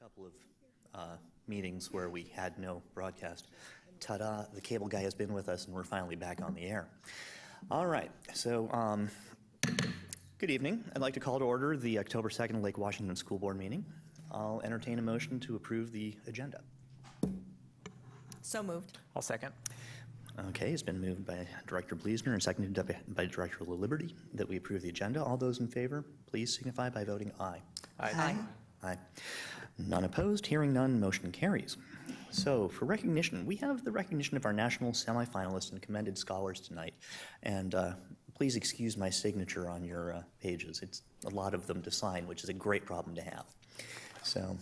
couple of meetings where we had no broadcast. Ta-da, the cable guy has been with us and we're finally back on the air. All right, so good evening. I'd like to call to order the October 2nd Lake Washington School Board meeting. I'll entertain a motion to approve the agenda. So moved. I'll second. Okay, it's been moved by Director Bleasner and seconded by Director LaLiberty that we approve the agenda. All those in favor, please signify by voting aye. Aye. Aye. None opposed, hearing none, motion carries. So for recognition, we have the recognition of our national semifinalists and commended scholars tonight. And please excuse my signature on your pages. It's a lot of them to sign, which is a great problem to have. So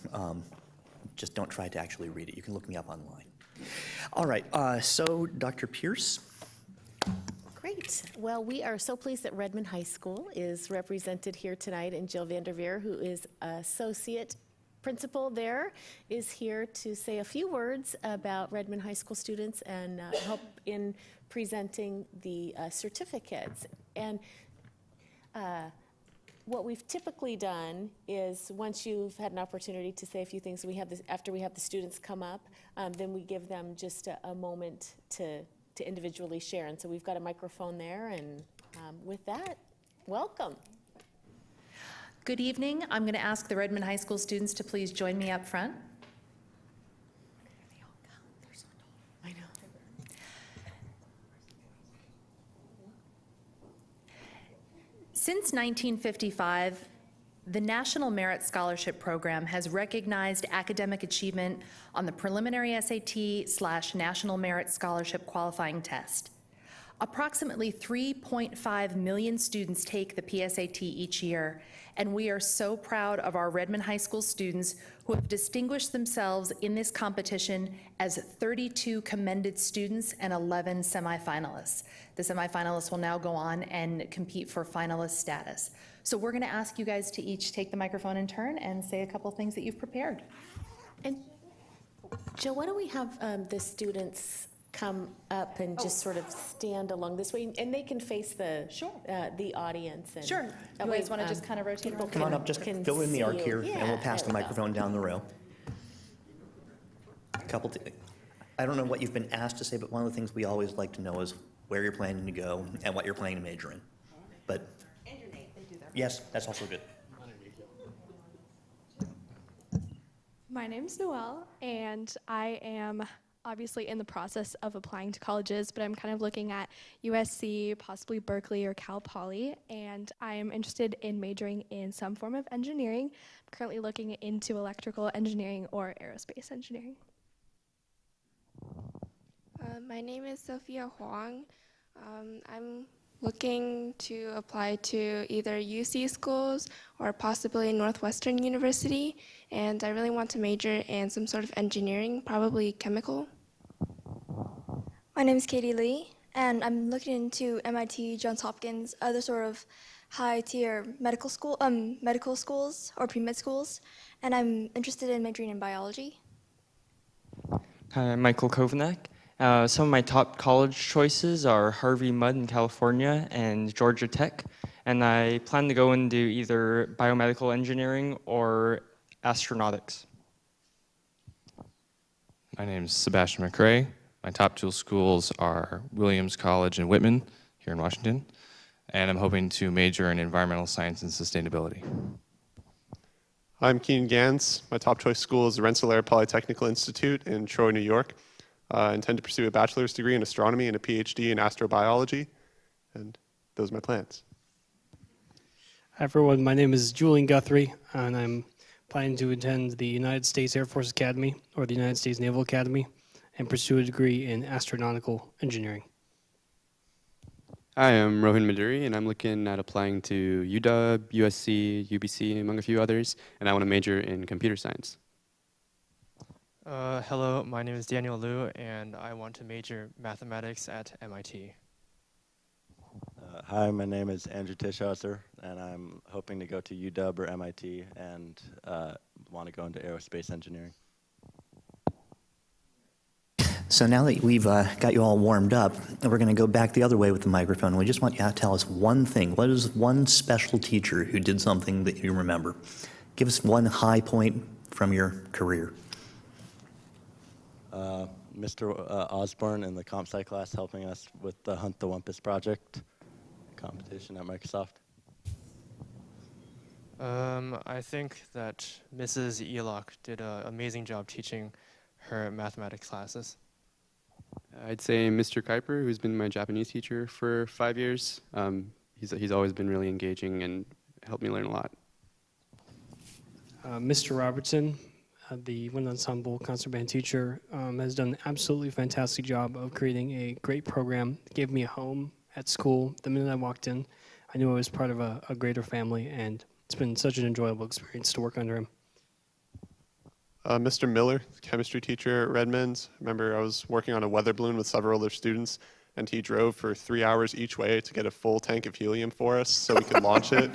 just don't try to actually read it. You can look me up online. All right, so Dr. Pierce. Great. Well, we are so pleased that Redmond High School is represented here tonight, and Jill Vanderveer, who is associate principal there, is here to say a few words about Redmond High School students and help in presenting the certificates. And what we've typically done is once you've had an opportunity to say a few things, after we have the students come up, then we give them just a moment to individually share. And so we've got a microphone there, and with that, welcome. Good evening. I'm going to ask the Redmond High School students to please join me up front. They all come. They're so tall. I know. Since 1955, the National Merit Scholarship Program has recognized academic achievement on the preliminary SAT/National Merit Scholarship qualifying test. Approximately 3.5 million students take the PSAT each year, and we are so proud of our Redmond High School students who have distinguished themselves in this competition as 32 commended students and 11 semifinalists. The semifinalists will now go on and compete for finalist status. So we're going to ask you guys to each take the microphone in turn and say a couple things that you've prepared. And Joe, why don't we have the students come up and just sort of stand along this way, and they can face the audience. And Sure. You guys want to just kind of rotate around? Come on up, just fill in the arc here, and we'll pass the microphone down the row. I don't know what you've been asked to say, but one of the things we always like to know is where you're planning to go and what you're planning to major in. But And your name, they do that. yes, that's also good. My name's Noelle, and I am obviously in the process of applying to colleges, but I'm kind of looking at USC, possibly Berkeley or Cal Poly, and I'm interested in majoring in some form of engineering. I'm currently looking into electrical engineering or aerospace engineering. My name is Sophia Huang. I'm looking to apply to either UC schools or possibly Northwestern University, and I really want to major in some sort of engineering, probably chemical. My name is Katie Lee, and I'm looking into MIT, Johns Hopkins, other sort of high-tier medical schools or pre-med schools, and I'm interested in majoring in biology. Hi, I'm Michael Kovanak. Some of my top college choices are Harvey Mudd in California and Georgia Tech, and I plan to go into either biomedical engineering or astronautics. My name is Sebastian McRae. My top two schools are Williams College and Whitman here in Washington, and I'm hoping to major in environmental science and sustainability. I'm Keenan Gans. My top choice school is the Rensselaer Polytechnical Institute in Troy, New York. I intend to pursue a bachelor's degree in astronomy and a PhD in astrobiology, and those are my plans. Hi everyone, my name is Julian Guthrie, and I'm planning to attend the United States Air Force Academy or the United States Naval Academy and pursue a degree in astronautical engineering. Hi, I'm Rohin Maduri, and I'm looking at applying to UW, USC, UBC, among a few others, and I want to major in computer science. Hello, my name is Daniel Liu, and I want to major mathematics at MIT. Hi, my name is Andrew Tischhauser, and I'm hoping to go to UW or MIT and want to go into aerospace engineering. So now that we've got you all warmed up, we're going to go back the other way with the microphone. We just want you to tell us one thing. What is one special teacher who did something that you remember? Give us one high point from your career? Mr. Osborne in the comp sci class helping us with the Hunt the Wumpus project competition at Microsoft. I think that Mrs. Elock did an amazing job teaching her mathematics classes. I'd say Mr. Kuiper, who's been my Japanese teacher for 5 years. He's always been really engaging and helped me learn a lot. Mr. Robertson, the wind ensemble concert band teacher, has done an absolutely fantastic job of creating a great program. Gave me a home at school. The minute I walked in, I knew I was part of a greater family, and it's been such an enjoyable experience to work under him. Mr. Miller, chemistry teacher at Redmond. Remember, I was working on a weather balloon with several other students, and he drove for 3 hours each way to get a full tank of helium for us so we could launch it.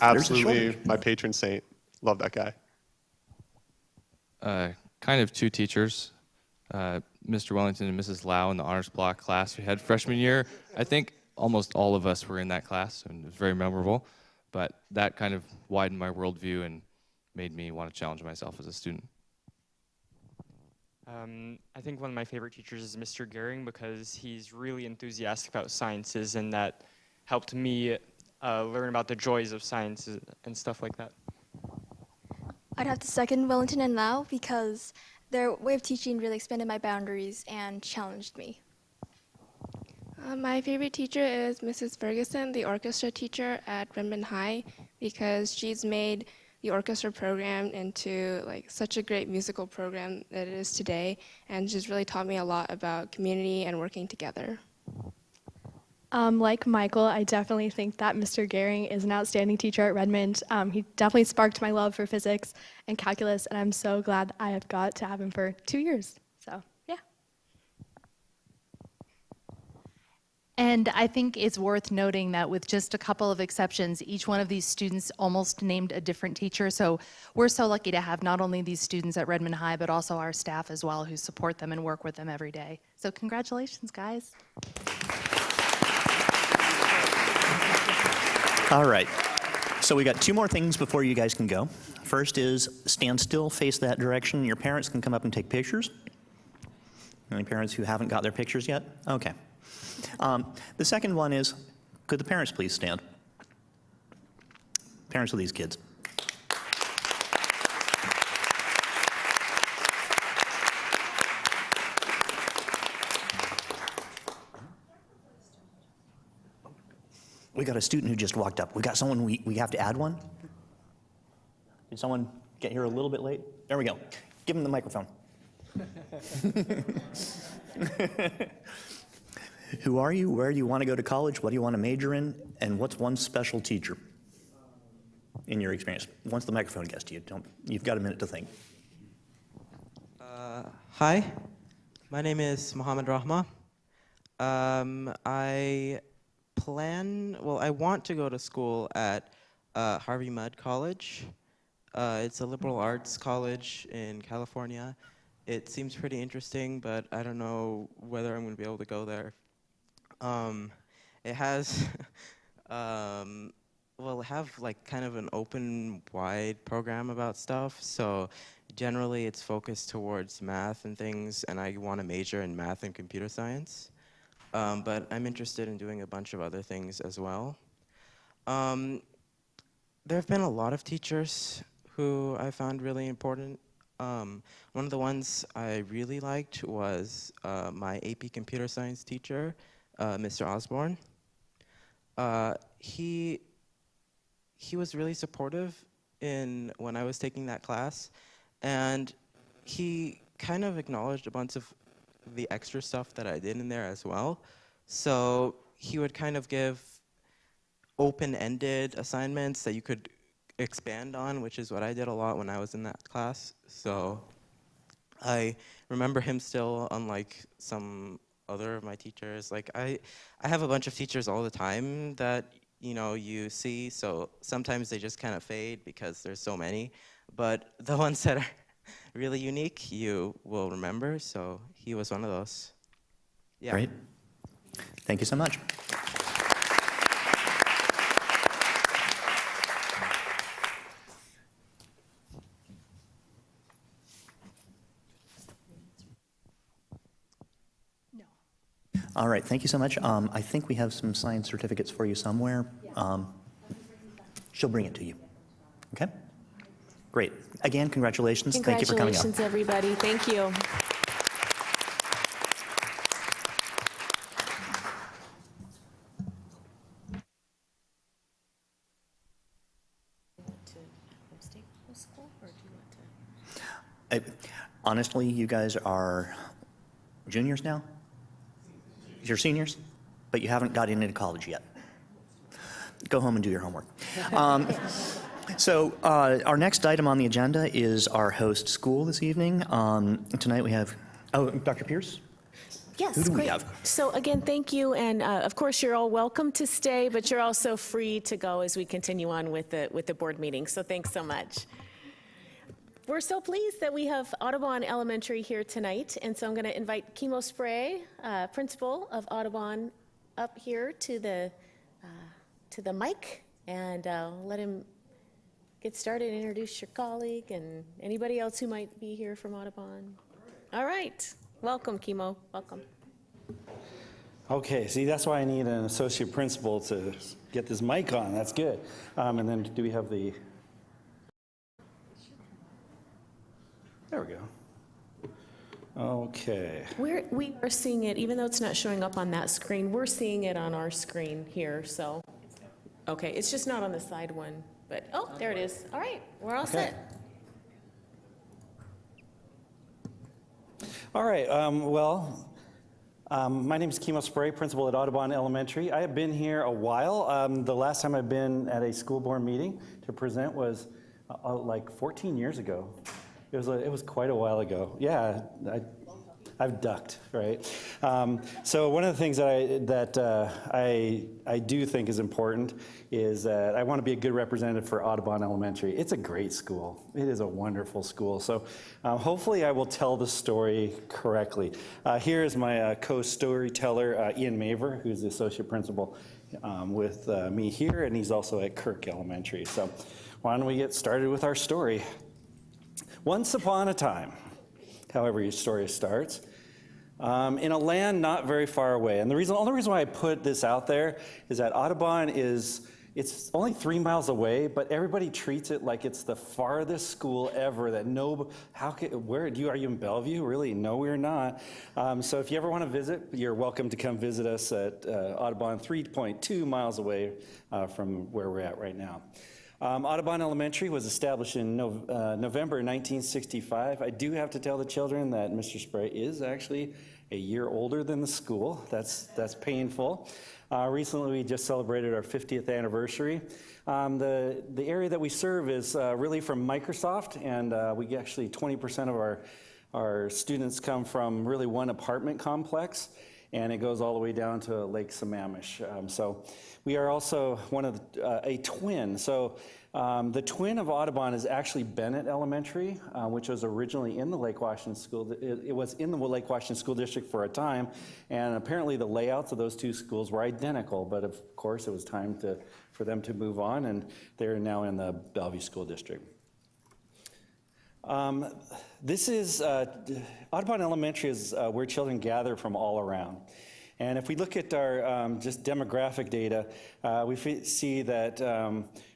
Absolutely my patron saint. Love that guy. Kind of two teachers, Mr. Wellington and Mrs. Lau in the honors block class we had freshman year. I think almost all of us were in that class, and it was very memorable. But that kind of widened my worldview and made me want to challenge myself as a student. I think one of my favorite teachers is Mr. Gehring because he's really enthusiastic about sciences, and that helped me learn about the joys of science and stuff like that. I'd have to second Wellington and Lau because their way of teaching really expanded my boundaries and challenged me. My favorite teacher is Mrs. Ferguson, the orchestra teacher at Redmond High, because she's made the orchestra program into like such a great musical program that it is today, and she's really taught me a lot about community and working together. Like Michael, I definitely think that Mr. Gehring is an outstanding teacher at Redmond. He definitely sparked my love for physics and calculus, and I'm so glad I have got to have him for 2 years. So, yeah. And I think it's worth noting that with just a couple of exceptions, each one of these students almost named a different teacher. So we're so lucky to have not only these students at Redmond High, but also our staff as well who support them and work with them every day. So congratulations, guys. All right. So we got 2 more things before you guys can go. First is stand still, face that direction. Your parents can come up and take pictures. Any parents who haven't got their pictures yet? Okay. The second one is, could the parents please stand? Parents of these kids. We got a student who just walked up. We got someone we have to add one. Did someone get here a little bit late? There we go. Give him the microphone. Who are you? Where do you want to go to college? What do you want to major in? And what's one special teacher in your experience? Once the microphone gets to you, you've got a minute to think. Hi, my name is Mohammed Rahma. I want to go to school at Harvey Mudd College. It's a liberal arts college in California. It seems pretty interesting, but I don't know whether I'm going to be able to go there. It has, like kind of an open, wide program about stuff. So generally it's focused towards math and things, and I want to major in math and computer science. But I'm interested in doing a bunch of other things as well. There have been a lot of teachers who I found really important. One of the ones I really liked was my AP Computer Science teacher, Mr. Osborne. He was really supportive when I was taking that class, and he kind of acknowledged a bunch of the extra stuff that I did in there as well. So he would kind of give open-ended assignments that you could expand on, which is what I did a lot when I was in that class. So I remember him still, unlike some other of my teachers. Like I have a bunch of teachers all the time that you see, so sometimes they just kind of fade because there's so many. But the ones that are really unique, you will remember. So he was one of those. Yeah. Great. Thank you so much. All right, thank you so much. I think we have some signed certificates for you somewhere. She'll bring it to you. Okay? Great. Again, congratulations. Thank you for coming up. Congratulations, everybody. Thank you. Honestly, you guys are juniors now? You're seniors? But you haven't got into college yet. Go home and do your homework. So our next item on the agenda is our host school this evening. Tonight we have, Dr. Pierce? Yes, Who do we great. have? So again, thank you, and of course, you're all welcome to stay, but you're also free to go as we continue on with the board meeting, so thanks so much. We're so pleased that we have Audubon Elementary here tonight, and so I'm going to invite Kimo Spray, principal of Audubon, up here to the mic, and let him get started, introduce your colleague, and anybody else who might be here from Audubon. All right. Welcome, Kimo. Welcome. Okay, see, that's why I need an associate principal to get this mic on. That's good. And then do we have the... There we go. Okay. We are seeing it, even though it's not showing up on that screen, we're seeing it on our screen here, so. Okay, it's just not on the side one, but, oh, there it is. All right, we're all set. All right, my name is Kimo Spray, principal at Audubon Elementary. I have been here a while. The last time I've been at a school board meeting to present was like 14 years ago. It was quite a while ago. Yeah, I've ducked, right? So one of the things that I do think is important is that I want to be a good representative for Audubon Elementary. It's a great school. It is a wonderful school. So hopefully I will tell the story correctly. Here is my co-storyteller, Ian Maver, who's the associate principal with me here, and he's also at Kirk Elementary. So why don't we get started with our story? Once upon a time, however your story starts, in a land not very far away. And the only reason why I put this out there is that Audubon it's only 3 miles away, but everybody treats it like it's the farthest school ever that are you in Bellevue? Really? No, we're not. So if you ever want to visit, you're welcome to come visit us at Audubon, 3.2 miles away from where we're at right now. Audubon Elementary was established in November 1965. I do have to tell the children that Mr. Spray is actually a year older than the school. That's painful. Recently, we just celebrated our 50th anniversary. The area that we serve is really from Microsoft, and we actually 20% of our students come from really one apartment complex, and it goes all the way down to Lake Sammamish. So we are also a twin. So the twin of Audubon is actually Bennett Elementary, which was originally in the Lake Washington School. It was in the Lake Washington School District for a time, and apparently the layouts of those two schools were identical, but of course it was time for them to move on, and they're now in the Bellevue School District. This is, Audubon Elementary is where children gather from all around. And if we look at our just demographic data, we see that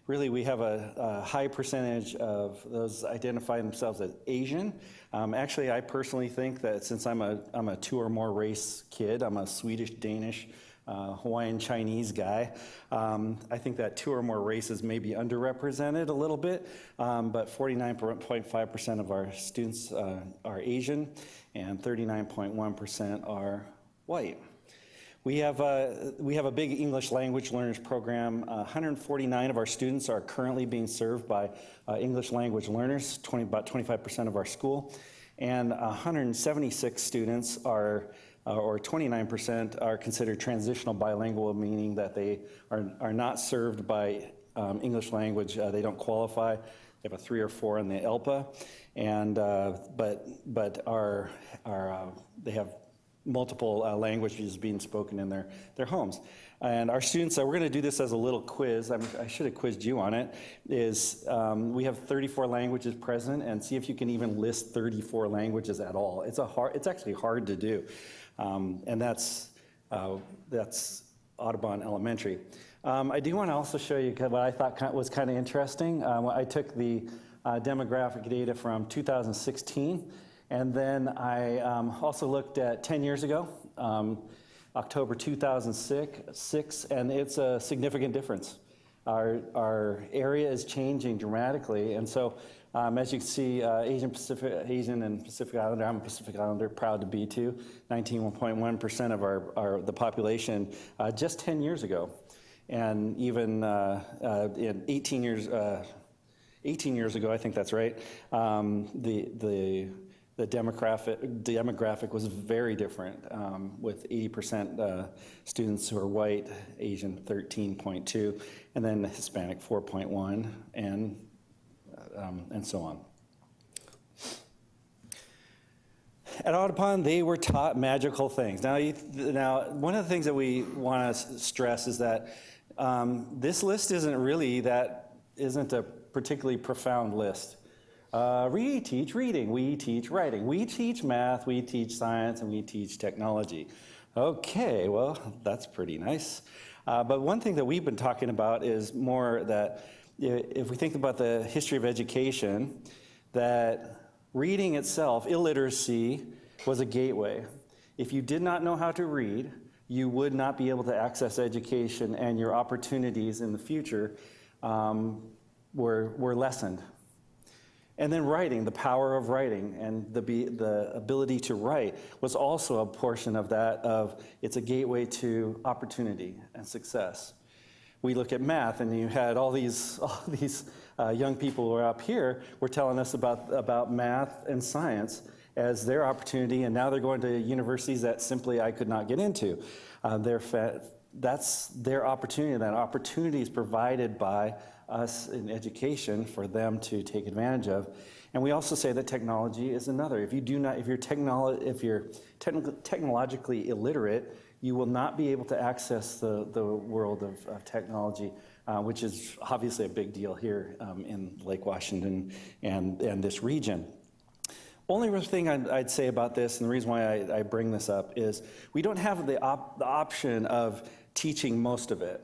really we have a high percentage of those identify themselves as Asian. Actually, I personally think that since I'm a 2 or more race kid, I'm a Swedish, Danish, Hawaiian, Chinese guy. I think that 2 or more races may be underrepresented a little bit, but 49.5% of our students are Asian and 39.1% are white. We have a big English language learners program. 149 of our students are currently being served by English language learners, about 25% of our school, and 176 students or 29% are considered transitional bilingual, meaning that they are not served by English language. They don't qualify. They have a 3 or 4 on the ELPA, and but they have multiple languages being spoken in their homes. And our students, we're going to do this as a little quiz. I should have quizzed you on it. We have 34 languages present, and see if you can even list 34 languages at all. It's actually hard to do, and that's That's Audubon Elementary. I do want to also show you what I thought was kind of interesting. I took the demographic data from 2016, and then I also looked at 10 years ago, October 2006, and it's a significant difference. Our area is changing dramatically, and so as you can see, Asian and Pacific Islander, I'm a Pacific Islander, proud to be too, 19.1% of the population just 10 years ago. And even in 18 years ago, I think that's right, the demographic was very different, with 80% students who are white, Asian 13.2, and then Hispanic 4.1, and so on. At Audubon, they were taught magical things. Now, one of the things that we want to stress is that this list isn't a particularly profound list. We teach reading, we teach writing, we teach math, we teach science, and we teach technology. Okay, well, that's pretty nice. But one thing that we've been talking about is more that if we think about the history of education, that reading itself, illiteracy, was a gateway. If you did not know how to read, you would not be able to access education, and your opportunities in the future were lessened. And then writing, the power of writing and the ability to write was also a portion of that, it's a gateway to opportunity and success. We look at math, and you had all these young people who are up here were telling us about math and science as their opportunity, and now they're going to universities that simply I could not get into. That's their opportunity. That opportunity is provided by us in education for them to take advantage of. And we also say that technology is another. If you're technologically illiterate, you will not be able to access the world of technology, which is obviously a big deal here in Lake Washington and this region. Only thing I'd say about this, and the reason why I bring this up, is we don't have the option of teaching most of it,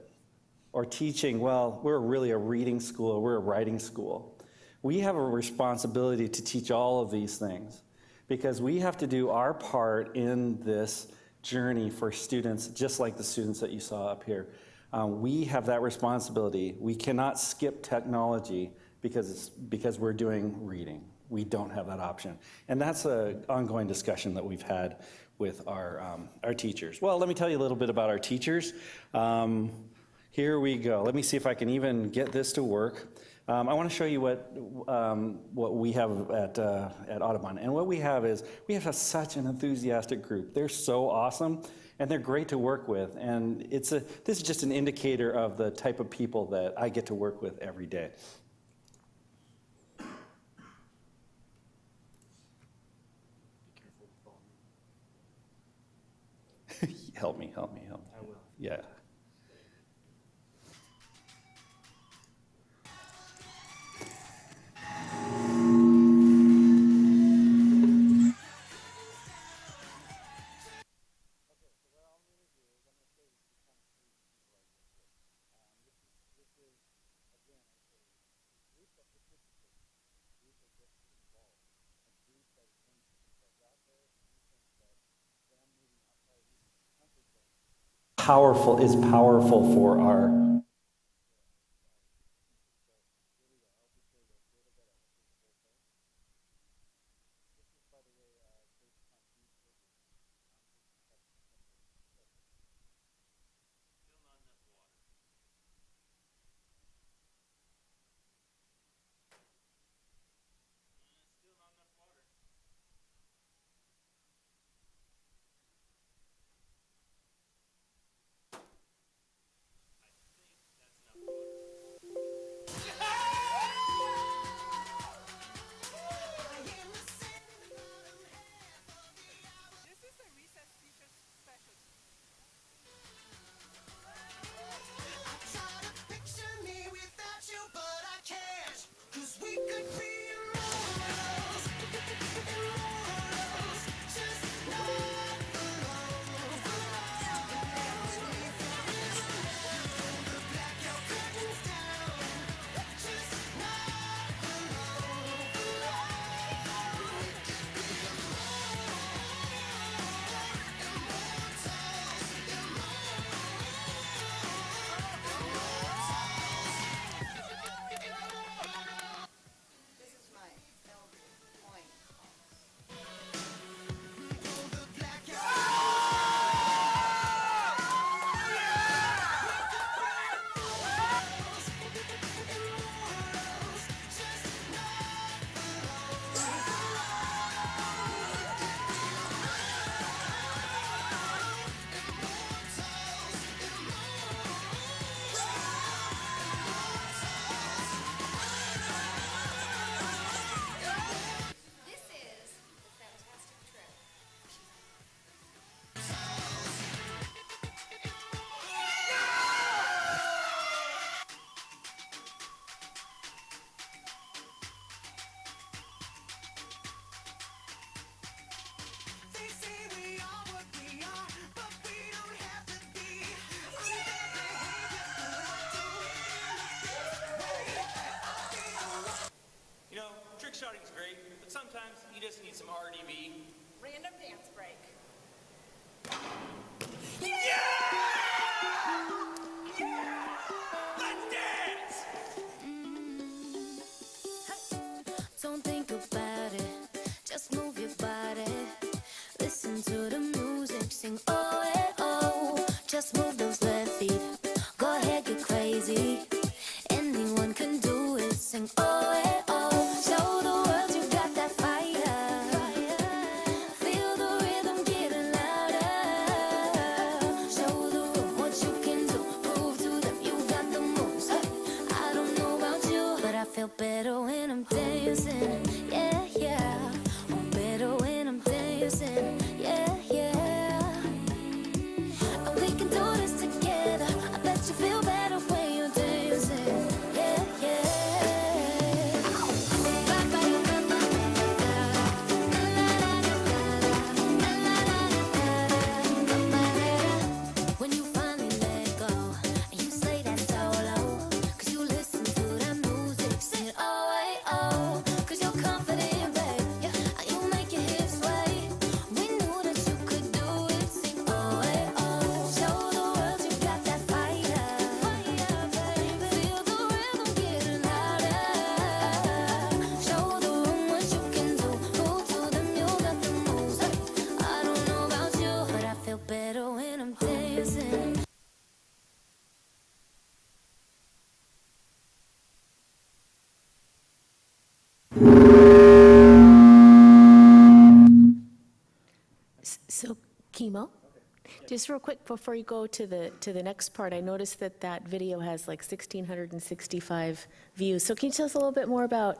or teaching, well, we're really a reading school, or we're a writing school. We have a responsibility to teach all of these things, because we have to do our part in this journey for students, just like the students that you saw up here. We have that responsibility. We cannot skip technology because we're doing reading. We don't have that option. And that's an ongoing discussion that we've had with our teachers. Well, let me tell you a little bit about our teachers. Here we go. Let me see if I can even get this to work. I want to show you what we have at Audubon. And what we have is, we have such an enthusiastic group. They're so awesome, and they're great to work with. And this is just an indicator of the type of people that I get to work with every day. Help me. I will. Yeah. Powerful for our Just real quick before you go to the next part, I noticed that that video has like 1,665 views. So can you tell us a little bit more about,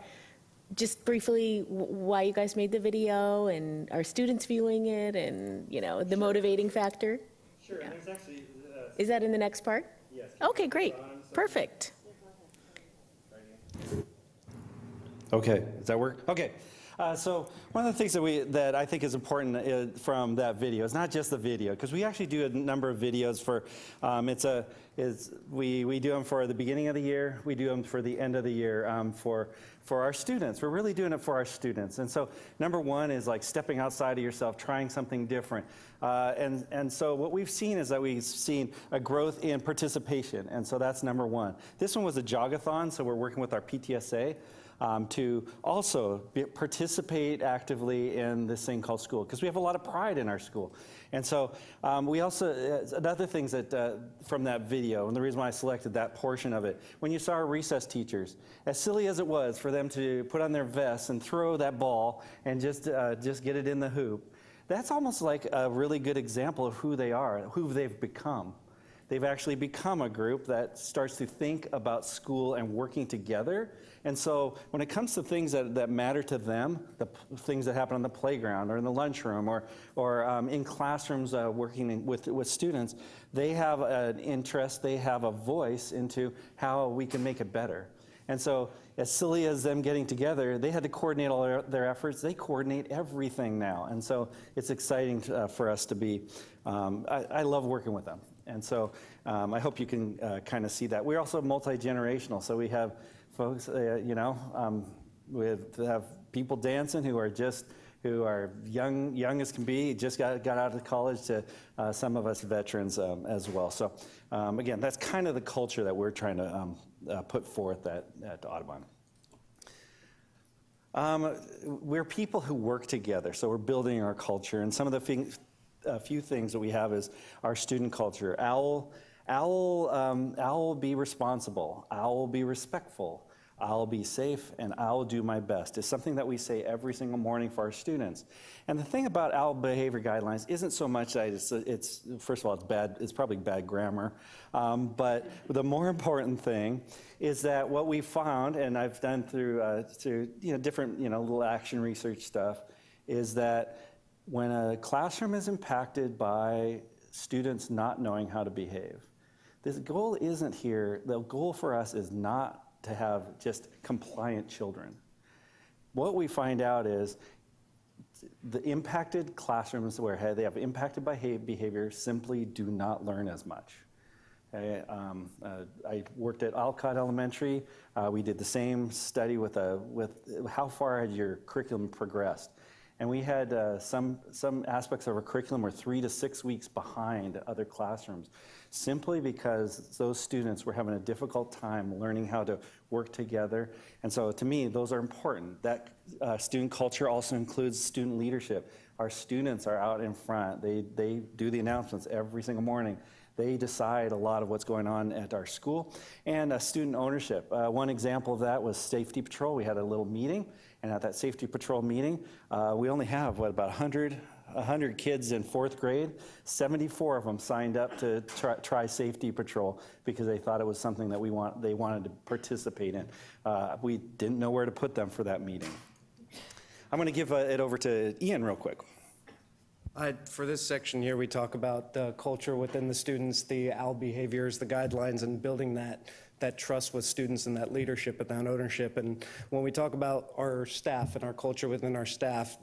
just briefly, why you guys made the video and are students viewing it and, you know, the motivating factor? Sure, and there's actually... Is that in the next part? Yes. Okay, great. Perfect. Okay, does that work? Okay. So one of the things that I think is important from that video is not just the video, because we actually do a number of videos for, we do them for the beginning of the year, we do them for the end of the year for our students. We're really doing it for our students. And so number one is like stepping outside of yourself, trying something different. And so what we've seen is that we've seen a growth in participation. And so that's number one. This one was a jogathon, so we're working with our PTSA. To also participate actively in this thing called school, because we have a lot of pride in our school. And so we also, another things that from that video, and the reason why I selected that portion of it, when you saw our recess teachers, as silly as it was for them to put on their vests and throw that ball and just get it in the hoop, that's almost like a really good example of who they are, who they've become. They've actually become a group that starts to think about school and working together. And so when it comes to things that matter to them, the things that happen on the playground or in the lunchroom or in classrooms working with students, they have an interest, they have a voice into how we can make it better. And so as silly as them getting together, they had to coordinate all their efforts. They coordinate everything now. And so it's exciting for us to be, I love working with them. And so I hope you can kind of see that. We're also multi-generational. So we have folks, we have people dancing who are young as can be, just got out of college, to some of us veterans as well. So again, that's kind of the culture that we're trying to put forth at Audubon. We're people who work together, so we're building our culture. And some of the few things that we have is our student culture. Owl will be responsible. Owl will be respectful. I'll be safe, and I'll do my best. It's something that we say every single morning for our students. And the thing about OWL behavior guidelines isn't so much that it's first of all, it's bad, it's probably bad grammar, but the more important thing is that what we found, and I've done through different little action research stuff, is that when a classroom is impacted by students not knowing how to behave, this goal isn't here, the goal for us is not to have just compliant children. What we find out is the impacted classrooms where they have impacted by behavior simply do not learn as much. Okay? I worked at Alcott Elementary. We did the same study with how far had your curriculum progressed. And we had some aspects of our curriculum were 3 to 6 weeks behind other classrooms, simply because those students were having a difficult time learning how to work together. And so to me, those are important. That student culture also includes student leadership. Our students are out in front. They do the announcements every single morning. They decide a lot of what's going on at our school. And student ownership. One example of that was Safety Patrol. We had a little meeting, and at that Safety Patrol meeting, we only have, about 100 kids in 4th grade. 74 of them signed up to try Safety Patrol because they thought it was something that they wanted to participate in. We didn't know where to put them for that meeting. I'm going to give it over to Ian real quick. For this section here, we talk about the culture within the students, the OWL behaviors, the guidelines, and building that trust with students and that leadership and that ownership. And when we talk about our staff and our culture within our staff,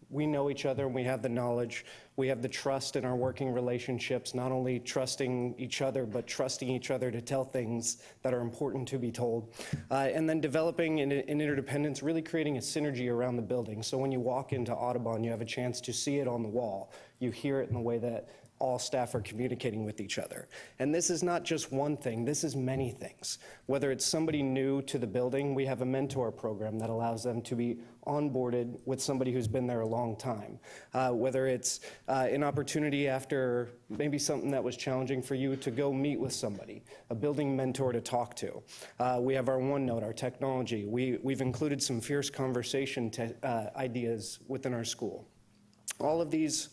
we know each other and we have the knowledge. We have the trust in our working relationships, not only trusting each other, but trusting each other to tell things that are important to be told. And then developing an interdependence, really creating a synergy around the building. So when you walk into Audubon, you have a chance to see it on the wall. You hear it in the way that all staff are communicating with each other. And this is not just one thing, this is many things. Whether it's somebody new to the building, we have a mentor program that allows them to be onboarded with somebody who's been there a long time. Whether it's an opportunity after maybe something that was challenging for you to go meet with somebody, a building mentor to talk to. We have our OneNote, our technology. We've included some fierce conversation ideas within our school. All of these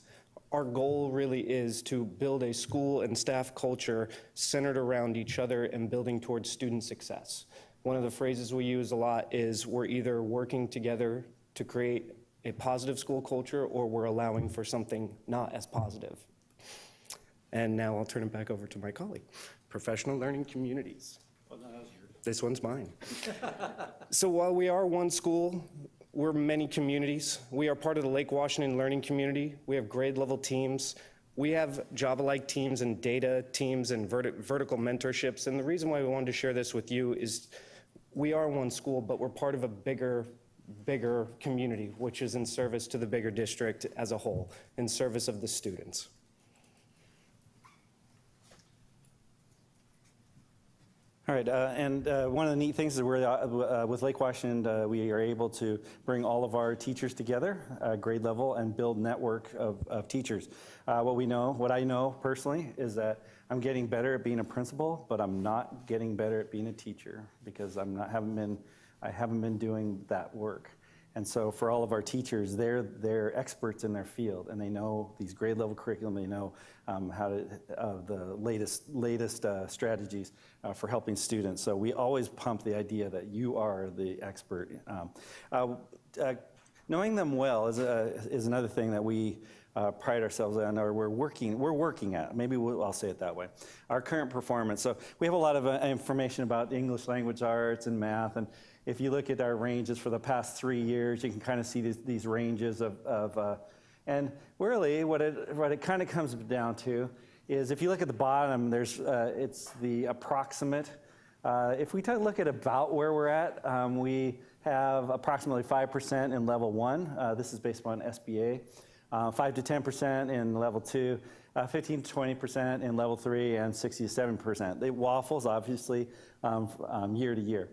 our goal really is to build a school and staff culture centered around each other and building towards student success. One of the phrases we use a lot is we're either working together to create a positive school culture or we're allowing for something not as positive. And now I'll turn it back over to my colleague. Professional learning communities. This one's mine. So while we are one school, we're many communities. We are part of the Lake Washington Learning Community. We have grade level teams. We have Java-like teams and data teams and vertical mentorships. And the reason why we wanted to share this with you is we are one school, but we're part of a bigger community, which is in service to the bigger district as a whole, in service of the students. All right, and one of the neat things is we're, with Lake Washington, we are able to bring all of our teachers together, grade level, and build network of teachers. What I know personally is that I'm getting better at being a principal, but I'm not getting better at being a teacher because I haven't been doing that work. And so for all of our teachers, they're experts in their field, and they know these grade level curriculum. They know the latest strategies for helping students. So we always pump the idea that you are the expert. Knowing them well is another thing that we pride ourselves on, or we're working at. Maybe I'll say it that way. Our current performance. So we have a lot of information about English language arts and math, and if you look at our ranges for the past 3 years, you can kind of see these ranges and really what it kind of comes down to is if you look at the bottom, it's the approximate. If we look at about where we're at, we have approximately 5% in level 1. This is based upon SBA. 5 to 10% in level 2, 15 to 20% in level 3, and 60 to 70%. It waffles, obviously, year to year.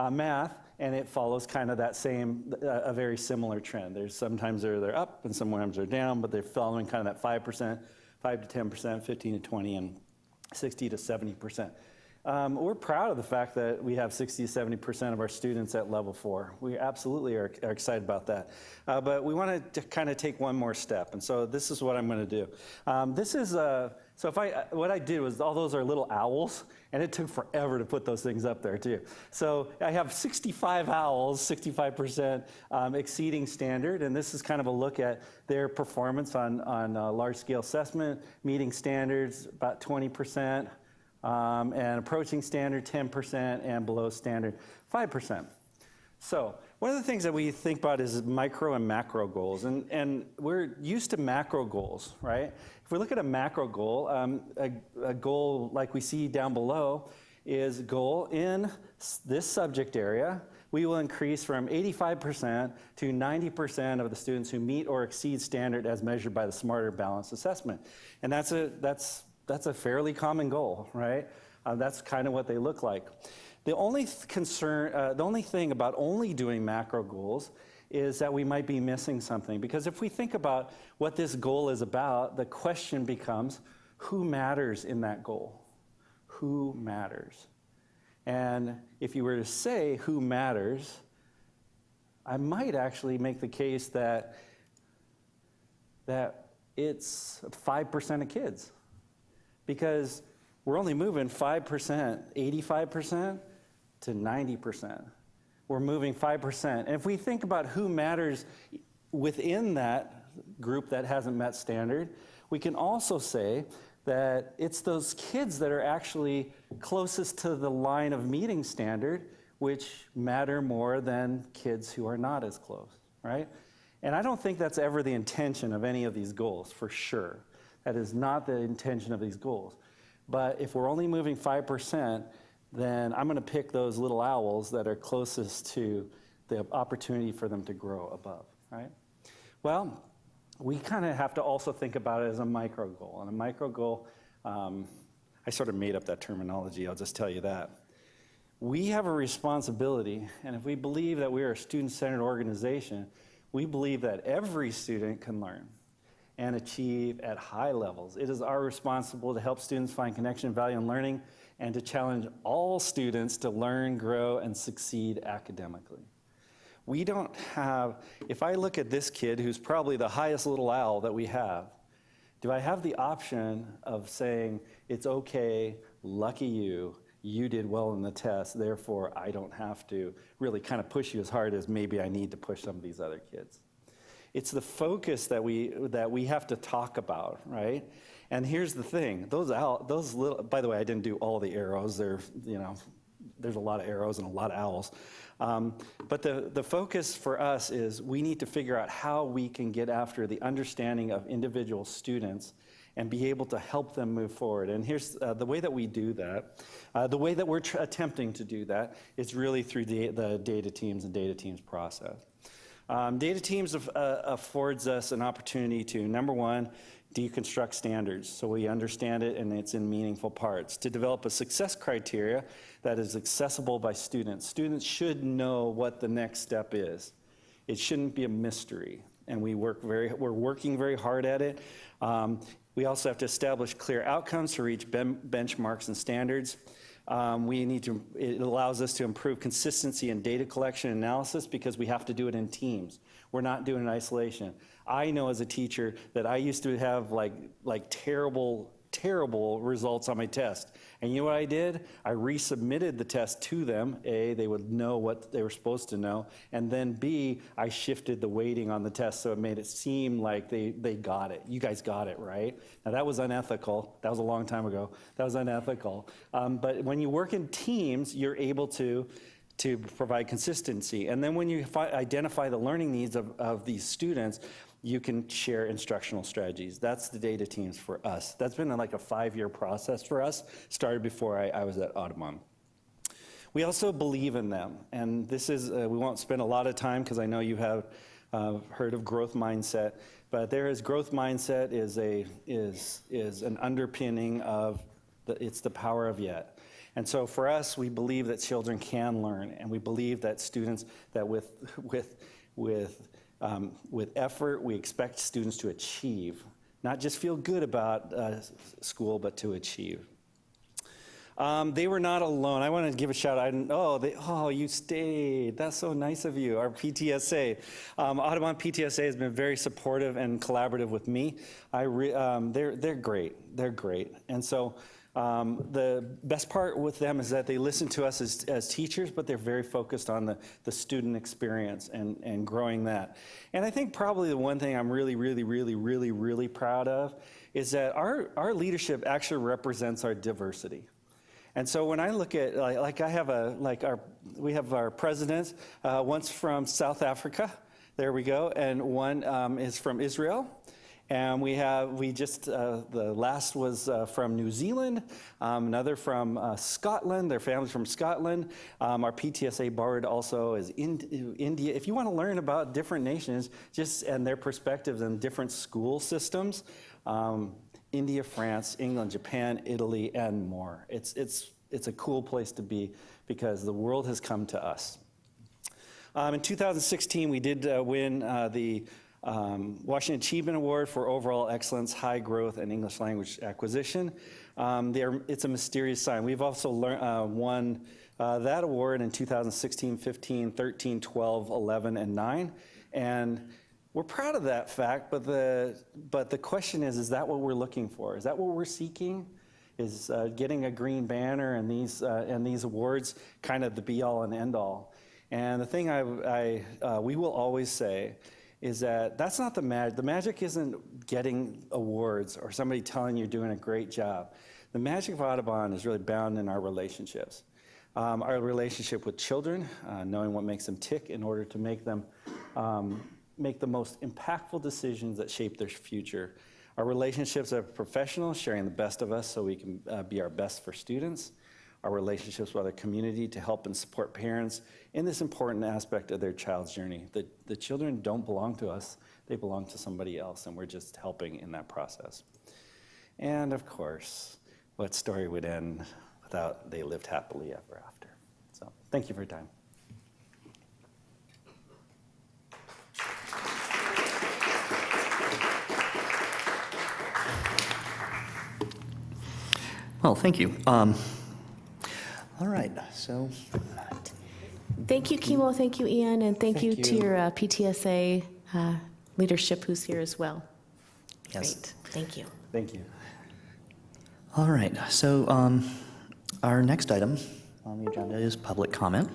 Math, and it follows kind of that same, a very similar trend. Sometimes they're up and sometimes they're down, but they're following kind of that 5%, 5 to 10%, 15 to 20, and 60 to 70%. We're proud of the fact that we have 60 to 70% of our students at level 4. We absolutely are excited about that. But we want to kind of take one more step, and so this is what I'm going to do. What I did was all those are little owls, and it took forever to put those things up there too. So I have 65 owls, 65% exceeding standard, and this is kind of a look at their performance on large-scale assessment, meeting standards about 20%. And approaching standard 10%, and below standard 5%. So one of the things that we think about is micro and macro goals, and we're used to macro goals, right? If we look at a macro goal, a goal like we see down below is a goal in this subject area. We will increase from 85% to 90% of the students who meet or exceed standard as measured by the Smarter Balanced Assessment, and that's a fairly common goal, right? That's kind of what they look like. The only thing about only doing macro goals is that we might be missing something. Because if we think about what this goal is about, the question becomes, who matters in that goal? Who matters? And if you were to say who matters, I might actually make the case that it's 5% of kids. Because we're only moving 5%, 85% to 90%. We're moving 5%. And if we think about who matters within that group that hasn't met standard, we can also say that it's those kids that are actually closest to the line of meeting standard which matter more than kids who are not as close, right? And I don't think that's ever the intention of any of these goals, for sure. That is not the intention of these goals. But if we're only moving 5%, then I'm going to pick those little owls that are closest to the opportunity for them to grow above, right? Well, we kind of have to also think about it as a micro goal. And a micro goal, I sort of made up that terminology, I'll just tell you that. We have a responsibility, and if we believe that we are a student-centered organization, we believe that every student can learn and achieve at high levels. It is our responsibility to help students find connection, value, and learning, and to challenge all students to learn, grow, and succeed academically. We don't have, if I look at this kid who's probably the highest little owl that we have, Do I have the option of saying, it's okay, lucky you, you did well in the test, therefore I don't have to really kind of push you as hard as maybe I need to push some of these other kids? It's the focus that we have to talk about, right? And here's the thing, those little, by the way, I didn't do all the arrows. There's a lot of arrows and a lot of owls. But the focus for us is we need to figure out how we can get after the understanding of individual students and be able to help them move forward. And here's the way that we do that. The way that we're attempting to do that is really through the data teams and data teams process. Data teams affords us an opportunity to, number one, deconstruct standards so we understand it and it's in meaningful parts. To develop a success criteria that is accessible by students. Students should know what the next step is. It shouldn't be a mystery. And we're working very hard at it. We also have to establish clear outcomes to reach benchmarks and standards. It allows us to improve consistency in data collection and analysis because we have to do it in teams. We're not doing it in isolation. I know as a teacher that I used to have like terrible results on my test. And you know what I did? I resubmitted the test to them. A, they would know what they were supposed to know. And then B, I shifted the weighting on the test so it made it seem like they got it. You guys got it, right? Now that was unethical. That was a long time ago. That was unethical. But when you work in teams, you're able to provide consistency. And then when you identify the learning needs of these students, you can share instructional strategies. That's the data teams for us. That's been like a 5-year process for us, started before I was at Audubon. We also believe in them, and this is, we won't spend a lot of time because I know you have heard of growth mindset, but growth mindset is an underpinning of, it's the power of yet. And so for us, we believe that children can learn, and we believe that students, that with effort, we expect students to achieve, not just feel good about school, but to achieve. They were not alone. I want to give a shout out. You stayed. That's so nice of you. Our PTSA. Audubon PTSA has been very supportive and collaborative with me. They're great. They're great. And so the best part with them is that they listen to us as teachers, but they're very focused on the student experience and growing that. And I think probably the one thing I'm really proud of is that our leadership actually represents our diversity. And so when I look at, we have our president, one's from South Africa, there we go, and one is from Israel. And the last was from New Zealand, another from Scotland, their family's from Scotland. Our PTSA board also is in India. If you want to learn about different nations and their perspectives and different school systems, India, France, England, Japan, Italy, and more. It's a cool place to be because the world has come to us. In 2016, we did win the Washington Achievement Award for Overall Excellence, High Growth, and English Language Acquisition. It's a mysterious sign. We've also won that award in 2016, 15, 13, 12, 11, and 9. And we're proud of that fact, but the question is that what we're looking for? Is that what we're seeking? Is getting a green banner and these awards kind of the be-all and end-all? And the thing we will always say is that that's not the magic. The magic isn't getting awards or somebody telling you you're doing a great job. The magic of Audubon is really bound in our relationships. Our relationship with children, knowing what makes them tick in order to make them make the most impactful decisions that shape their future. Our relationships as professionals, sharing the best of us so we can be our best for students. Our relationships with our community to help and support parents in this important aspect of their child's journey. The children don't belong to us, they belong to somebody else, and we're just helping in that process. And of course, what story would end without they lived happily ever after? So thank you for your time. Well, thank you. All right, so. Thank you, Kimo. Thank you, Ian. And thank you to your PTSA leadership who's here as well. Yes. Great, thank you. Thank you. All right, so our next item on the agenda is public comment.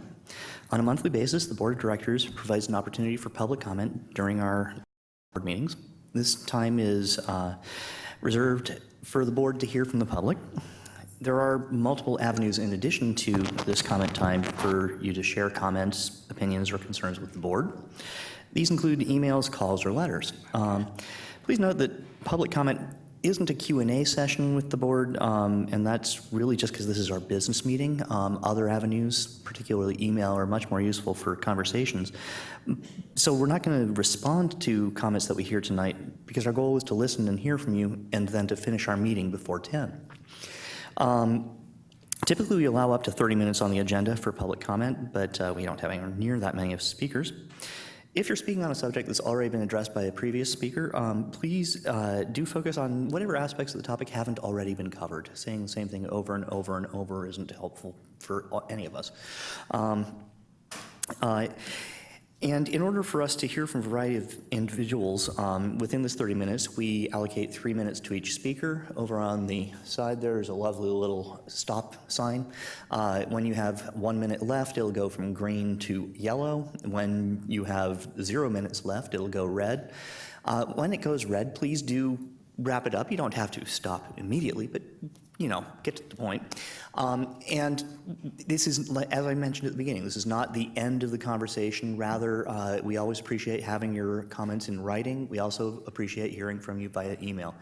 On a monthly basis, the Board of Directors provides an opportunity for public comment during our board meetings. This time is reserved for the board to hear from the public. There are multiple avenues in addition to this comment time for you to share comments, opinions, or concerns with the board. These include emails, calls, or letters. Please note that public comment isn't a Q&A session with the board, and that's really just because this is our business meeting. Other avenues, particularly email, are much more useful for conversations. So we're not going to respond to comments that we hear tonight because our goal is to listen and hear from you and then to finish our meeting before 10. Typically, we allow up to 30 minutes on the agenda for public comment, but we don't have anywhere near that many of speakers. If you're speaking on a subject that's already been addressed by a previous speaker, please do focus on whatever aspects of the topic haven't already been covered. Saying the same thing over and over and over isn't helpful for any of us. And in order for us to hear from a variety of individuals, within this 30 minutes, we allocate 3 minutes to each speaker. Over on the side, there's a lovely little stop sign. When you have 1 minute left, it'll go from green to yellow. When you have 0 minutes left, it'll go red. When it goes red, please do wrap it up. You don't have to stop immediately, but you know, get to the point. And this is, as I mentioned at the beginning, this is not the end of the conversation. Rather, we always appreciate having your comments in writing. We also appreciate hearing from you via email.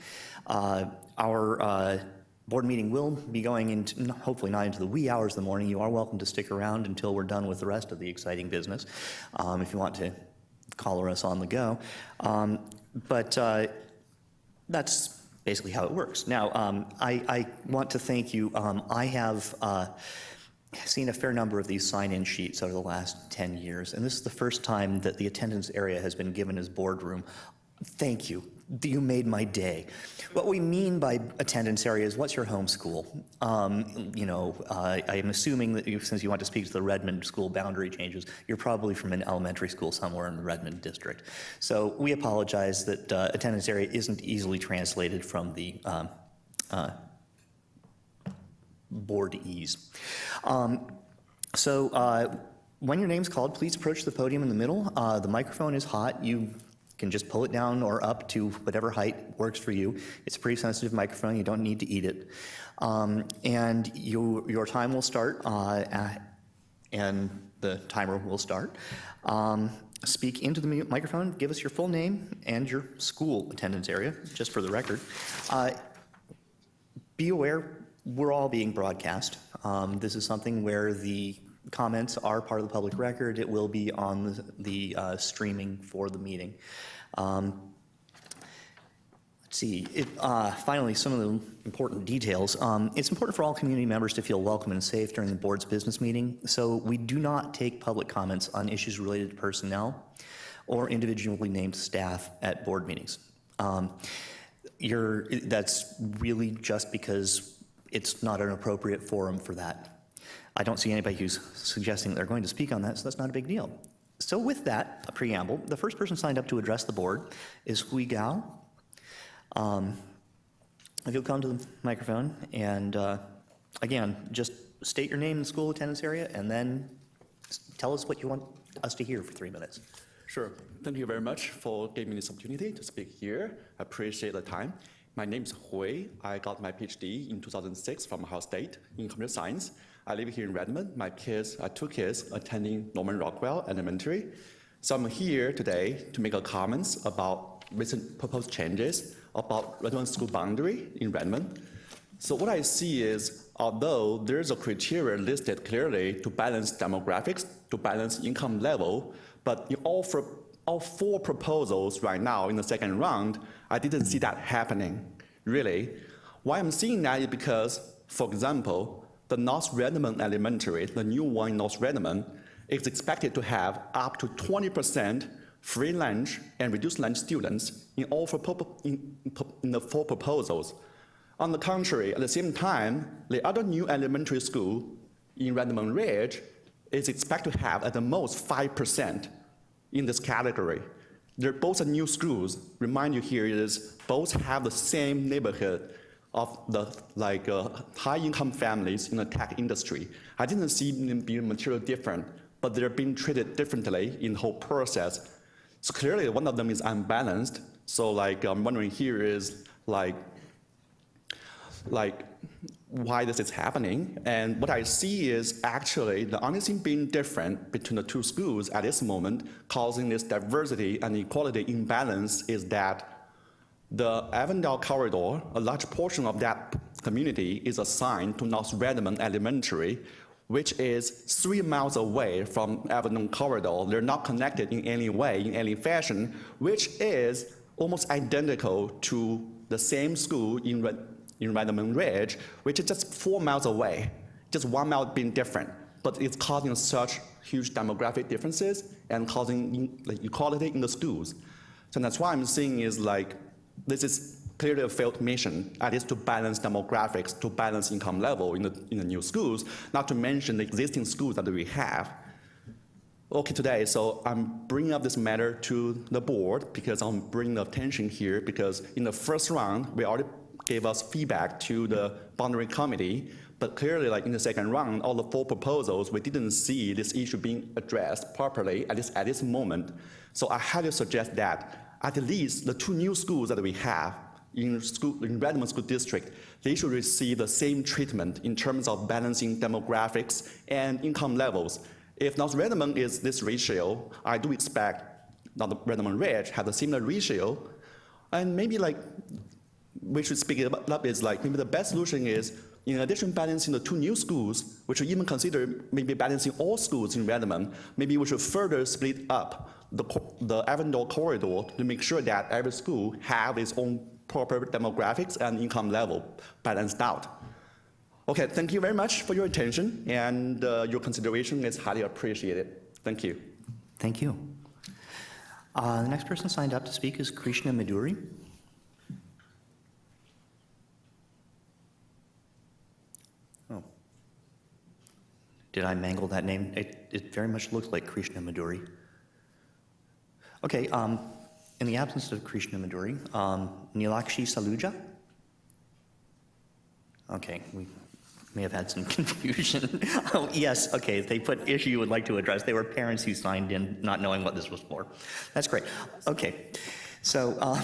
Our board meeting will be going into, hopefully not into the wee hours of the morning. You are welcome to stick around until we're done with the rest of the exciting business, if you want to collar us on the go. But that's basically how it works. Now, I want to thank you. I have seen a fair number of these sign-in sheets over the last 10 years, and this is the first time that the attendance area has been given as boardroom. Thank you. You made my day. What we mean by attendance area is what's your home school? You know, I'm assuming that since you want to speak to the Redmond school boundary changes, you're probably from an elementary school somewhere in the Redmond district. So we apologize that attendance area isn't easily translated from the board-ese. When your name's called, please approach the podium in the middle. The microphone is hot. You can just pull it down or up to whatever height works for you. It's a pretty sensitive microphone. You don't need to eat it. And your time will start, and the timer will start. Speak into the microphone. Give us your full name and your school attendance area, just for the record. Be aware, we're all being broadcast. This is something where the comments are part of the public record. It will be on the streaming for the meeting. Let's see. Finally, some of the important details. It's important for all community members to feel welcome and safe during the board's business meeting, so we do not take public comments on issues related to personnel or individually named staff at board meetings. That's really just because it's not an appropriate forum for that. I don't see anybody who's suggesting they're going to speak on that, so that's not a big deal. So with that, a preamble, the first person signed up to address the board is Hui Gao. If you'll come to the microphone and, again, just state your name and school attendance area and then tell us what you want us to hear for 3 minutes. Sure. Thank you very much for giving me this opportunity to speak here. I appreciate the time. My name is Hui. I got my PhD in 2006 from Ohio State in computer science. I live here in Redmond. My kids are 2 kids attending Norman Rockwell Elementary. So I'm here today to make a comments about recent proposed changes about Redmond school boundary in Redmond. So what I see is, although there's a criteria listed clearly to balance demographics, to balance income level, but in all 4 proposals right now in the second round, I didn't see that happening, really. Why I'm seeing that is because, for example, the North Redmond Elementary, the new one in North Redmond, is expected to have up to 20% free lunch and reduced lunch students in all in the 4 proposals. On the contrary, at the same time, the other new elementary school in Redmond Ridge is expected to have at the most 5% in this category. they're both are new schools. Remind you here is both have the same neighborhood of the high-income families in the tech industry. I didn't see them being materially different, but they're being treated differently in the whole process. So clearly, one of them is unbalanced. So I'm wondering here is why this is happening. And what I see is actually the only thing being different between the two schools at this moment, causing this diversity and equality imbalance, is that the Avondale corridor, a large portion of that community is assigned to North Redmond Elementary, which is 3 miles away from Avondale corridor. They're not connected in any way, in any fashion, which is almost identical to the same school in Redmond Ridge, which is just 4 miles away, just 1 mile being different. But it's causing such huge demographic differences and causing equality in the schools. So that's why I'm saying is this is clearly a failed mission, at least to balance demographics, to balance income level in the new schools, not to mention the existing schools that we have. Okay, today, so I'm bringing up this matter to the board because I'm bringing the attention here because in the first round, we already gave us feedback to the boundary committee, but clearly in the second round, all the 4 proposals, we didn't see this issue being addressed properly, at least at this moment. So I highly suggest that at least the 2 new schools that we have in Redmond School District, they should receive the same treatment in terms of balancing demographics and income levels. If North Redmond is this ratio, I do expect North Redmond Ridge have a similar ratio, and maybe we should speak it up is maybe the best solution is, in addition to balancing the 2 new schools, we should even consider maybe balancing all schools in Redmond. Maybe we should further split up the Avondale corridor to make sure that every school have its own proper demographics and income level balanced out. Okay, thank you very much for your attention, and your consideration is highly appreciated. Thank you. Thank you. The next person signed up to speak is Krishna Maduri. Oh. Did I mangle that name? It very much looks like Krishna Maduri. Okay, in the absence of Krishna Maduri, Nilakshi Saluja? Okay, we may have had some confusion. Oh, yes, okay, they put issue you would like to address. They were parents who signed in not knowing what this was for. That's great. Okay, so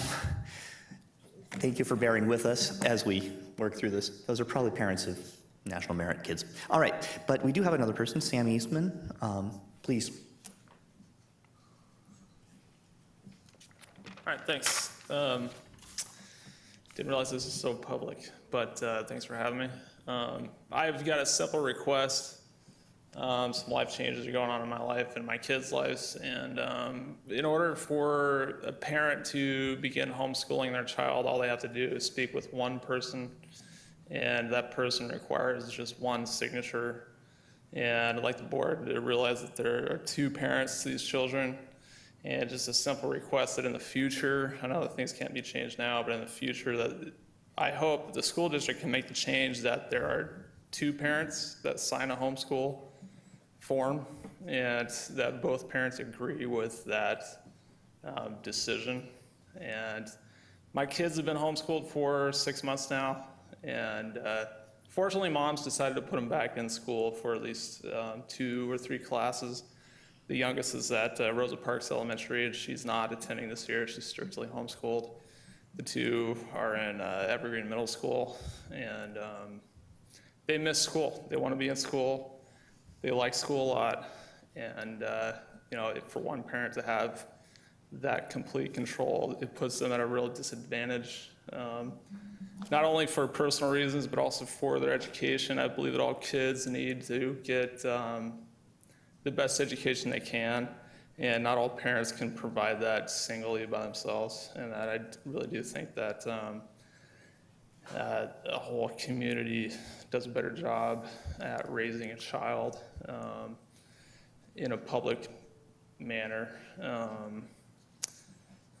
thank you for bearing with us as we work through this. Those are probably parents of National Merit kids. All right, but we do have another person, Sam Eastman. Please. All right, thanks. Didn't realize this was so public, but thanks for having me. I've got a simple request. Some life changes are going on in my life and my kids' lives, and in order for a parent to begin homeschooling their child, all they have to do is speak with one person, and that person requires just one signature. And I'd like the board to realize that there are 2 parents to these children. And just a simple request that in the future, I know that things can't be changed now, but in the future that I hope that the school district can make the change that there are 2 parents that sign a homeschool form and that both parents agree with that decision. And my kids have been homeschooled for 6 months now, and fortunately moms decided to put them back in school for at least 2 or 3 classes. The youngest is at Rosa Parks Elementary, and she's not attending this year. She's strictly homeschooled. The 2 are in Evergreen Middle School, and they miss school. They want to be in school. They like school a lot, and for one parent to have that complete control, it puts them at a real disadvantage. Not only for personal reasons, but also for their education. I believe that all kids need to get the best education they can, and not all parents can provide that singly by themselves. And that I really do think that a whole community does a better job at raising a child in a public manner.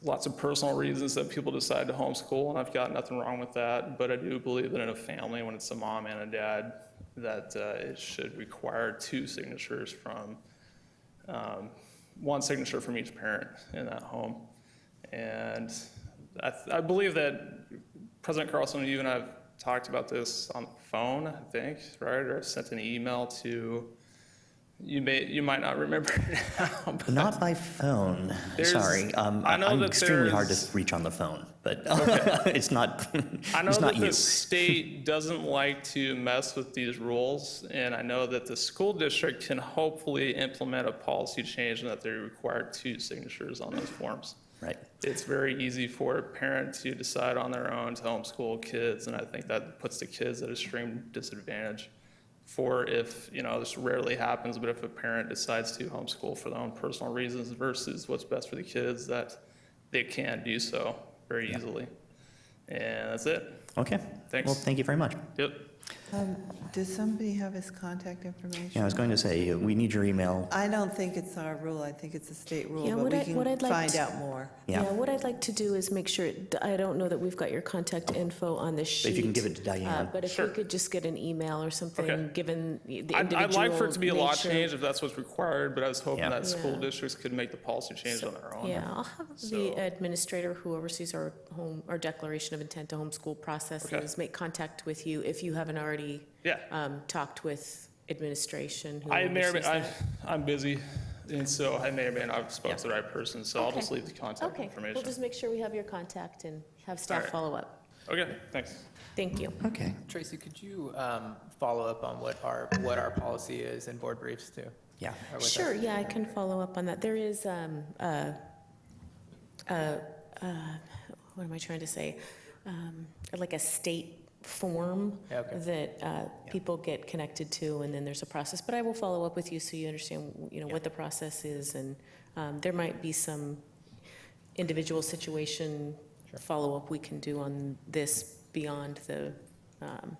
Lots of personal reasons that people decide to homeschool, and I've got nothing wrong with that, but I do believe that in a family, when it's a mom and a dad, that it should require 2 signatures from, 1 signature from each parent in that home. And I believe that President Carlson, you and I have talked about this on the phone, I think, right? Or sent an email to, you might not remember now. But Not by phone, There's- sorry. I know I'm that extremely hard to there's- reach on the phone, but it's not, I know it's not that you. the state doesn't like to mess with these rules, and I know that the school district can hopefully implement a policy change and that they require 2 signatures on those forms. Right. It's very easy for a parent to decide on their own to homeschool kids, and I think that puts the kids at a extreme disadvantage. For if, this rarely happens, but if a parent decides to homeschool for their own personal reasons versus what's best for the kids, that they can do so very easily. And that's it. Okay. Thanks. Well, thank you very much. Yep. Does somebody have his contact information? Yeah, I was going to say, we need your email. I don't think it's our rule. I think it's a state rule, Yeah, but what we I- what can I'd like find to- out more. Yeah. What I'd like to do is make sure, I don't know that we've got your contact info on the sheet. But if you can give it to Diane. But if we could just get an email or something, Okay. given the I'd like for it to be a law nature. change if that's what's required, but I was hoping Yeah. that school Yeah. districts could make the policy change on their own. Yeah, I'll have the administrator who oversees our declaration of intent to homeschool processes make contact with you if you haven't already talked with administration who I may or oversees may, that. I'm busy, and so I may or may not have spoken to the right person, so I'll Okay. just leave the contact Okay, information. we'll just make sure we have your contact and have staff right. follow up. Okay, thanks. Thank you. Okay. Tracy, could you follow up on what our policy is in board briefs too? Yeah. Or with Sure, us? yeah, I can follow up on that. There is, what am I trying to say? Like a state form that people get connected to, and then there's a process. But I will follow up with you so you understand, what the process is, and there might be some individual situation follow-up we can do on this beyond the kind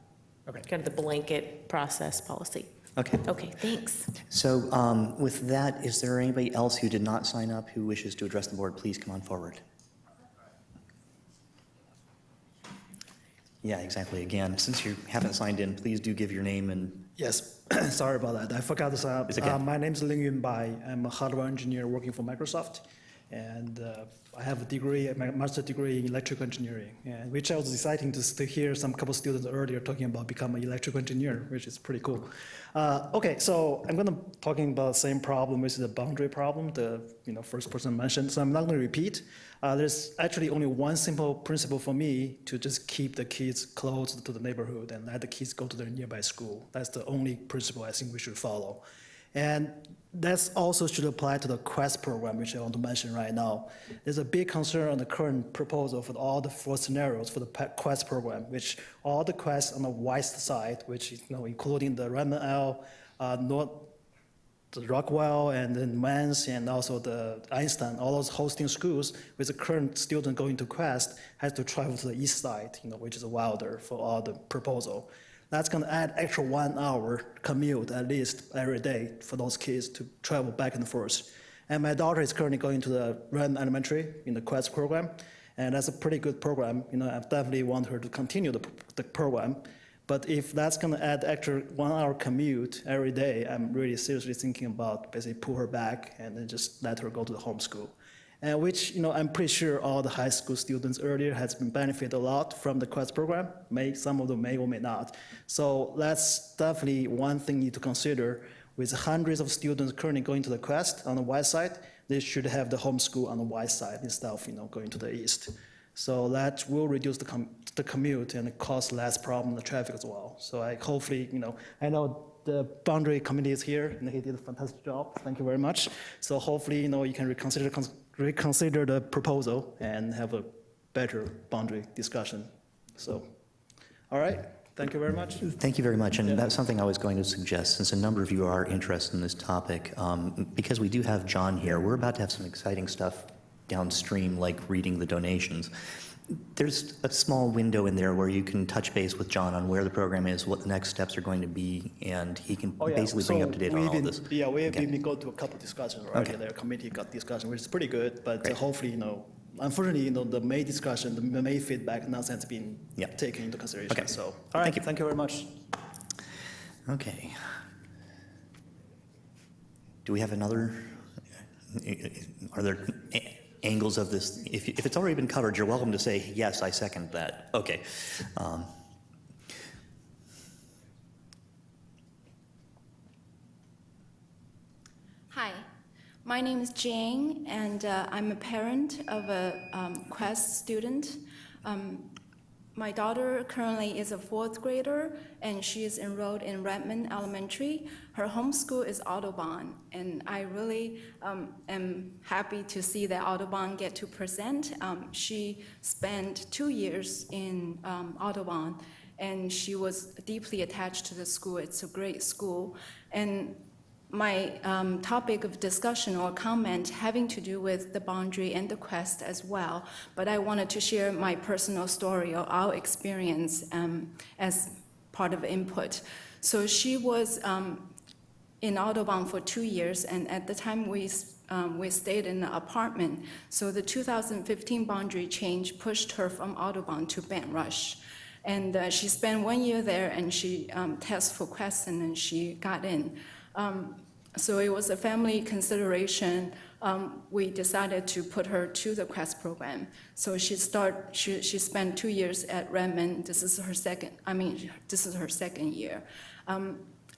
of the blanket process policy. Okay. Okay, thanks. So with that, is there anybody else who did not sign up who wishes to address the board? Please come on forward. Yeah, exactly. Again, since you haven't signed in, please do give your name and. Yes, sorry about that. I forgot to sign up. It's okay. My name is Ling Yun Bai. I'm a hardware engineer working for Microsoft. And I have a master's degree in electrical engineering, and which I was exciting to hear some couple students earlier talking about becoming an electrical engineer, which is pretty cool. Okay, so I'm gonna talking about the same problem, which is the boundary problem, the first person mentioned. So I'm not gonna repeat. There's actually only one simple principle for me to just keep the kids close to the neighborhood and let the kids go to their nearby school. That's the only principle I think we should follow. And that also should apply to the QUEST program, which I want to mention right now. There's a big concern on the current proposal for all the 4 scenarios for the QUEST program, which all the quests on the west side, which is including the Redmond L, the Rockwell, and then Mans, and also the Einstein, all those hosting schools with the current student going to QUEST has to travel to the east side, which is wilder for all the proposal. That's going to add extra 1 hour commute at least every day for those kids to travel back and forth. And my daughter is currently going to the Redmond Elementary in the QUEST program, and that's a pretty good program. I definitely want her to continue the program. But if that's going to add extra 1 hour commute every day, I'm really seriously thinking about basically pull her back and then just let her go to the homeschool. And which, I'm pretty sure all the high school students earlier has been benefited a lot from the QUEST program. Some of them may or may not. So that's definitely one thing you need to consider. With hundreds of students currently going to the QUEST on the west side, they should have the homeschool on the west side instead of going to the east. So that will reduce the commute and cause less problem in the traffic as well. So I hopefully, I know the boundary committee is here and he did a fantastic job. Thank you very much. So hopefully, you can reconsider the proposal and have a better boundary discussion. So, all right. Thank you very much. Thank you very much. And that's something I was going to suggest, since a number of you are interested in this topic. Because we do have John here, we're about to have some exciting stuff downstream, like reading the donations. There's a small window in there where you can touch base with John on where the program is, what the next steps are going to be, and he can basically bring you up to date on all this. Yeah, we have been go to a couple of discussions already. Their committee got discussion, which is pretty good. But hopefully, unfortunately, the May discussion, the May feedback, nothing has been taken into consideration. Okay. So, all right, thank you very much. Okay. Do we have another? Are there angles of this, if it's already been covered, you're welcome to say, yes, I second that. Okay. Hi, my name is Jane, and I'm a parent of a Quest student. My daughter currently is a 4th grader, and she is enrolled in Redmond Elementary. Her home school is Audubon, and I really am happy to see that Audubon get to present. She spent 2 years in Audubon, and she was deeply attached to the school. It's a great school. And my topic of discussion or comment having to do with the boundary and the Quest as well, but I wanted to share my personal story or our experience as part of input. So she was in Audubon for 2 years, and at the time we stayed in an apartment. So the 2015 boundary change pushed her from Audubon to Ben Rush. And she spent 1 year there, and she tested for Quest, and then she got in. So it was a family consideration. We decided to put her to the Quest program. So she spent 2 years at Redmond. This is her second year.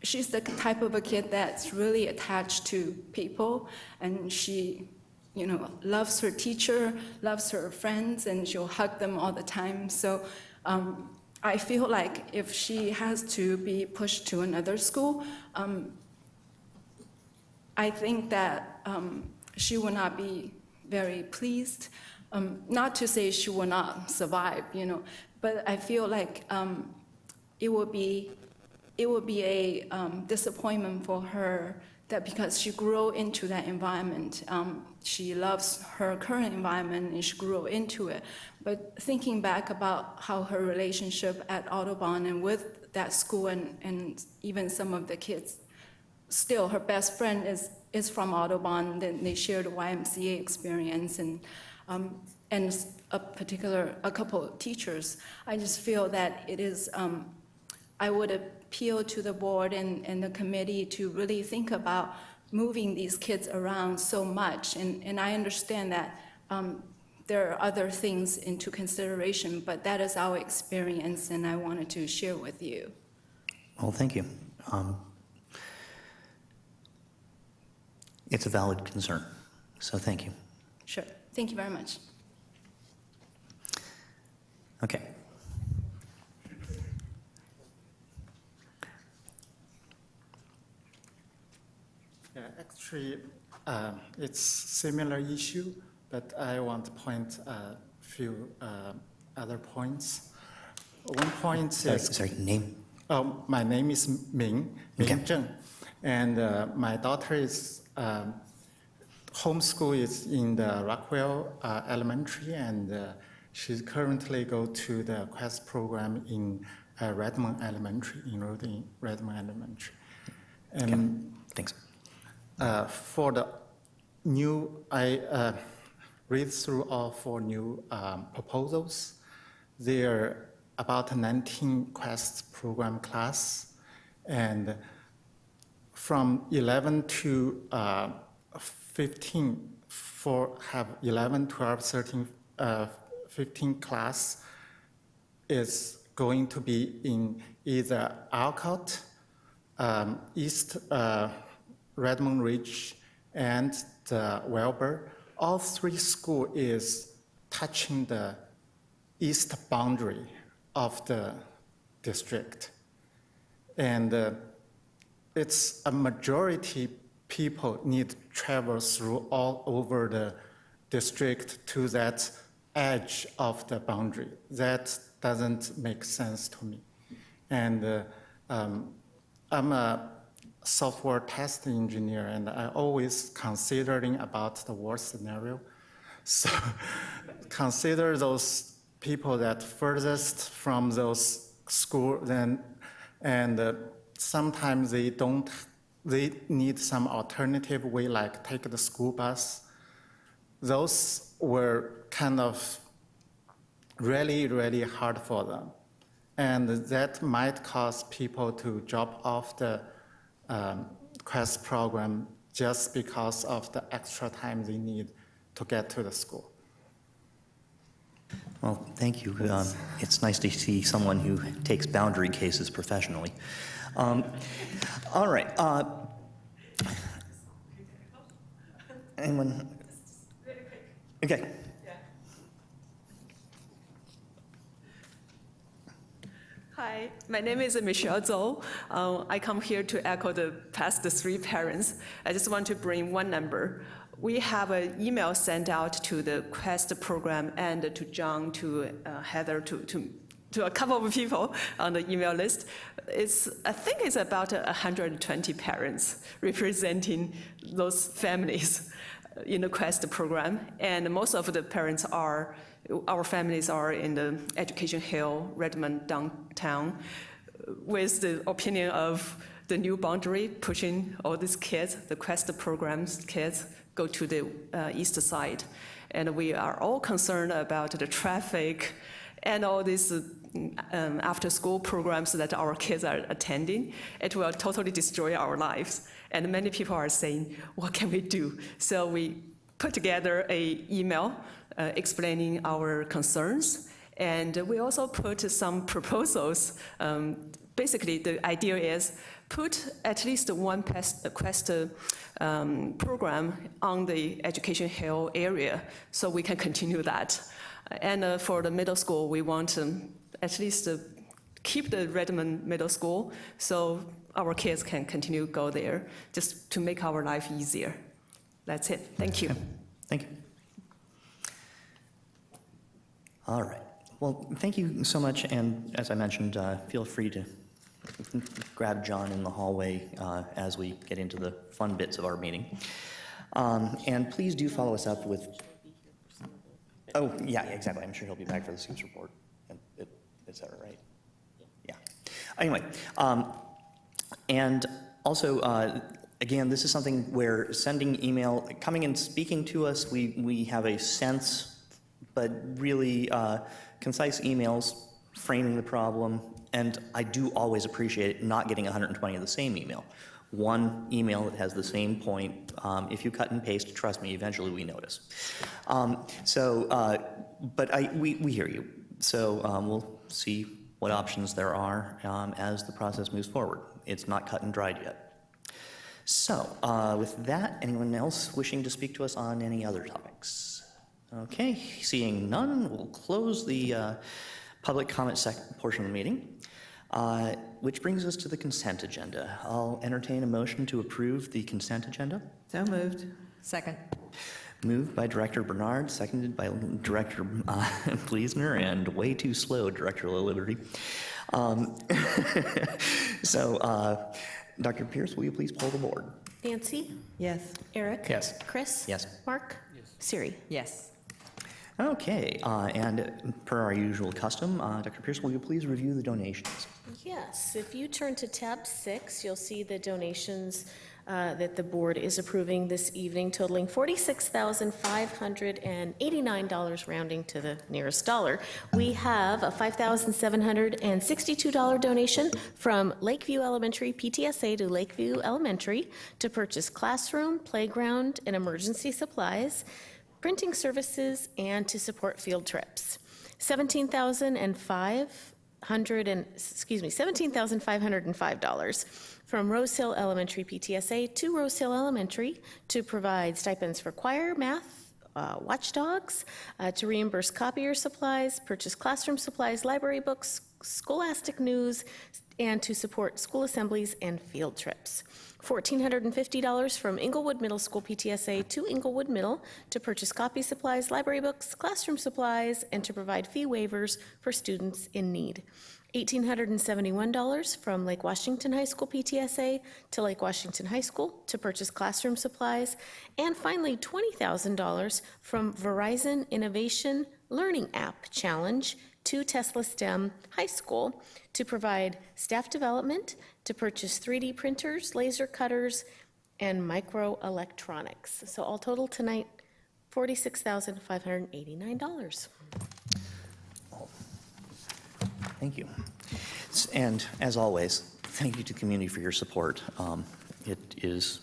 She's the type of a kid that's really attached to people, and she, loves her teacher, loves her friends, and she'll hug them all the time. So I feel like if she has to be pushed to another school, I think that she will not be very pleased. Not to say she will not survive, but I feel like it will be a disappointment for her that because she grew into that environment, she loves her current environment and she grew into it. But thinking back about how her relationship at Audubon and with that school and even some of the kids, still her best friend is from Audubon. Then they shared a YMCA experience and a couple of teachers. I just feel that it is, I would appeal to the board and the committee to really think about moving these kids around so much. And I understand that there are other things into consideration, but that is our experience, and I wanted to share with you. Well, thank you. It's a valid concern, so thank you. Sure. Thank you very much. Okay. Yeah, actually, it's similar issue, but I want to point a few other points. One point is... Sorry, name? My name is Ming Zheng, and my daughter is homeschool is in the Rockwell Elementary, and she's currently go to the Quest program in Redmond Elementary, enrolled in Redmond Elementary. And thanks. For the new, I read through all 4 new proposals. There are about 19 Quest program class, and from 11 to 15, have 11, 12, 13, 15 class is going to be in either Alcott, East Redmond Ridge, and the Wilbur. All 3 schools is touching the east boundary of the district. And it's a majority people need to travel through all over the district to that edge of the boundary. That doesn't make sense to me. And I'm a software test engineer, and I always considering about the worst scenario. So consider those people that furthest from those schools, and sometimes they need some alternative way, like take the school bus. Those were kind of really, really hard for them. And that might cause people to drop off the Quest program just because of the extra time they need to get to the school. Well, thank you. It's nice to see someone who takes boundary cases professionally. All right. Anyone? Okay. Hi, my name is Michelle Zhou. I come here to echo the past three parents. I just want to bring one number. We have an email sent out to the Quest program and to John, to Heather, to a couple of people on the email list. I think it's about 120 parents representing those families in the Quest program. And most of the parents our families are in the Education Hill, Redmond downtown, with the opinion of the new boundary pushing all these kids, the Quest program's kids, go to the east side. And we are all concerned about the traffic and all these after-school programs that our kids are attending. It will totally destroy our lives. And many people are saying, what can we do? So we put together an email explaining our concerns. And we also put some proposals. Basically, the idea is put at least one Quest program on the Education Hill area so we can continue that. And for the middle school, we want to at least keep the Redmond Middle School so our kids can continue to go there, just to make our life easier. That's it. Thank you. Thank you. All right. Well, thank you so much. And as I mentioned, feel free to grab John in the hallway as we get into the fun bits of our meeting. And please do follow us up with... Oh, yeah, exactly. I'm sure he'll be back for the SCOOPS report, et cetera, right? Yeah. Anyway, and also, again, this is something where sending email, coming and speaking to us, we have a sense, but really concise emails framing the problem. And I do always appreciate not getting 120 of the same email. One email that has the same point. If you cut and paste, trust me, eventually we notice. But we hear you. So we'll see what options there are as the process moves forward. It's not cut and dried yet. So with that, anyone else wishing to speak to us on any other topics? Okay, seeing none, we'll close the public comment portion of the meeting. Which brings us to the consent agenda. I'll entertain a motion to approve the consent agenda. So moved. Second. Moved by Director Bernard, seconded by Director Fleesner, and way too slow, Director LaLiberty. Dr. Pierce, will you please poll the board? Nancy? Yes. Eric? Yes. Chris? Yes. Mark? Yes. Siri? Yes. Okay, and per our usual custom, Dr. Pierce, will you please review the donations? Yes, if you turn to tab 6, you'll see the donations that the board is approving this evening, totaling $46,589, rounding to the nearest dollar. We have a $5,762 donation from Lakeview Elementary PTSA to Lakeview Elementary to purchase classroom, playground, and emergency supplies, printing services, and to support field trips. $17,505 from Rose Hill Elementary PTSA to Rose Hill Elementary to provide stipends for choir, math, watchdogs, to reimburse copier supplies, purchase classroom supplies, library books, scholastic news, and to support school assemblies and field trips. $1,450 from Inglewood Middle School PTSA to Inglewood Middle to purchase copy supplies, library books, classroom supplies, and to provide fee waivers for students in need. $1,871 from Lake Washington High School PTSA to Lake Washington High School to purchase classroom supplies. And finally, $20,000 from Verizon Innovation Learning App Challenge to Tesla STEM High School to provide staff development, to purchase 3D printers, laser cutters, and microelectronics. So all total tonight, $46,589. Thank you. And as always, thank you to the community for your support. It is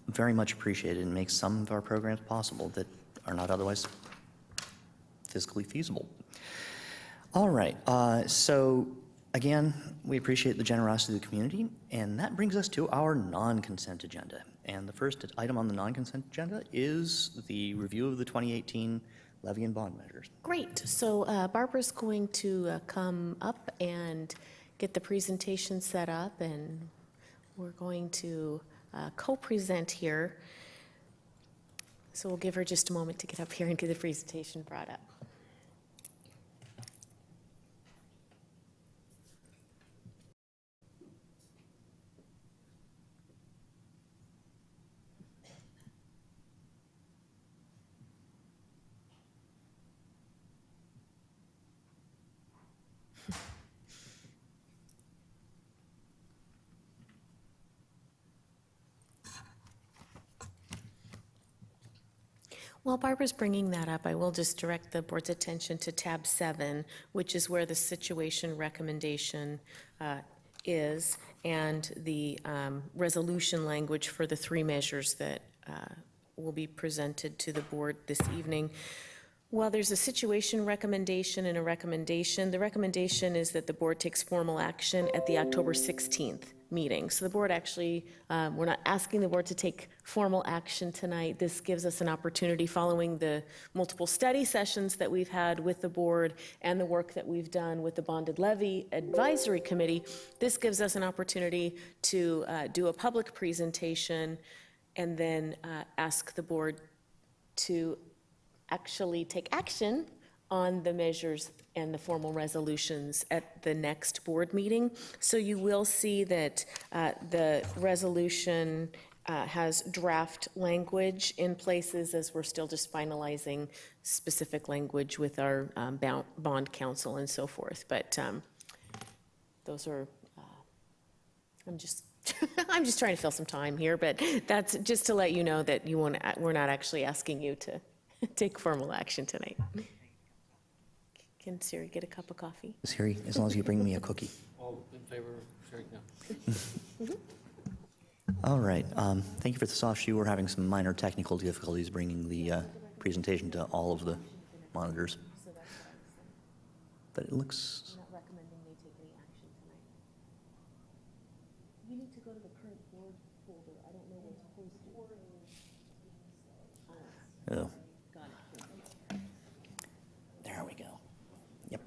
very much appreciated and makes some of our programs possible that are not otherwise physically feasible. All right, so again, we appreciate the generosity of the community, and that brings us to our non-consent agenda. And the first item on the non-consent agenda is the review of the 2018 levy and bond measures. Great. So Barbara's going to come up and get the presentation set up, and we're going to co-present here. So we'll give her just a moment to get up here and get the presentation brought up. While Barbara's bringing that up, I will just direct the board's attention to tab 7, which is where the situation recommendation is, and the resolution language for the 3 measures that will be presented to the board this evening. While there's a situation recommendation and a recommendation, the recommendation is that the board takes formal action at the October 16th meeting. So the board actually, we're not asking the board to take formal action tonight. This gives us an opportunity, following the multiple study sessions that we've had with the board and the work that we've done with the Bonded Levy Advisory Committee. This gives us an opportunity to do a public presentation and then ask the board to actually take action on the measures and the formal resolutions at the next board meeting. So you will see that the resolution has draft language in places, as we're still just finalizing specific language with our bond counsel and so forth. But those are, I'm just trying to fill some time here, but that's just to let you know that we're not actually asking you to take formal action tonight. Can Siri get a cup of coffee? Siri, as long as you bring me a cookie. All in favor of Siri? No. All right, thank you for the soft shoe. We're having some minor technical difficulties bringing the presentation to all of the monitors. But it looks... I'm not recommending they take any action tonight. You need to go to the current board folder. I don't know where it's posted. Oh. There we go. Yep.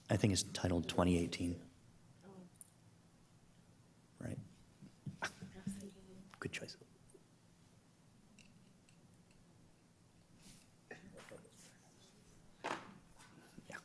I think it's titled 2018. Right? Good choice. Yeah.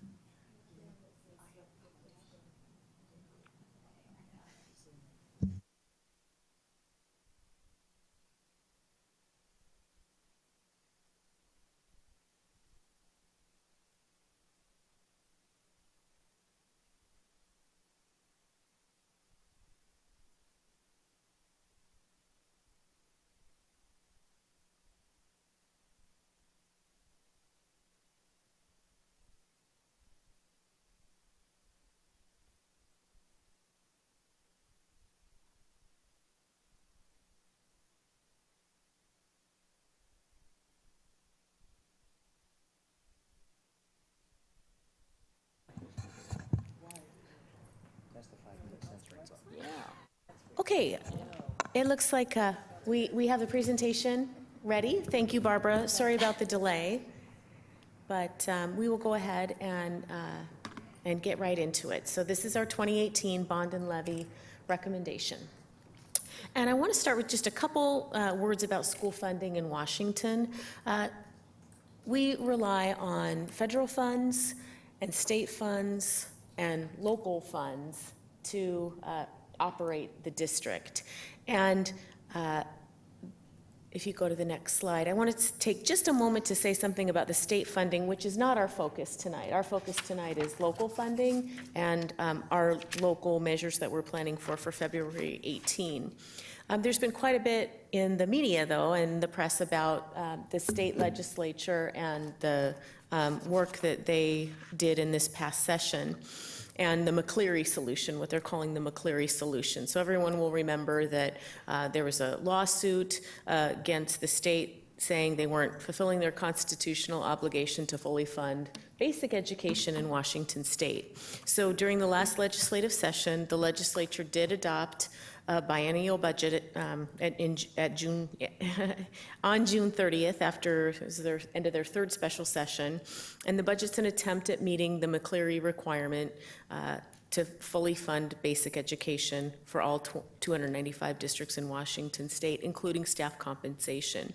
Okay, it looks like we have the presentation ready. Thank you, Barbara. Sorry about the delay, but we will go ahead and get right into it. So this is our 2018 bond and levy recommendation. And I want to start with just a couple words about school funding in Washington. We rely on federal funds and state funds and local funds to operate the district. And If you go to the next slide, I wanted to take just a moment to say something about the state funding, which is not our focus tonight. Our focus tonight is local funding and our local measures that we're planning for February 18. There's been quite a bit in the media, though, and the press about the state legislature and the work that they did in this past session, and the McCleary solution, what they're calling the McCleary solution. So everyone will remember that there was a lawsuit against the state saying they weren't fulfilling their constitutional obligation to fully fund basic education in Washington state. So during the last legislative session, the legislature did adopt a biennial budget at June, on June 30th, after it was their end of their third special session. And the budget's an attempt at meeting the McCleary requirement to fully fund basic education for all 295 districts in Washington state, including staff compensation.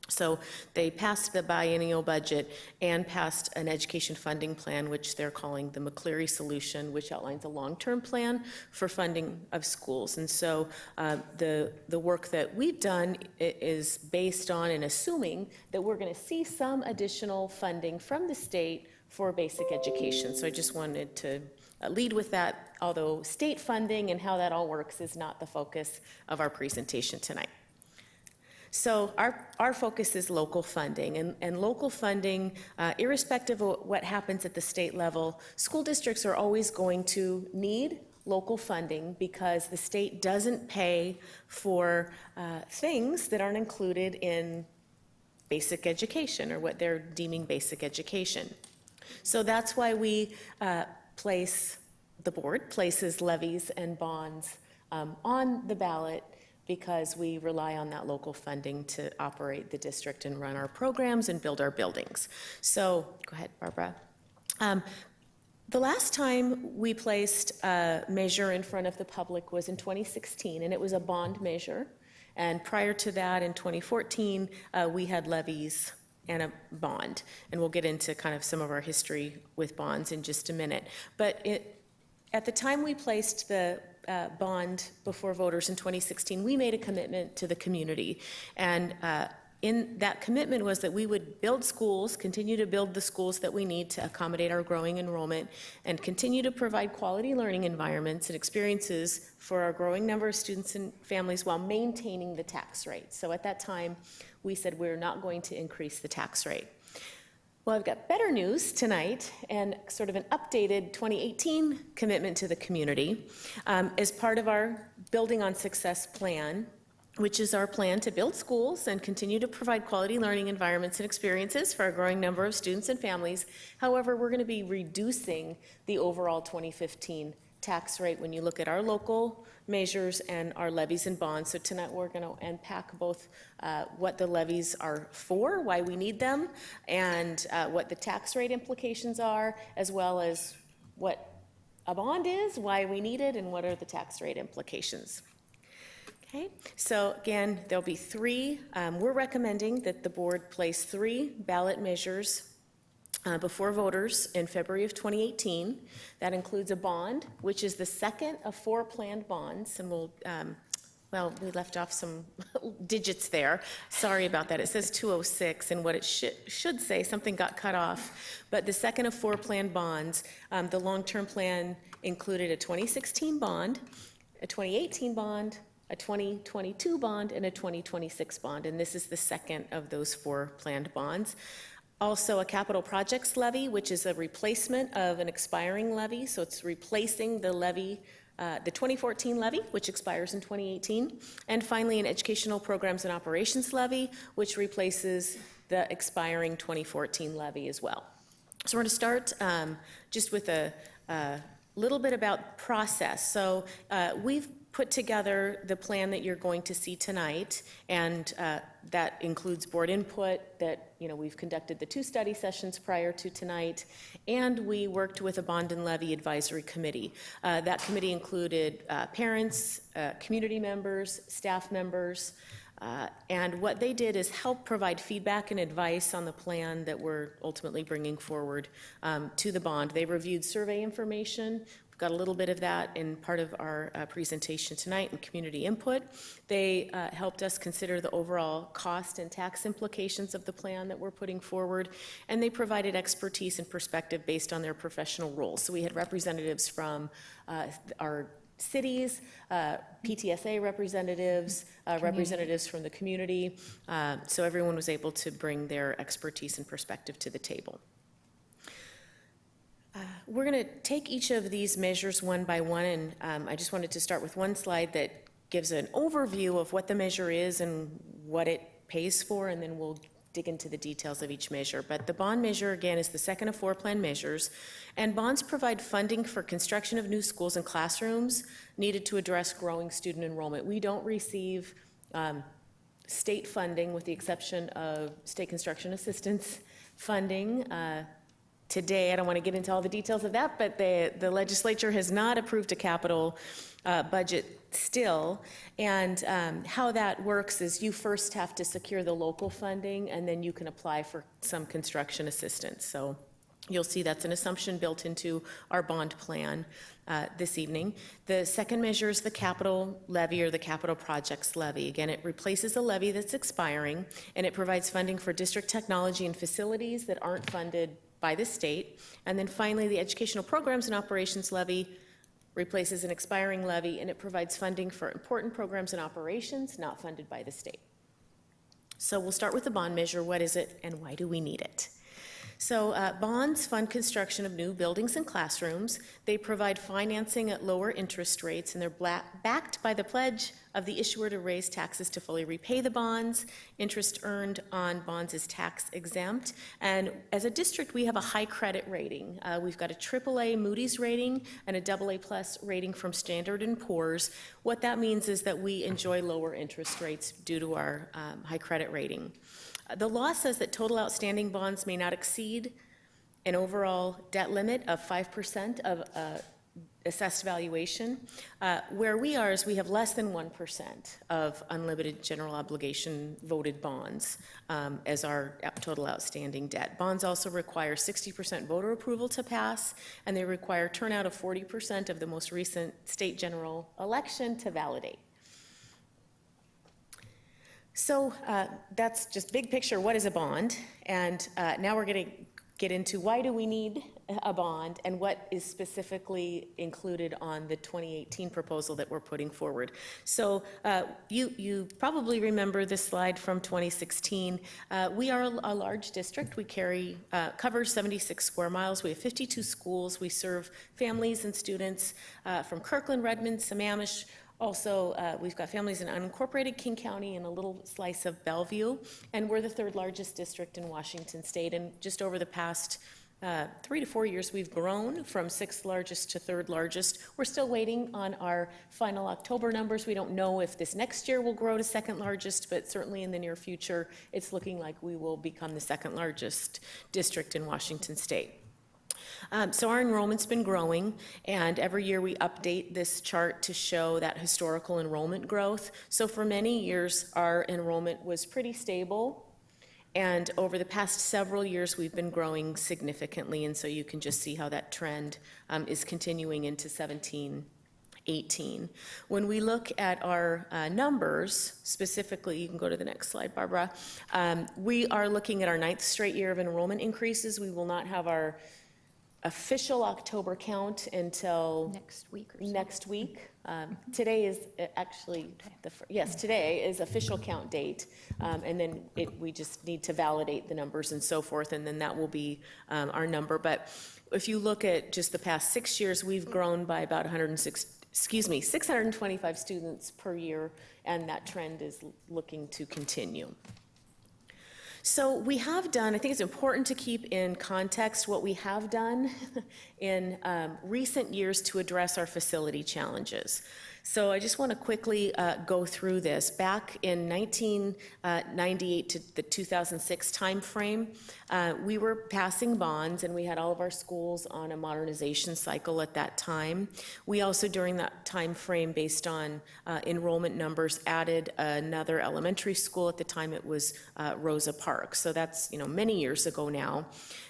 So they passed the biennial budget and passed an education funding plan, which they're calling the McCleary solution, which outlines a long-term plan for funding of schools. And so the work that we've done is based on and assuming that we're going to see some additional funding from the state for basic education. So I just wanted to lead with that, although state funding and how that all works is not the focus of our presentation tonight. So our focus is local funding, and local funding, irrespective of what happens at the state level, school districts are always going to need local funding because the state doesn't pay for things that aren't included in basic education or what they're deeming basic education. So that's why we the board places levies and bonds on the ballot, because we rely on that local funding to operate the district and run our programs and build our buildings. So, go ahead, Barbara. The last time we placed a measure in front of the public was in 2016, and it was a bond measure. And prior to that, in 2014, we had levies and a bond. And we'll get into kind of some of our history with bonds in just a minute. But at the time we placed the bond before voters in 2016, we made a commitment to the community. And in that commitment was that we would build schools, continue to build the schools that we need to accommodate our growing enrollment, and continue to provide quality learning environments and experiences for our growing number of students and families while maintaining the tax rate. So at that time, we said we're not going to increase the tax rate. Well, I've got better news tonight and sort of an updated 2018 commitment to the community as part of our Building on Success plan, which is our plan to build schools and continue to provide quality learning environments and experiences for a growing number of students and families. However, we're going to be reducing the overall 2015 tax rate when you look at our local measures and our levies and bonds. So tonight we're going to unpack both what the levies are for, why we need them, and what the tax rate implications are, as well as what a bond is, why we need it, and what are the tax rate implications. Okay, so again, there'll be three. We're recommending that the board place 3 ballot measures before voters in February of 2018. That includes a bond, which is the second of 4 planned bonds, and we'll, well, we left off some digits there. Sorry about that. It says 206, and what it should say, something got cut off. But the second of 4 planned bonds, the long-term plan included a 2016 bond, a 2018 bond, a 2022 bond, and a 2026 bond, and this is the second of those 4 planned bonds. Also, a capital projects levy, which is a replacement of an expiring levy. So it's replacing the levy, the 2014 levy, which expires in 2018. And finally, an educational programs and operations levy, which replaces the expiring 2014 levy as well. So we're going to start just with a little bit about process. So we've put together the plan that you're going to see tonight, and that includes board input that, you know, we've conducted the 2 study sessions prior to tonight, and we worked with a bond and levy advisory committee. That committee included parents, community members, staff members, and what they did is help provide feedback and advice on the plan that we're ultimately bringing forward to the bond. They reviewed survey information, got a little bit of that in part of our presentation tonight and community input. They helped us consider the overall cost and tax implications of the plan that we're putting forward, and they provided expertise and perspective based on their professional roles. So we had representatives from our cities, PTSA representatives, representatives from the community, so everyone was able to bring their expertise and perspective to the table. We're going to take each of these measures one by one, and I just wanted to start with one slide that gives an overview of what the measure is and what it pays for, and then we'll dig into the details of each measure. But the bond measure, again, is the second of 4 planned measures, and bonds provide funding for construction of new schools and classrooms needed to address growing student enrollment. We don't receive state funding, with the exception of state construction assistance funding. Today, I don't want to get into all the details of that, but the legislature has not approved a capital budget still. And how that works is you first have to secure the local funding, and then you can apply for some construction assistance. So you'll see that's an assumption built into our bond plan this evening. The second measure is the capital levy, or the capital projects levy. Again, it replaces a levy that's expiring, and it provides funding for district technology and facilities that aren't funded by the state. And then finally, the educational programs and operations levy replaces an expiring levy, and it provides funding for important programs and operations not funded by the state. So we'll start with the bond measure. What is it, and why do we need it? So bonds fund construction of new buildings and classrooms. They provide financing at lower interest rates, and they're backed by the pledge of the issuer to raise taxes to fully repay the bonds. Interest earned on bonds is tax exempt. And as a district, we have a high credit rating. We've got a AAA Moody's rating and a AA+ rating from Standard & Poor's. What that means is that we enjoy lower interest rates due to our high credit rating. The law says that total outstanding bonds may not exceed an overall debt limit of 5% of assessed valuation. Where we are is we have less than 1% of unlimited general obligation voted bonds as our total outstanding debt. Bonds also require 60% voter approval to pass, and they require turnout of 40% of the most recent state general election to validate. So that's just big picture, what is a bond? And now we're going to get into why do we need a bond and what is specifically included on the 2018 proposal that we're putting forward. So you probably remember this slide from 2016. We are a large district. We cover 76 square miles. We have 52 schools. We serve families and students from Kirkland, Redmond, Sammamish. Also, we've got families in unincorporated King County and a little slice of Bellevue, and we're the 3rd largest district in Washington State. And just over the past 3 to 4 years, we've grown from 6th largest to 3rd largest. We're still waiting on our final October numbers. We don't know if this next year will grow to 2nd largest, but certainly in the near future, it's looking like we will become the 2nd largest district in Washington State. So our enrollment's been growing, and every year we update this chart to show that historical enrollment growth. So for many years, our enrollment was pretty stable, and over the past several years, we've been growing significantly, and so you can just see how that trend is continuing into 17-18. When we look at our numbers, specifically, you can go to the next slide, Barbara, we are looking at our 9th straight year of enrollment increases. We will not have our official October count until next week. Today is actually today is official count date, and then we just need to validate the numbers and so forth, and then that will be our number. But if you look at just the past 6 years, we've grown by about 625 students per year, and that trend is looking to continue. So we have done, I think it's important to keep in context what we have done in recent years to address our facility challenges. So I just want to quickly go through this. Back in 1998 to the 2006 timeframe, we were passing bonds, and we had all of our schools on a modernization cycle at that time. We also, during that time frame, based on enrollment numbers, added another elementary school. At the time, it was Rosa Parks. So that's, many years ago now.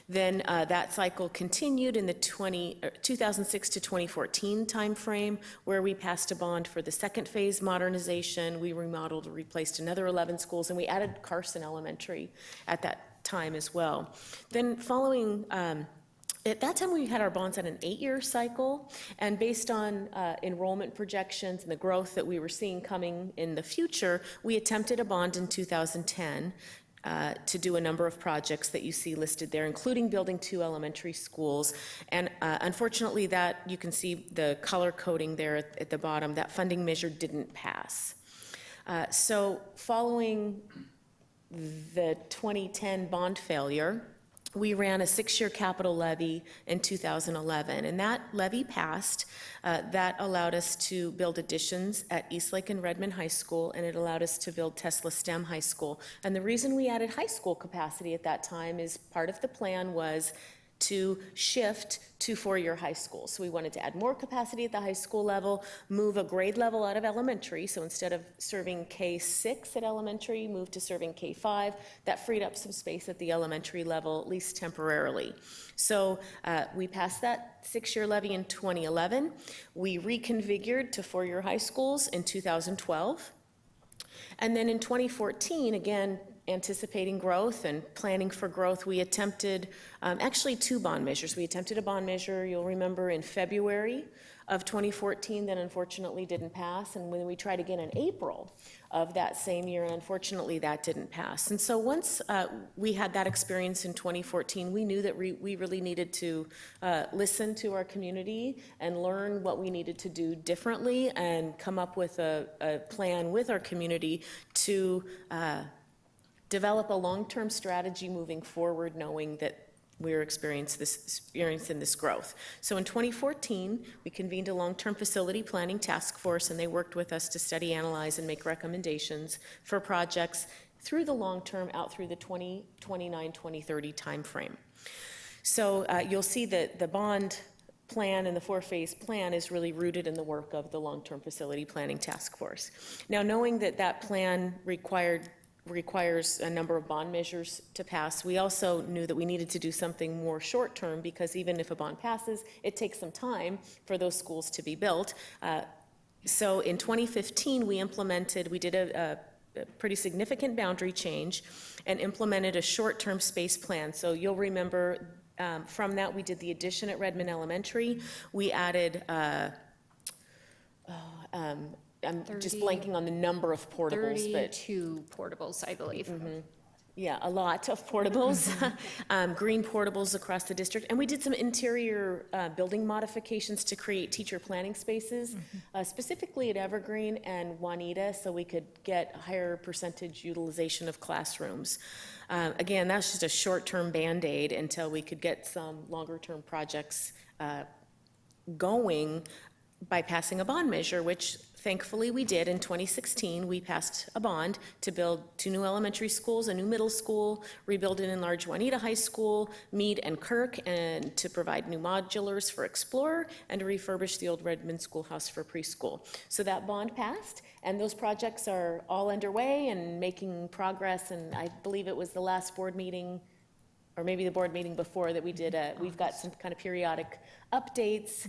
Then that cycle continued in the 2006 to 2014 timeframe, where we passed a bond for the second phase modernization. We remodeled, replaced another 11 schools, and we added Carson Elementary at that time as well. Then following, at that time, we had our bonds at an 8-year cycle, and based on enrollment projections and the growth that we were seeing coming in the future, we attempted a bond in 2010 to do a number of projects that you see listed there, including building 2 elementary schools. And unfortunately, that you can see the color coding there at the bottom, that funding measure didn't pass. So following the 2010 bond failure, we ran a 6-year capital levy in 2011, and that levy passed. That allowed us to build additions at Eastlake and Redmond High School, and it allowed us to build Tesla STEM High School. And the reason we added high school capacity at that time is part of the plan was to shift to 4-year high school. So we wanted to add more capacity at the high school level, move a grade level out of elementary. So instead of serving K-6 at elementary, move to serving K-5. That freed up some space at the elementary level, at least temporarily. So we passed that 6-year levy in 2011. We reconfigured to 4-year high schools in 2012. And then in 2014, again, anticipating growth and planning for growth, we attempted actually 2 bond measures. We attempted a bond measure, you'll remember, in February of 2014 that unfortunately didn't pass, and when we tried again in April of that same year, and unfortunately that didn't pass. And so once we had that experience in 2014, we knew that we really needed to listen to our community and learn what we needed to do differently and come up with a plan with our community to develop a long-term strategy moving forward, knowing that we're experiencing this growth. So in 2014, we convened a long-term facility planning task force, and they worked with us to study, analyze, and make recommendations for projects through the long term, out through the 2029, 2030 timeframe. So you'll see that the bond plan and the 4-phase plan is really rooted in the work of the long-term facility planning task force. Now, knowing that that plan requires a number of bond measures to pass, we also knew that we needed to do something more short-term, because even if a bond passes, it takes some time for those schools to be built. So in 2015, we did a pretty significant boundary change and implemented a short-term space plan. So you'll remember from that, we did the addition at Redmond Elementary. We added I'm just blanking on the number of portables, but 32 portables, I believe. Yeah, a lot of portables, green portables across the district. And we did some interior building modifications to create teacher planning spaces, specifically at Evergreen and Juanita, so we could get a higher percentage utilization of classrooms. Again, that's just a short-term Band-Aid until we could get some longer-term projects going by passing a bond measure, which thankfully we did. In 2016, we passed a bond to build 2 new elementary schools, a new middle school, rebuild and enlarge Juanita High School, Meade and Kirk, and to provide new modulars for Explorer, and to refurbish the old Redmond Schoolhouse for preschool. So that bond passed, and those projects are all underway and making progress, and I believe it was the last board meeting, or maybe the board meeting before, that we did we've got some kind of periodic updates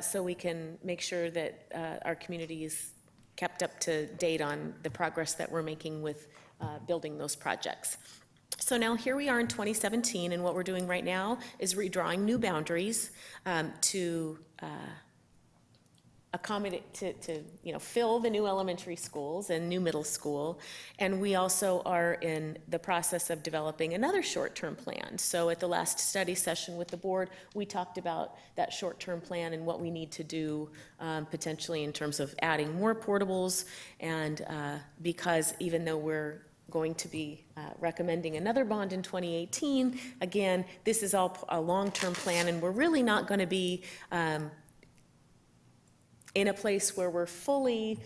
so we can make sure that our community is kept up to date on the progress that we're making with building those projects. So now here we are in 2017, and what we're doing right now is redrawing new boundaries to accommodate, to fill the new elementary schools and new middle school. And we also are in the process of developing another short-term plan. So at the last study session with the board, we talked about that short-term plan and what we need to do potentially in terms of adding more portables. And because even though we're going to be recommending another bond in 2018, again, this is all a long-term plan, and we're really not going to be in a place where we're fully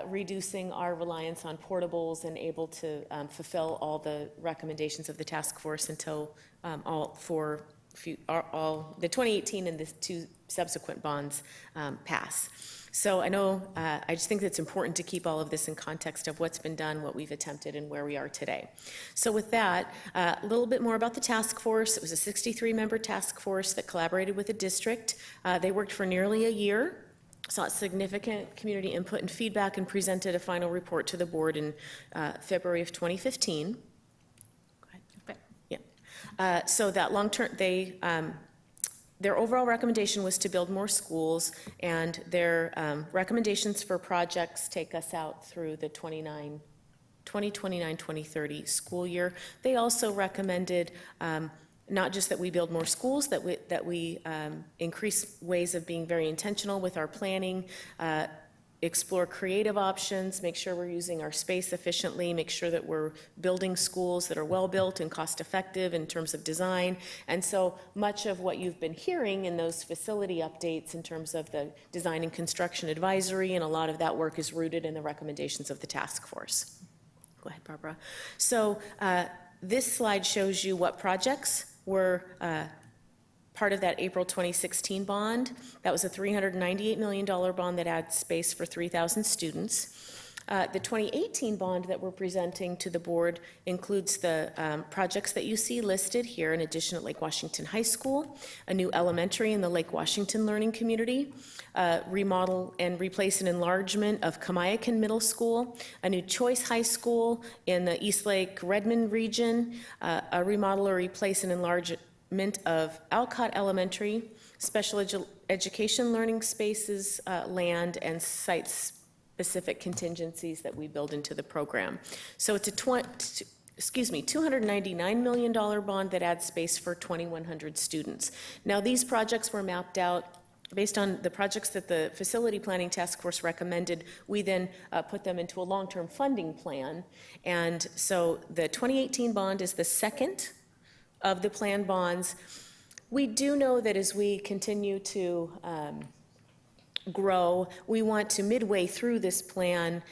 reducing our reliance on portables and able to fulfill all the recommendations of the task force until the 2018 and the 2 subsequent bonds pass. So I know, I just think it's important to keep all of this in context of what's been done, what we've attempted, and where we are today. So with that, a little bit more about the task force. It was a 63-member task force that collaborated with the district. They worked for nearly a year, sought significant community input and feedback, and presented a final report to the board in February of 2015. Go ahead. Okay. Yeah. So that long-term, their overall recommendation was to build more schools, and their recommendations for projects take us out through the 2029-2030 school year. They also recommended not just that we build more schools, that we increase ways of being very intentional with our planning, explore creative options, make sure we're using our space efficiently, make sure that we're building schools that are well-built and cost-effective in terms of design. And so much of what you've been hearing in those facility updates in terms of the design and construction advisory, and a lot of that work is rooted in the recommendations of the task force. Go ahead, Barbara. So this slide shows you what projects were part of that April 2016 bond. That was a $398 million bond that adds space for 3,000 students. The 2018 bond that we're presenting to the board includes the projects that you see listed here, in addition at Lake Washington High School, a new elementary in the Lake Washington learning community, remodel and replace an enlargement of Kamiakin Middle School, a new Choice High School in the East Lake Redmond region, a remodel or replace an enlargement of Alcott Elementary, special education learning spaces, land, and site-specific contingencies that we build into the program. So it's a $299 million bond that adds space for 2,100 students. Now, these projects were mapped out based on the projects that the Facility Planning Task Force recommended. We then put them into a long-term funding plan. And so the 2018 bond is the second of the planned bonds. We do know that as we continue to grow, we want to, midway through this plan,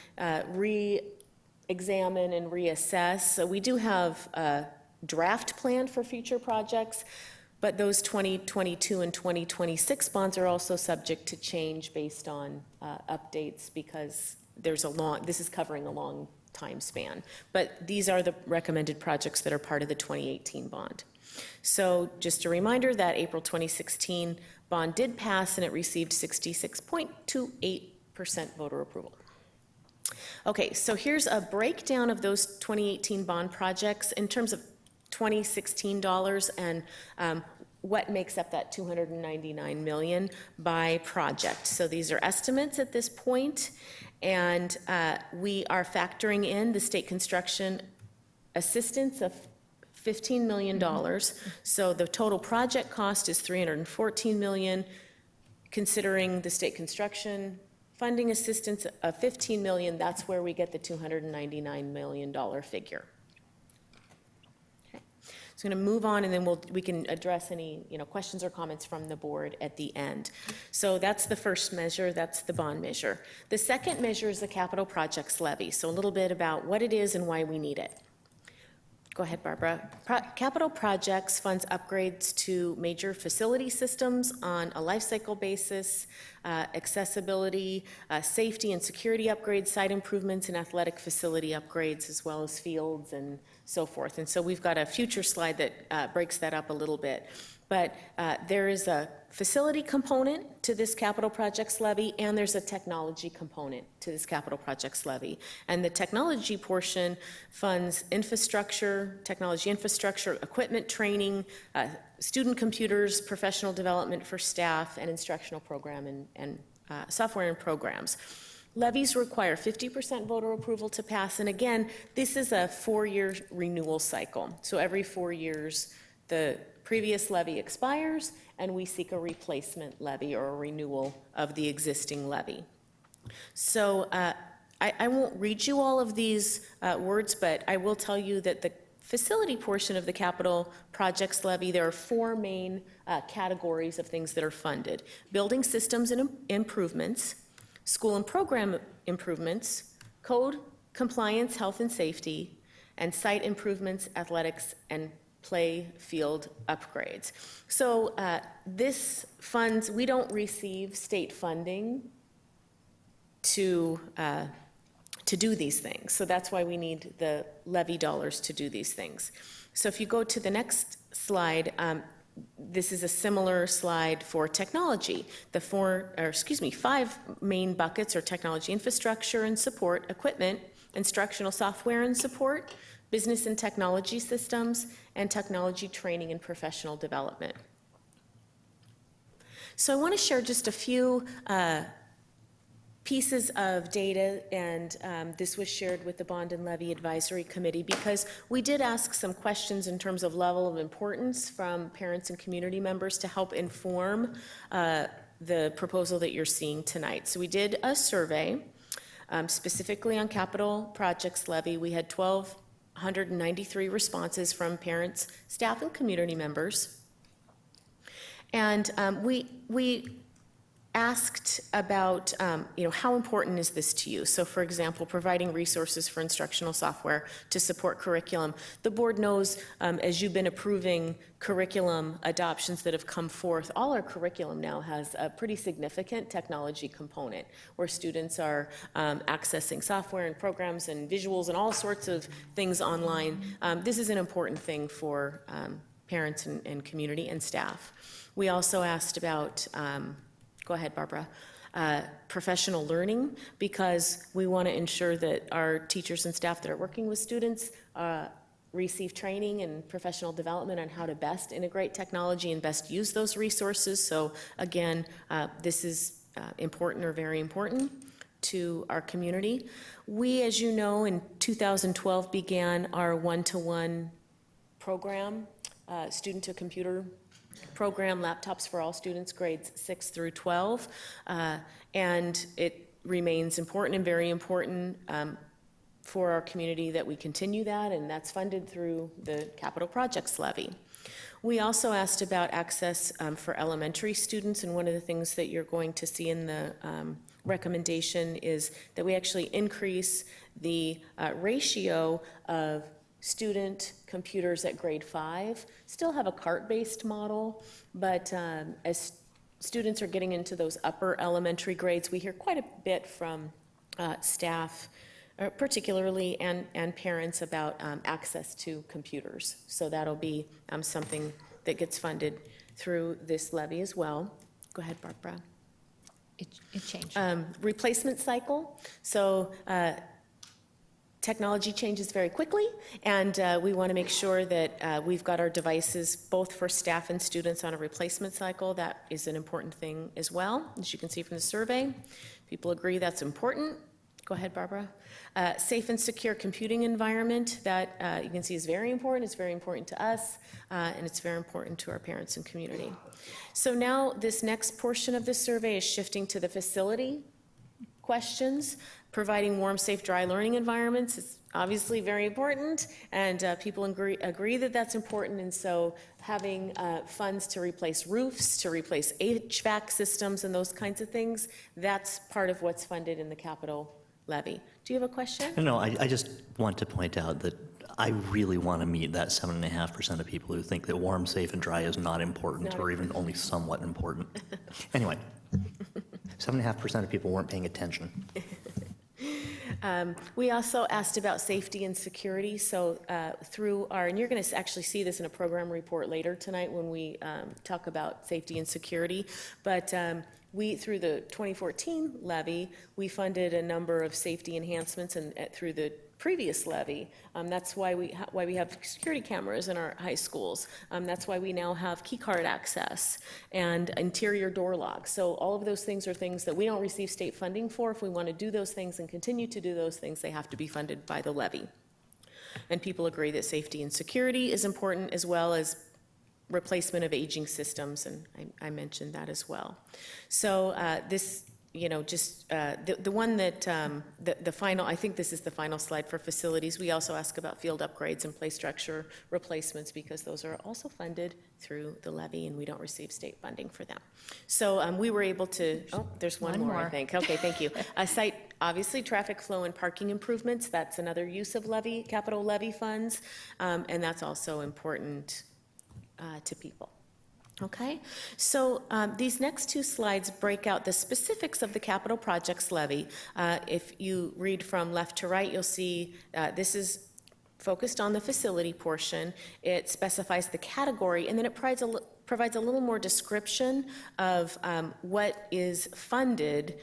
re-examine and reassess. So we do have a draft plan for future projects, but those 2022 and 2026 bonds are also subject to change based on updates, because this is covering a long time span. But these are the recommended projects that are part of the 2018 bond. So just a reminder that April 2016 bond did pass, and it received 66.28% voter approval. Okay, so here's a breakdown of those 2018 bond projects in terms of 2016 dollars and what makes up that $299 million by project. So these are estimates at this point, and we are factoring in the state construction assistance of $15 million. So the total project cost is $314 million. Considering the state construction funding assistance of $15 million, that's where we get the $299 million figure. So I'm going to move on, and then we can address any questions or comments from the board at the end. So that's the first measure, that's the bond measure. The second measure is the capital projects levy. So a little bit about what it is and why we need it. Go ahead, Barbara. Capital projects funds upgrades to major facility systems on a life cycle basis, accessibility, safety and security upgrades, site improvements, and athletic facility upgrades, as well as fields and so forth. And so we've got a future slide that breaks that up a little bit. But there is a facility component to this capital projects levy, and there's a technology component to this capital projects levy. And the technology portion funds infrastructure, technology infrastructure, equipment training, student computers, professional development for staff, and instructional program and software and programs. Levies require 50% voter approval to pass, and again, this is a 4-year renewal cycle. So every 4 years, the previous levy expires, and we seek a replacement levy or a renewal of the existing levy. So I won't read you all of these words, but I will tell you that the facility portion of the capital projects levy, there are 4 main categories of things that are funded: building systems and improvements, school and program improvements, code compliance, health and safety, and site improvements, athletics, and play field upgrades. So this funds, we don't receive state funding to do these things. So that's why we need the levy dollars to do these things. So if you go to the next slide, this is a similar slide for technology. The 5 main buckets are technology infrastructure and support, equipment, instructional software and support, business and technology systems, and technology training and professional development. So I want to share just a few pieces of data, and this was shared with the Bond and Levy Advisory Committee because we did ask some questions in terms of level of importance from parents and community members to help inform the proposal that you're seeing tonight. So we did a survey specifically on capital projects levy. We had 1,293 responses from parents, staff, and community members. And we asked about, how important is this to you? So for example, providing resources for instructional software to support curriculum. The board knows, as you've been approving curriculum adoptions that have come forth, all our curriculum now has a pretty significant technology component where students are accessing software and programs and visuals and all sorts of things online. This is an important thing for parents and community and staff. We also asked about, go ahead, Barbara. Professional learning, because we want to ensure that our teachers and staff that are working with students receive training and professional development on how to best integrate technology and best use those resources. So again, this is important or very important to our community. We, as you know, in 2012 began our one-to-one program, student-to-computer program, Laptops for All Students, grades 6 through 12, and it remains important and very important for our community that we continue that, and that's funded through the capital projects levy. We also asked about access for elementary students, and one of the things that you're going to see in the recommendation is that we actually increase the ratio of student computers at grade 5, still have a cart-based model, but as students are getting into those upper elementary grades, we hear quite a bit from staff, particularly, and parents about access to computers. So that'll be something that gets funded through this levy as well. Go ahead, Barbara. It changed. Replacement cycle. So technology changes very quickly, and we want to make sure that we've got our devices both for staff and students on a replacement cycle. That is an important thing as well, as you can see from the survey. People agree that's important. Go ahead, Barbara. Safe and secure computing environment, that you can see is very important. It's very important to us, and it's very important to our parents and community. So now this next portion of the survey is shifting to the facility questions. Providing warm, safe, dry learning environments is obviously very important, and people agree that that's important, and so having funds to replace roofs, to replace HVAC systems and those kinds of things, that's part of what's funded in the capital levy. Do you have a question? No, I just want to point out that I really want to meet that 7.5% of people who think that warm, safe, and dry is not important or even only somewhat important. Anyway, 7.5% of people weren't paying attention. We also asked about safety and security. So through our, and you're going to actually see this in a program report later tonight when we talk about safety and security, but we, through the 2014 levy, we funded a number of safety enhancements, and through the previous levy, that's why we have security cameras in our high schools. That's why we now have key card access and interior door locks. So all of those things are things that we don't receive state funding for. If we want to do those things and continue to do those things, they have to be funded by the levy. And people agree that safety and security is important, as well as replacement of aging systems, and I mentioned that as well. So this just the one that, the final, I think this is the final slide for facilities. We also ask about field upgrades and play structure replacements because those are also funded through the levy and we don't receive state funding for them. So we were able to, oh, there's one more, I think. Okay, thank you. Cite, obviously, traffic flow and parking improvements. That's another use of levy, capital levy funds, and that's also important to people. Okay, so these next two slides break out the specifics of the capital projects levy. If you read from left to right, you'll see this is focused on the facility portion. It specifies the category, and then it provides a little more description of what is funded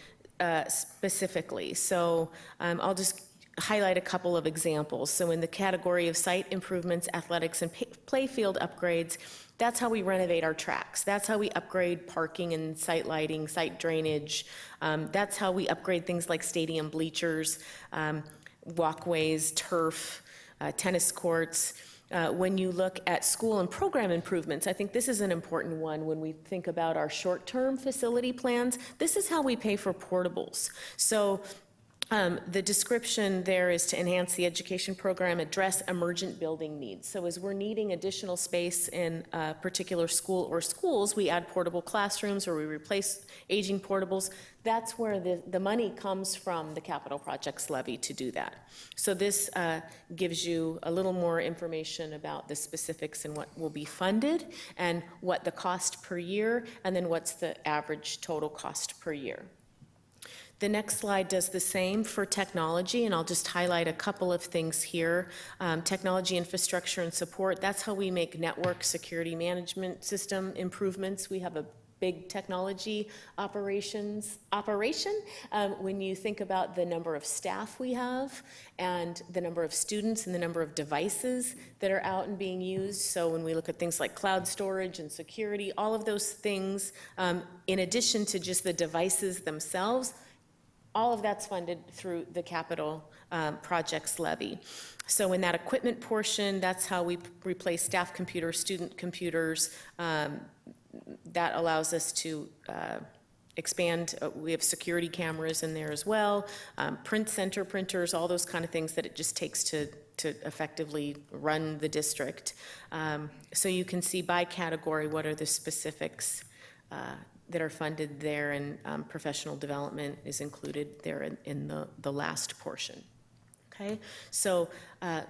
specifically. So I'll just highlight a couple of examples. So in the category of site improvements, athletics, and playfield upgrades, that's how we renovate our tracks. That's how we upgrade parking and site lighting, site drainage. That's how we upgrade things like stadium bleachers, walkways, turf, tennis courts. When you look at school and program improvements, I think this is an important one when we think about our short-term facility plans. This is how we pay for portables. So the description there is to enhance the education program, address emergent building needs. So as we're needing additional space in a particular school or schools, we add portable classrooms or we replace aging portables. That's where the money comes from the capital projects levy to do that. So this gives you a little more information about the specifics and what will be funded and what the cost per year, and then what's the average total cost per year. The next slide does the same for technology, and I'll just highlight a couple of things here. Technology infrastructure and support, that's how we make network security management system improvements. We have a big technology operation. When you think about the number of staff we have and the number of students and the number of devices that are out and being used. So when we look at things like cloud storage and security, all of those things, in addition to just the devices themselves, all of that's funded through the capital projects levy. So in that equipment portion, that's how we replace staff computers, student computers. That allows us to expand. We have security cameras in there as well, print center printers, all those kind of things that it just takes to effectively run the district. So you can see by category what are the specifics that are funded there, and professional development is included there in the last portion. Okay, so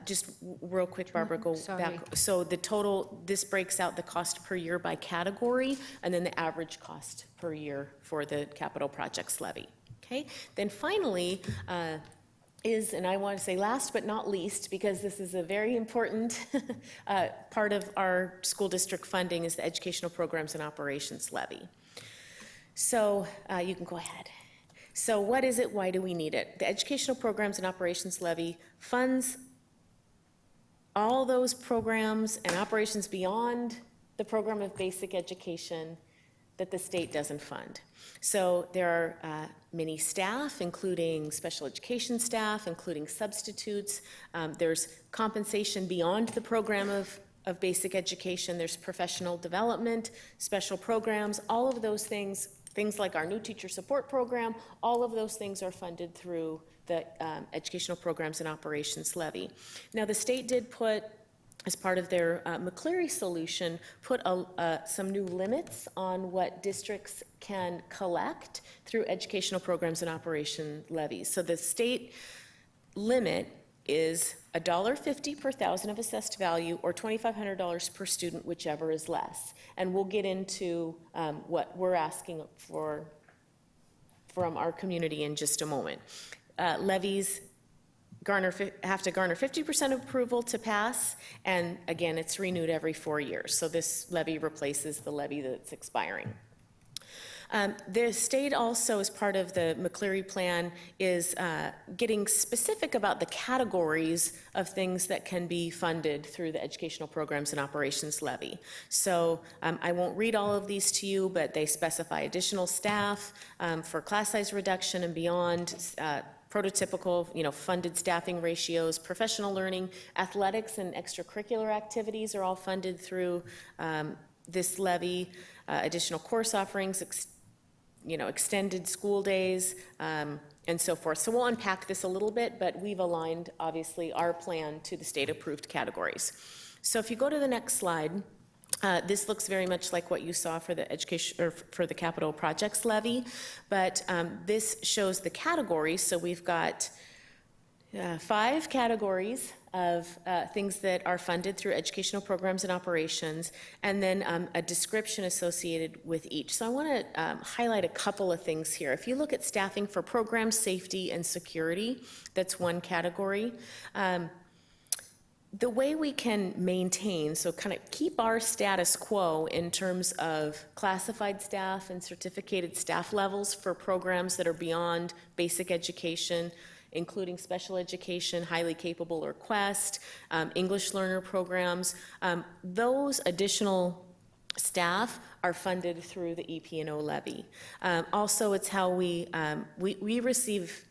just real quick, Barbara, go back. So the total, this breaks out the cost per year by category, and then the average cost per year for the capital projects levy. Okay, then finally, and I want to say last but not least, because this is a very important part of our school district funding, is the educational programs and operations levy. So you can go ahead. So what is it? Why do we need it? The Educational Programs and Operations Levy funds all those programs and operations beyond the program of basic education that the state doesn't fund. So there are many staff, including special education staff, including substitutes. There's compensation beyond the program of basic education. There's professional development, special programs, all of those things like our new teacher support program, all of those things are funded through the Educational Programs and Operations Levy. Now, the state did put, as part of their McCleary solution, put some new limits on what districts can collect through Educational Programs and Operation levies. So the state limit is $1.50 per thousand of assessed value, or $2,500 per student, whichever is less. And we'll get into what we're asking for from our community in just a moment. Levies have to garner 50% approval to pass, and again, it's renewed every 4 years. So this levy replaces the levy that's expiring. The state also, as part of the McCleary plan, is getting specific about the categories of things that can be funded through the Educational Programs and Operations Levy. So I won't read all of these to you, but they specify additional staff for class size reduction and beyond, prototypical, funded staffing ratios, professional learning, athletics and extracurricular activities are all funded through this levy, additional course offerings, extended school days, and so forth. So we'll unpack this a little bit, but we've aligned, obviously, our plan to the state-approved categories. So if you go to the next slide, this looks very much like what you saw for the education, or for the capital projects levy, but this shows the categories. So we've got 5 categories of things that are funded through educational programs and operations, and then a description associated with each. So I want to highlight a couple of things here. If you look at staffing for program safety and security, that's one category. The way we can maintain, so kind of keep our status quo in terms of classified staff and certificated staff levels for programs that are beyond basic education, including special education, highly capable or QUEST, English learner programs. Those additional staff are funded through the EP&O levy. Also, it's how we receive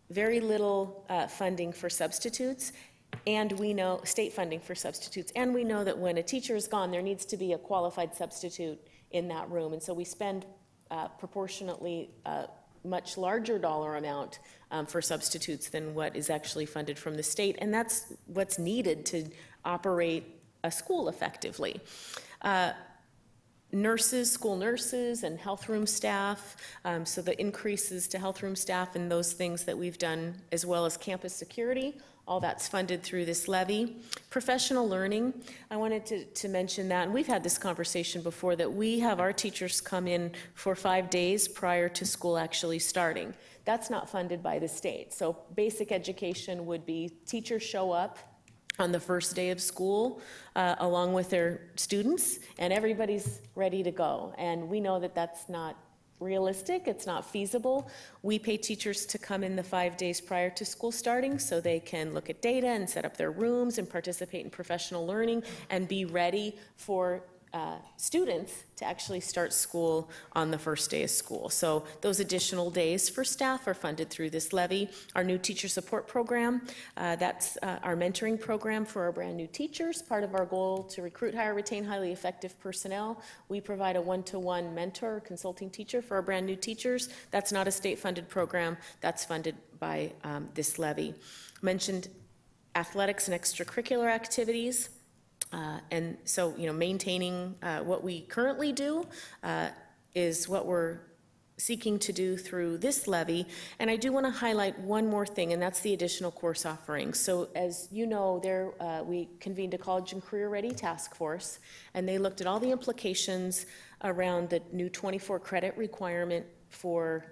very little funding for substitutes, and we know state funding for substitutes, and we know that when a teacher is gone, there needs to be a qualified substitute in that room, and so we spend proportionately much larger dollar amount for substitutes than what is actually funded from the state, and that's what's needed to operate a school effectively. Nurses, school nurses, and health room staff, so the increases to health room staff and those things that we've done, as well as campus security, all that's funded through this levy. Professional learning, I wanted to mention that, and we've had this conversation before, that we have our teachers come in for 5 days prior to school actually starting. That's not funded by the state. So basic education would be teachers show up on the first day of school along with their students, and everybody's ready to go. And we know that that's not realistic, it's not feasible. We pay teachers to come in the 5 days prior to school starting so they can look at data and set up their rooms and participate in professional learning and be ready for students to actually start school on the first day of school. So those additional days for staff are funded through this levy. Our new teacher support program, that's our mentoring program for our brand new teachers. Part of our goal to recruit, hire, retain highly effective personnel. We provide a one-to-one mentor, consulting teacher for our brand new teachers. That's not a state-funded program. That's funded by this levy. Mentioned athletics and extracurricular activities. And so, maintaining what we currently do is what we're seeking to do through this levy. And I do want to highlight one more thing, and that's the additional course offerings. So as you know, we convened a college and career ready task force, and they looked at all the implications around the new 24 credit requirement for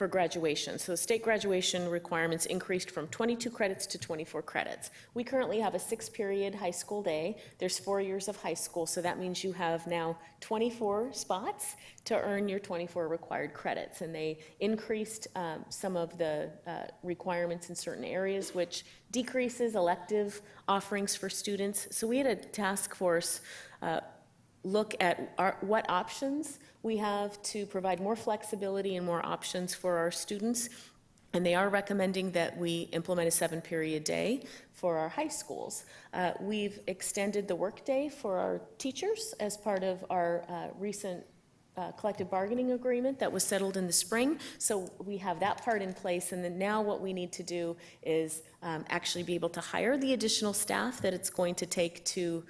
graduation. So state graduation requirements increased from 22 credits to 24 credits. We currently have a 6-period high school day. There's 4 years of high school, so that means you have now 24 spots to earn your 24 required credits. And they increased some of the requirements in certain areas, which decreases elective offerings for students. So we had a task force look at what options we have to provide more flexibility and more options for our students. And they are recommending that we implement a 7-period day for our high schools. We've extended the workday for our teachers as part of our recent collective bargaining agreement that was settled in the spring. So we have that part in place, and then now what we need to do is actually be able to hire the additional staff that it's going to take to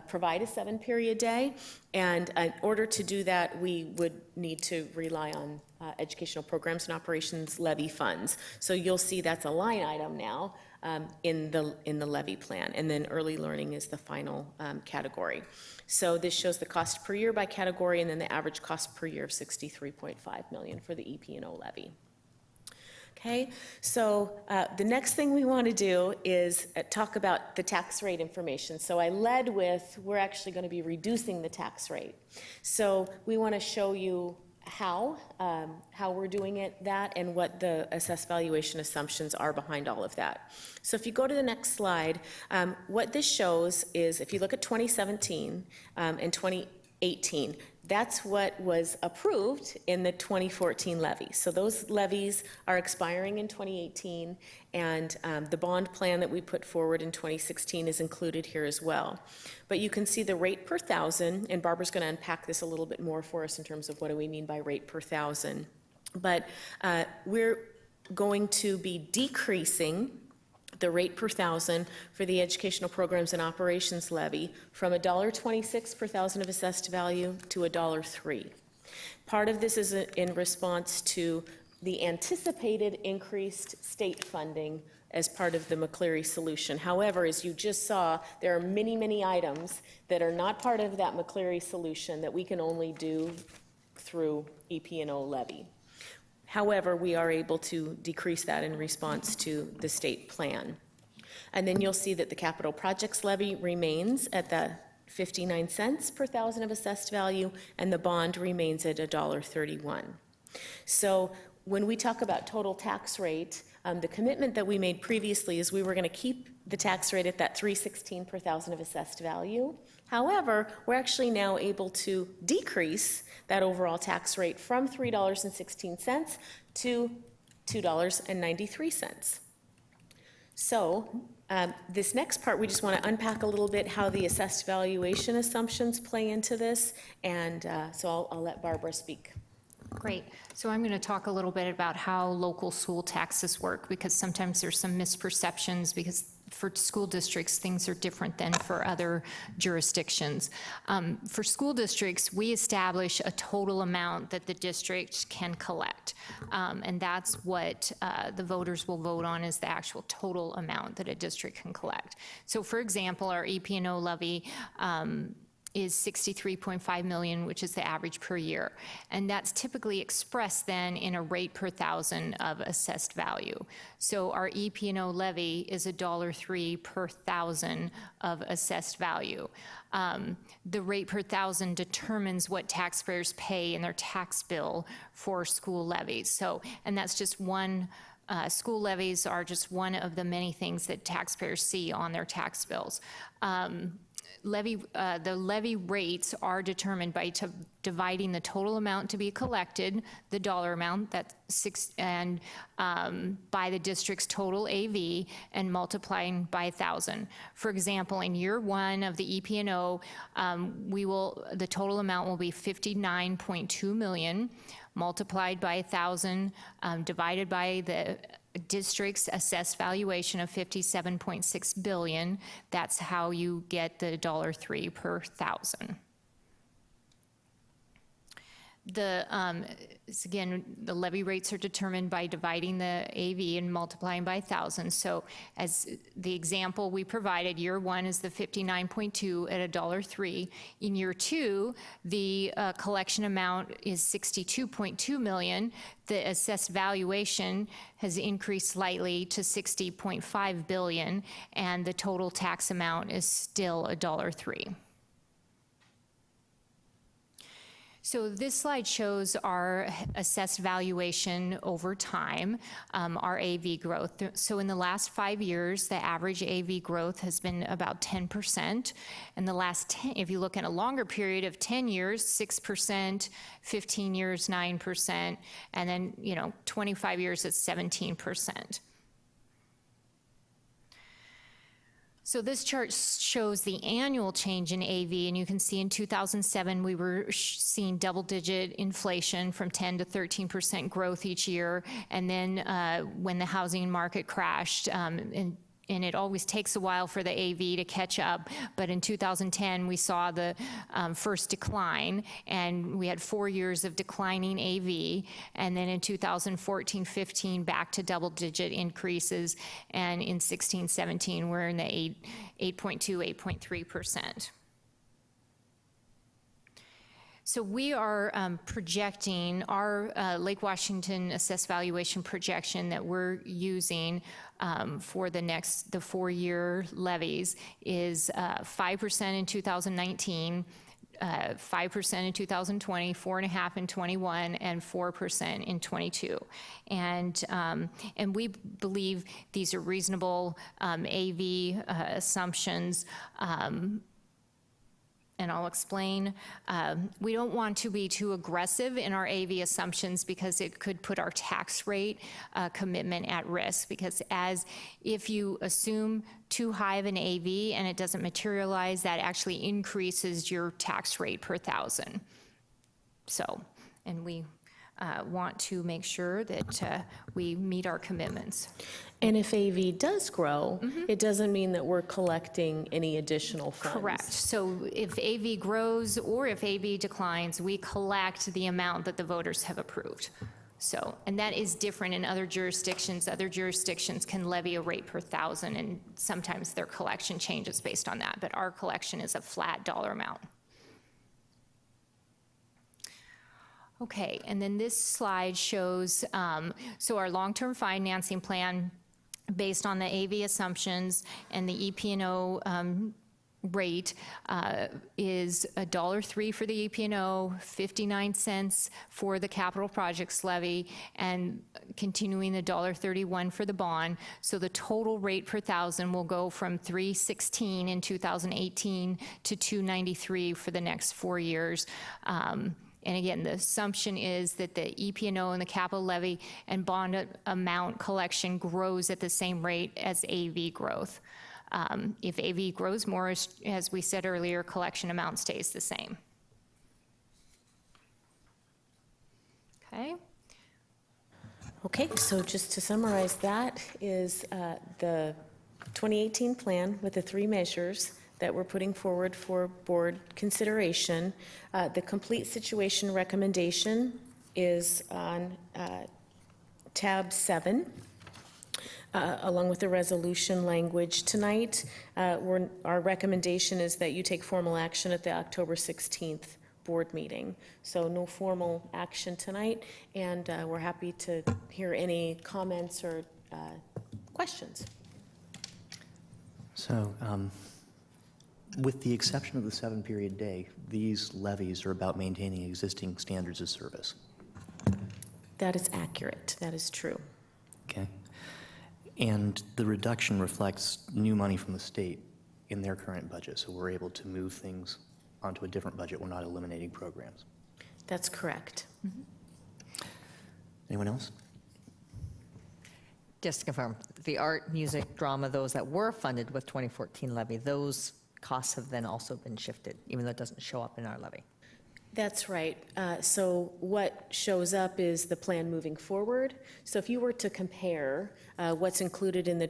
provide a 7-period day. And in order to do that, we would need to rely on educational programs and operations levy funds. So you'll see that's a line item now in the levy plan. And then early learning is the final category. So this shows the cost per year by category, and then the average cost per year of $63.5 million for the EP&O levy. Okay, so the next thing we want to do is talk about the tax rate information. So I led with, we're actually going to be reducing the tax rate. So we want to show you how we're doing that and what the assessed valuation assumptions are behind all of that. So if you go to the next slide, what this shows is if you look at 2017 and 18. That's what was approved in the 2014 levy. So those levies are expiring in 2018, and the bond plan that we put forward in 2016 is included here as well. But you can see the rate per thousand, and Barbara's going to unpack this a little bit more for us in terms of what do we mean by rate per thousand. But we're going to be decreasing the rate per thousand for the educational programs and operations levy from $1.26 per thousand of assessed value to $1.03. Part of this is in response to the anticipated increased state funding as part of the McCleary solution. However, as you just saw, there are many, many items that are not part of that McCleary solution that we can only do through EP&O levy. However, we are able to decrease that in response to the state plan. And then you'll see that the capital projects levy remains at the 59 cents per thousand of assessed value, and the bond remains at $1.31. So when we talk about total tax rate, the commitment that we made previously is we were going to keep the tax rate at that $3.16 per thousand of assessed value. However, we're actually now able to decrease that overall tax rate from $3.16 to $2.93. So this next part, we just want to unpack a little bit how the assessed valuation assumptions play into this, and so I'll let Barbara speak. Great. So I'm going to talk a little bit about how local school taxes work, because sometimes there's some misperceptions, because for school districts, things are different than for other jurisdictions. For school districts, we establish a total amount that the district can collect. And that's what the voters will vote on, is the actual total amount that a district can collect. So for example, our EP&O levy is $63.5 million, which is the average per year. And that's typically expressed then in a rate per thousand of assessed value. So our EP&O levy is $1.03 per thousand of assessed value. The rate per thousand determines what taxpayers pay in their tax bill for school levies. So, and that's just one, school levies are just one of the many things that taxpayers see on their tax bills. The levy rates are determined by dividing the total amount to be collected, the dollar amount, and by the district's total AV, and multiplying by 1,000. For example, in year one of the EP&O, the total amount will be $59.2 million, multiplied by 1,000, divided by the district's assessed valuation of $57.6 billion. That's how you get the $1.03 per thousand. Again, the levy rates are determined by dividing the AV and multiplying by 1,000. So as the example we provided, year one is the 59.2 at $1.03. In year two, the collection amount is 62.2 million. The assessed valuation has increased slightly to 60.5 billion, and the total tax amount is still $1.03. So this slide shows our assessed valuation over time, our AV growth. So in the last 5 years, the average AV growth has been about 10%. In the last 10, if you look at a longer period of 10 years, 6%, 15 years, 9%, and then 25 years, it's 17%. So this chart shows the annual change in AV, and you can see in 2007 we were seeing double-digit inflation from 10 to 13% growth each year, and then when the housing market crashed, and it always takes a while for the AV to catch up, but in 2010 we saw the first decline, and we had 4 years of declining AV, and then in 2014-15 back to double-digit increases, and in 16-17 we're in the 8.2, 8.3%. So we are projecting our Lake Washington assessed valuation projection that we're using for the 4-year levies is 5% in 2019, 5% in 2020, 4.5% in 21, and 4% in 22. And we believe these are reasonable AV assumptions. and I'll explain. We don't want to be too aggressive in our AV assumptions because it could put our tax rate commitment at risk, because if you assume too high of an AV and it doesn't materialize, that actually increases your tax rate per thousand. So, and we want to make sure that we meet our commitments. And if AV does grow, it doesn't mean that we're collecting any additional funds. Correct. So if AV grows or if AV declines, we collect the amount that the voters have approved. So, and that is different in other jurisdictions. Other jurisdictions can levy a rate per thousand, and sometimes their collection changes based on that, but our collection is a flat dollar amount. Okay, and then this slide shows, so our long-term financing plan based on the AV assumptions and the EP&O rate is $1.03 for the EP&O, 59 cents for the capital projects levy, and continuing the $1.31 for the bond. So the total rate per thousand will go from $3.16 in 2018 to $2.93 for the next 4 years. And again, the assumption is that the EP&O and the capital levy and bond amount collection grows at the same rate as AV growth. If AV grows more, as we said earlier, collection amount stays the same. Okay. Okay, so just to summarize, that is the 2018 plan with the 3 measures that we're putting forward for board consideration. The complete situation recommendation is on tab 7, along with the resolution language. Tonight, our recommendation is that you take formal action at the October 16th board meeting. So no formal action tonight, and we're happy to hear any comments or questions. So, with the exception of the 7-period day, these levies are about maintaining existing standards of service. That is accurate. That is true. Okay. And the reduction reflects new money from the state in their current budget, so we're able to move things onto a different budget. We're not eliminating programs. That's correct. Anyone else? Just to confirm, the art, music, drama, those that were funded with 2014 levy, those costs have then also been shifted, even though it doesn't show up in our levy. That's right. So what shows up is the plan moving forward. So if you were to compare what's included in the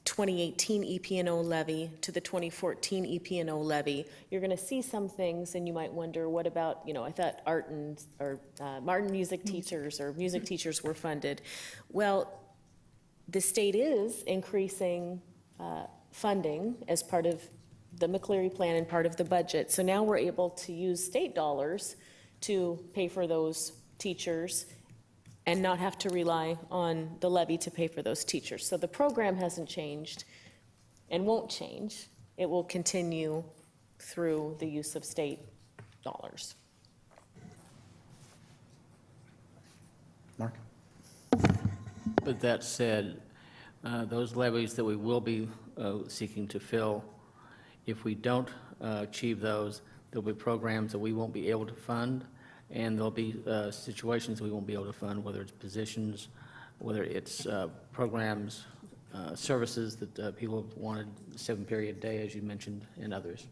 2018 EP&O levy to the 2014 EP&O levy, you're going to see some things, and you might wonder, what about, I thought art and or Martin music teachers or music teachers were funded. Well, the state is increasing funding as part of the McCleary plan and part of the budget. So now we're able to use state dollars to pay for those teachers and not have to rely on the levy to pay for those teachers. So the program hasn't changed and won't change. It will continue through the use of state dollars. Mark? But that said, those levies that we will be seeking to fill, if we don't achieve those, there'll be programs that we won't be able to fund, and there'll be situations we won't be able to fund, whether it's positions, whether it's programs, services that people have wanted, 7-period day, as you mentioned, and others.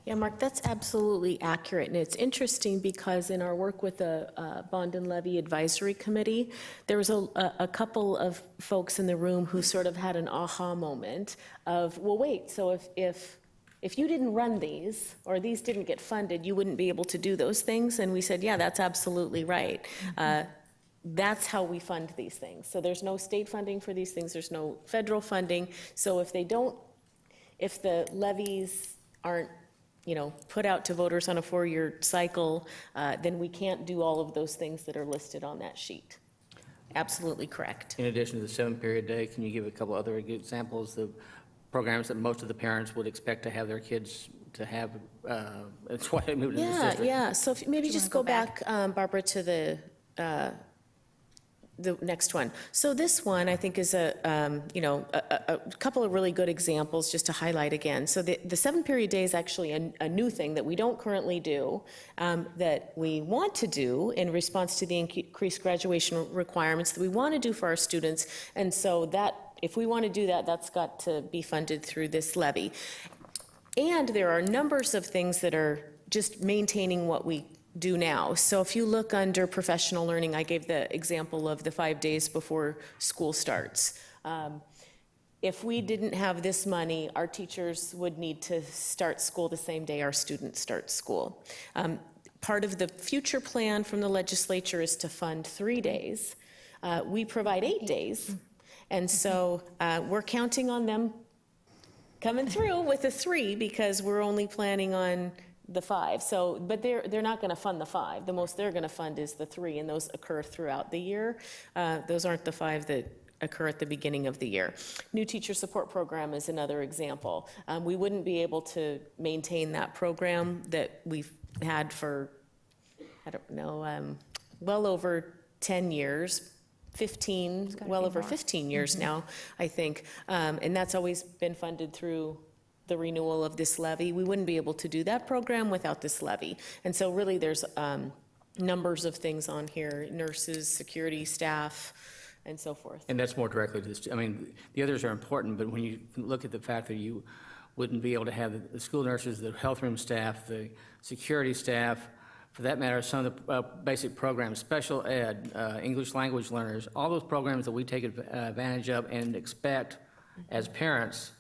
Yeah, Mark, that's absolutely accurate. And it's interesting because in our work with the Bond and Levy Advisory Committee, there was a couple of folks in the room who sort of had an aha moment of, well, wait, so if you didn't run these, or these didn't get funded, you wouldn't be able to do those things. And we said, yeah, that's absolutely right. That's how we fund these things. So there's no state funding for these things. There's no federal funding. So if the levies aren't, put out to voters on a 4-year cycle, then we can't do all of those things that are listed on that sheet. Absolutely correct. In addition to the 7-period day, can you give a couple other examples, the programs that most of the parents would expect to have their kids to have? That's why they moved to this district. Yeah. So if maybe just go back, Barbara, to the the next one. So this one, I think, is a couple of really good examples just to highlight again. So the 7-period day is actually a new thing that we don't currently do, that we want to do in response to the increased graduation requirements that we want to do for our students. And so that, if we want to do that, that's got to be funded through this levy. And there are numbers of things that are just maintaining what we do now. So if you look under professional learning, I gave the example of the 5 days before school starts. If we didn't have this money, our teachers would need to start school the same day our students start school. Part of the future plan from the legislature is to fund 3 days. We provide 8 days. And so we're counting on them coming through with a 3 because we're only planning on the 5. So, but they're not going to fund the 5. The most they're going to fund is the 3, and those occur throughout the year. Those aren't the 5 that occur at the beginning of the year. New Teacher Support Program is another example. We wouldn't be able to maintain that program that we've had for, I don't know, well over 10 years. 15, well over 15 years now, I think. And that's always been funded through the renewal of this levy. We wouldn't be able to do that program without this levy. And so really there's numbers of things on here, nurses, security staff, and so forth. And that's more directly to this. I mean, the others are important, but when you look at the fact that you wouldn't be able to have the school nurses, the health room staff, the security staff, for that matter, some of the basic programs, special ed, English language learners, all those programs that we take advantage of and expect as parents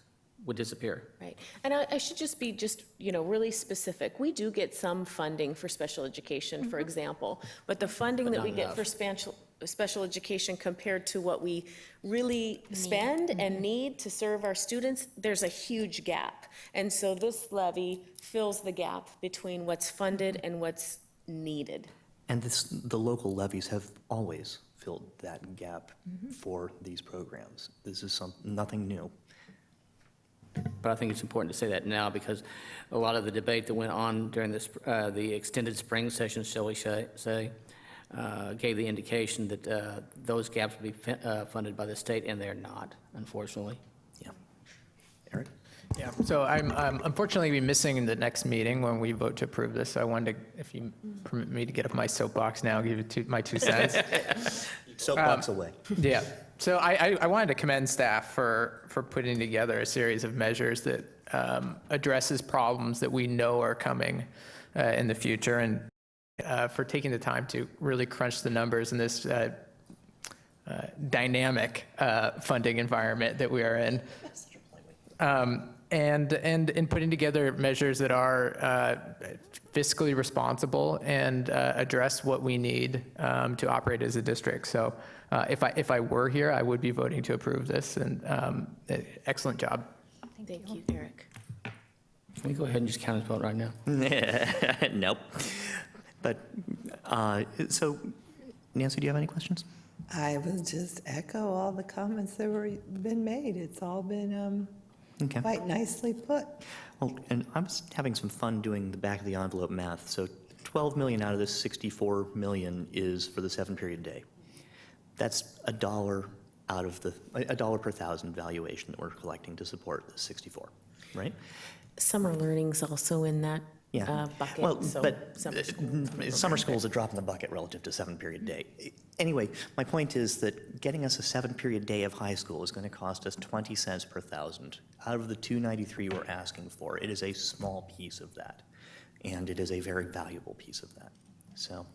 would disappear. Right. And I should just be really specific. We do get some funding for special education, for example, but the funding that we get for special education compared to what we really spend and need to serve our students, there's a huge gap. And so this levy fills the gap between what's funded and what's needed. And the local levies have always filled that gap for these programs. This is nothing new. But I think it's important to say that now because a lot of the debate that went on during this, the extended spring session, shall we say, gave the indication that those gaps would be funded by the state, and they're not, unfortunately. Yeah. Eric? Yeah, so I'm unfortunately be missing the next meeting when we vote to approve this. So I wanted to, if you permit me to get off my soapbox now, give it my 2 cents. Soapbox away. Yeah. So I wanted to commend staff for putting together a series of measures that addresses problems that we know are coming in the future, and for taking the time to really crunch the numbers in this dynamic funding environment that we are in. And in putting together measures that are fiscally responsible and address what we need to operate as a district. So if I were here, I would be voting to approve this, and excellent job. Thank you, Eric. Can we go ahead and just count his vote right now? Nope. But, so, Nancy, do you have any questions? I will just echo all the comments that were been made. It's all been Okay. quite nicely put. Well, and I was having some fun doing the back of the envelope math. So 12 million out of this 64 million is for the 7-period day. That's $1 out of the, $1 per thousand valuation that we're collecting to support the 64, right? Summer learning's also in that bucket. Well, so but summer school's a drop in the bucket relative to 7-period day. Anyway, my point is that getting us a 7-period day of high school is going to cost us 20 cents per thousand. Out of the 293 we're asking for, it is a small piece of that, and it is a very valuable piece of that. So,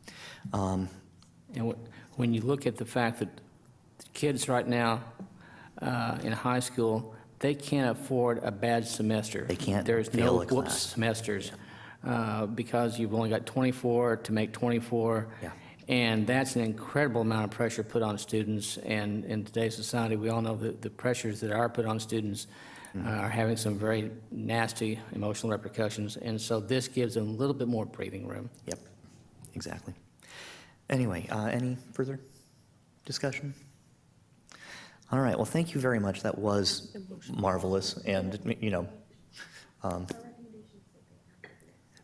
and when you look at the fact that kids right now in high school, they can't afford a bad semester. They can't. There's fail no a whoops class. semesters because you've only got 24 to make 24. Yeah. And that's an incredible amount of pressure put on students. And in today's society, we all know that the pressures that are put on students are having some very nasty emotional repercussions. And so this gives them a little bit more breathing room. Yep, exactly. Anyway, any further discussion? All right, well, thank you very much. That was marvelous. And,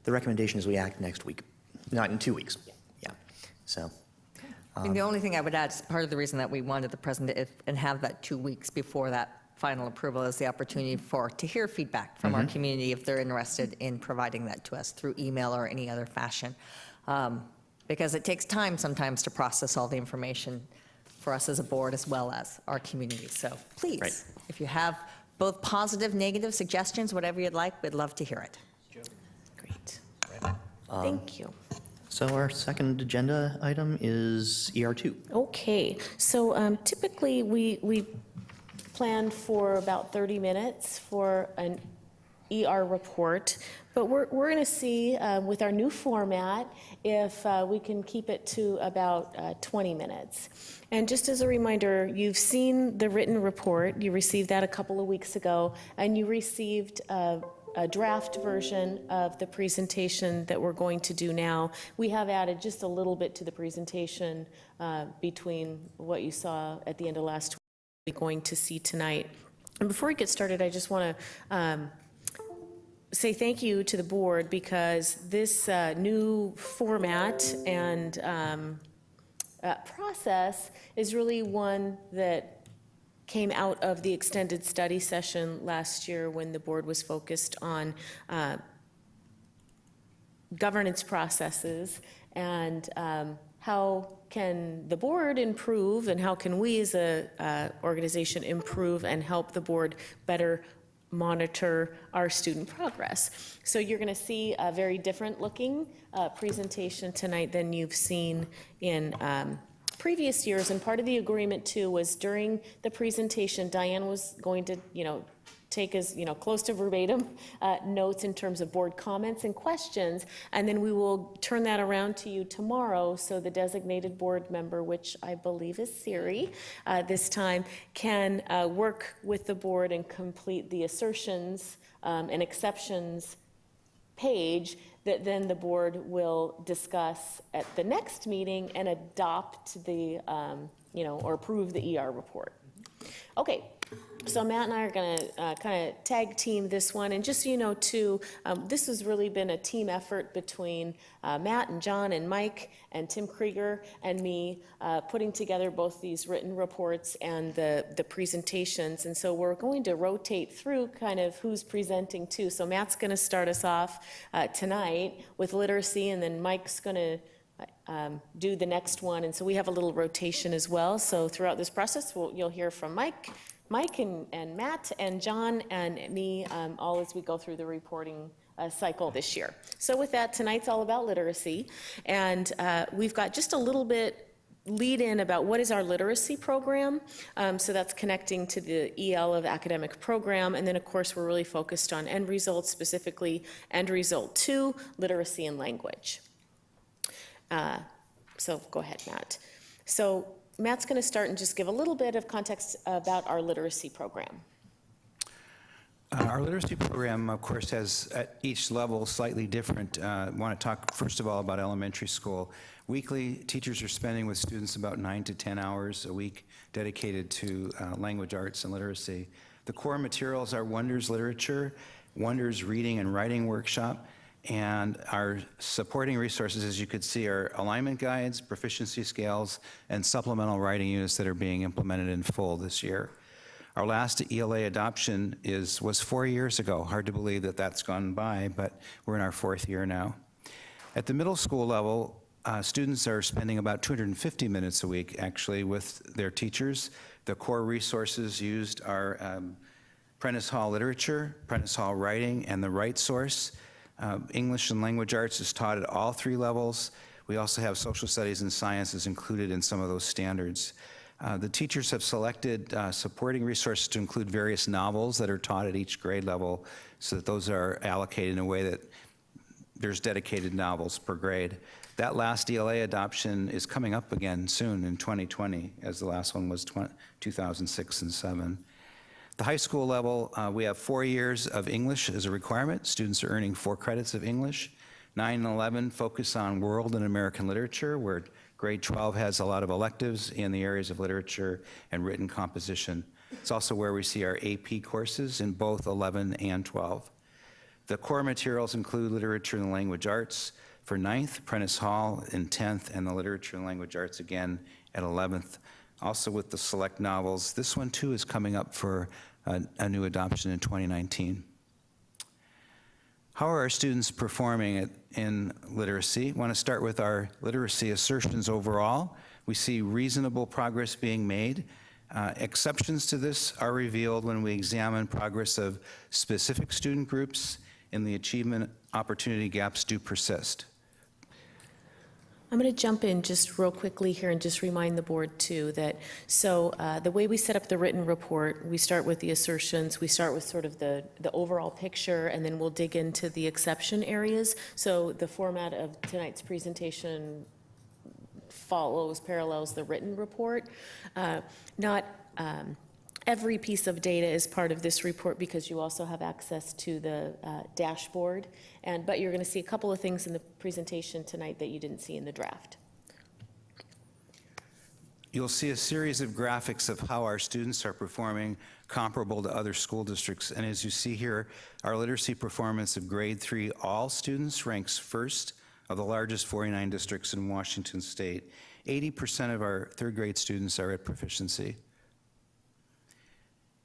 the recommendation is we act next week, not in 2 weeks. Yeah. So, And the only thing I would add is part of the reason that we wanted the president and have that 2 weeks before that final approval is the opportunity to hear feedback from our community if they're interested in providing that to us through email or any other fashion. Because it takes time sometimes to process all the information for us as a board as well as our community. So please, if you have both positive, negative suggestions, whatever you'd like, we'd love to hear it. Great. Thank you. So our second agenda item is ER2. Okay, so typically we plan for about 30 minutes for an ER report, but we're going to see with our new format if we can keep it to about 20 minutes. And just as a reminder, you've seen the written report. You received that a couple of weeks ago, and you received a draft version of the presentation that we're going to do now. We have added just a little bit to the presentation between what you saw at the end of last week and what we're going to see tonight. And before we get started, I just want to say thank you to the board, because this new format and process is really one that came out of the extended study session last year when the board was focused on governance processes and how can the board improve and how can we as a organization improve and help the board better monitor our student progress. So you're going to see a very different looking presentation tonight than you've seen in previous years. And part of the agreement too was during the presentation, Diane was going to, take as, close to verbatim notes in terms of board comments and questions. And then we will turn that around to you tomorrow so the designated board member, which I believe is Siri this time, can work with the board and complete the assertions and exceptions page that then the board will discuss at the next meeting and adopt the, or approve the ER report. Okay. So Matt and I are going to kind of tag team this one. And just so you know, too, this has really been a team effort between Matt and John and Mike and Tim Krieger and me putting together both these written reports and the presentations. And so we're going to rotate through kind of who's presenting too. So Matt's going to start us off tonight with literacy, and then Mike's going to do the next one. And so we have a little rotation as well. So throughout this process, you'll hear from Mike and Matt and John and me all as we go through the reporting cycle this year. So with that, tonight's all about literacy. And we've got just a little bit lead in about what is our literacy program. So that's connecting to the EL of academic program. And then of course, we're really focused on end results, specifically end result 2, literacy and language. So go ahead, Matt. So Matt's going to start and just give a little bit of context about our literacy program. Our literacy program, of course, has at each level slightly different. I want to talk first of all about elementary school. Weekly, teachers are spending with students about 9 to 10 hours a week dedicated to language arts and literacy. The core materials are Wonders Literature, Wonders Reading and Writing Workshop, and our supporting resources, as you could see, are alignment guides, proficiency scales, and supplemental writing units that are being implemented in full this year. Our last ELA adoption was 4 years ago. Hard to believe that that's gone by, but we're in our 4th year now. At the middle school level, students are spending about 250 minutes a week, actually, with their teachers. The core resources used are Prentice Hall Literature, Prentice Hall Writing, and the Right Source. English and language arts is taught at all 3 levels. We also have social studies and sciences included in some of those standards. The teachers have selected supporting resources to include various novels that are taught at each grade level so that those are allocated in a way that there's dedicated novels per grade. That last ELA adoption is coming up again soon in 2020, as the last one was 2006 and 2007. The high school level, we have 4 years of English as a requirement. Students are earning 4 credits of English. 9 and 11 focus on world and American literature, where grade 12 has a lot of electives in the areas of literature and written composition. It's also where we see our AP courses in both 11 and 12. The core materials include literature and language arts, for 9th, Prentice Hall in 10th, and the Literature and Language Arts again at 11th. Also with the select novels, this one too is coming up for a new adoption in 2019. How are our students performing in literacy? I want to start with our literacy assertions overall. We see reasonable progress being made. Exceptions to this are revealed when we examine progress of specific student groups and the achievement opportunity gaps do persist. I'm going to jump in just real quickly here and just remind the board too that, so the way we set up the written report, we start with the assertions, we start with sort of the overall picture, and then we'll dig into the exception areas. So the format of tonight's presentation parallels the written report. Not every piece of data is part of this report because you also have access to the dashboard. But you're going to see a couple of things in the presentation tonight that you didn't see in the draft. You'll see a series of graphics of how our students are performing comparable to other school districts. And as you see here, our literacy performance of grade 3 all students ranks first of the largest 49 districts in Washington State. 80% of our third grade students are at proficiency.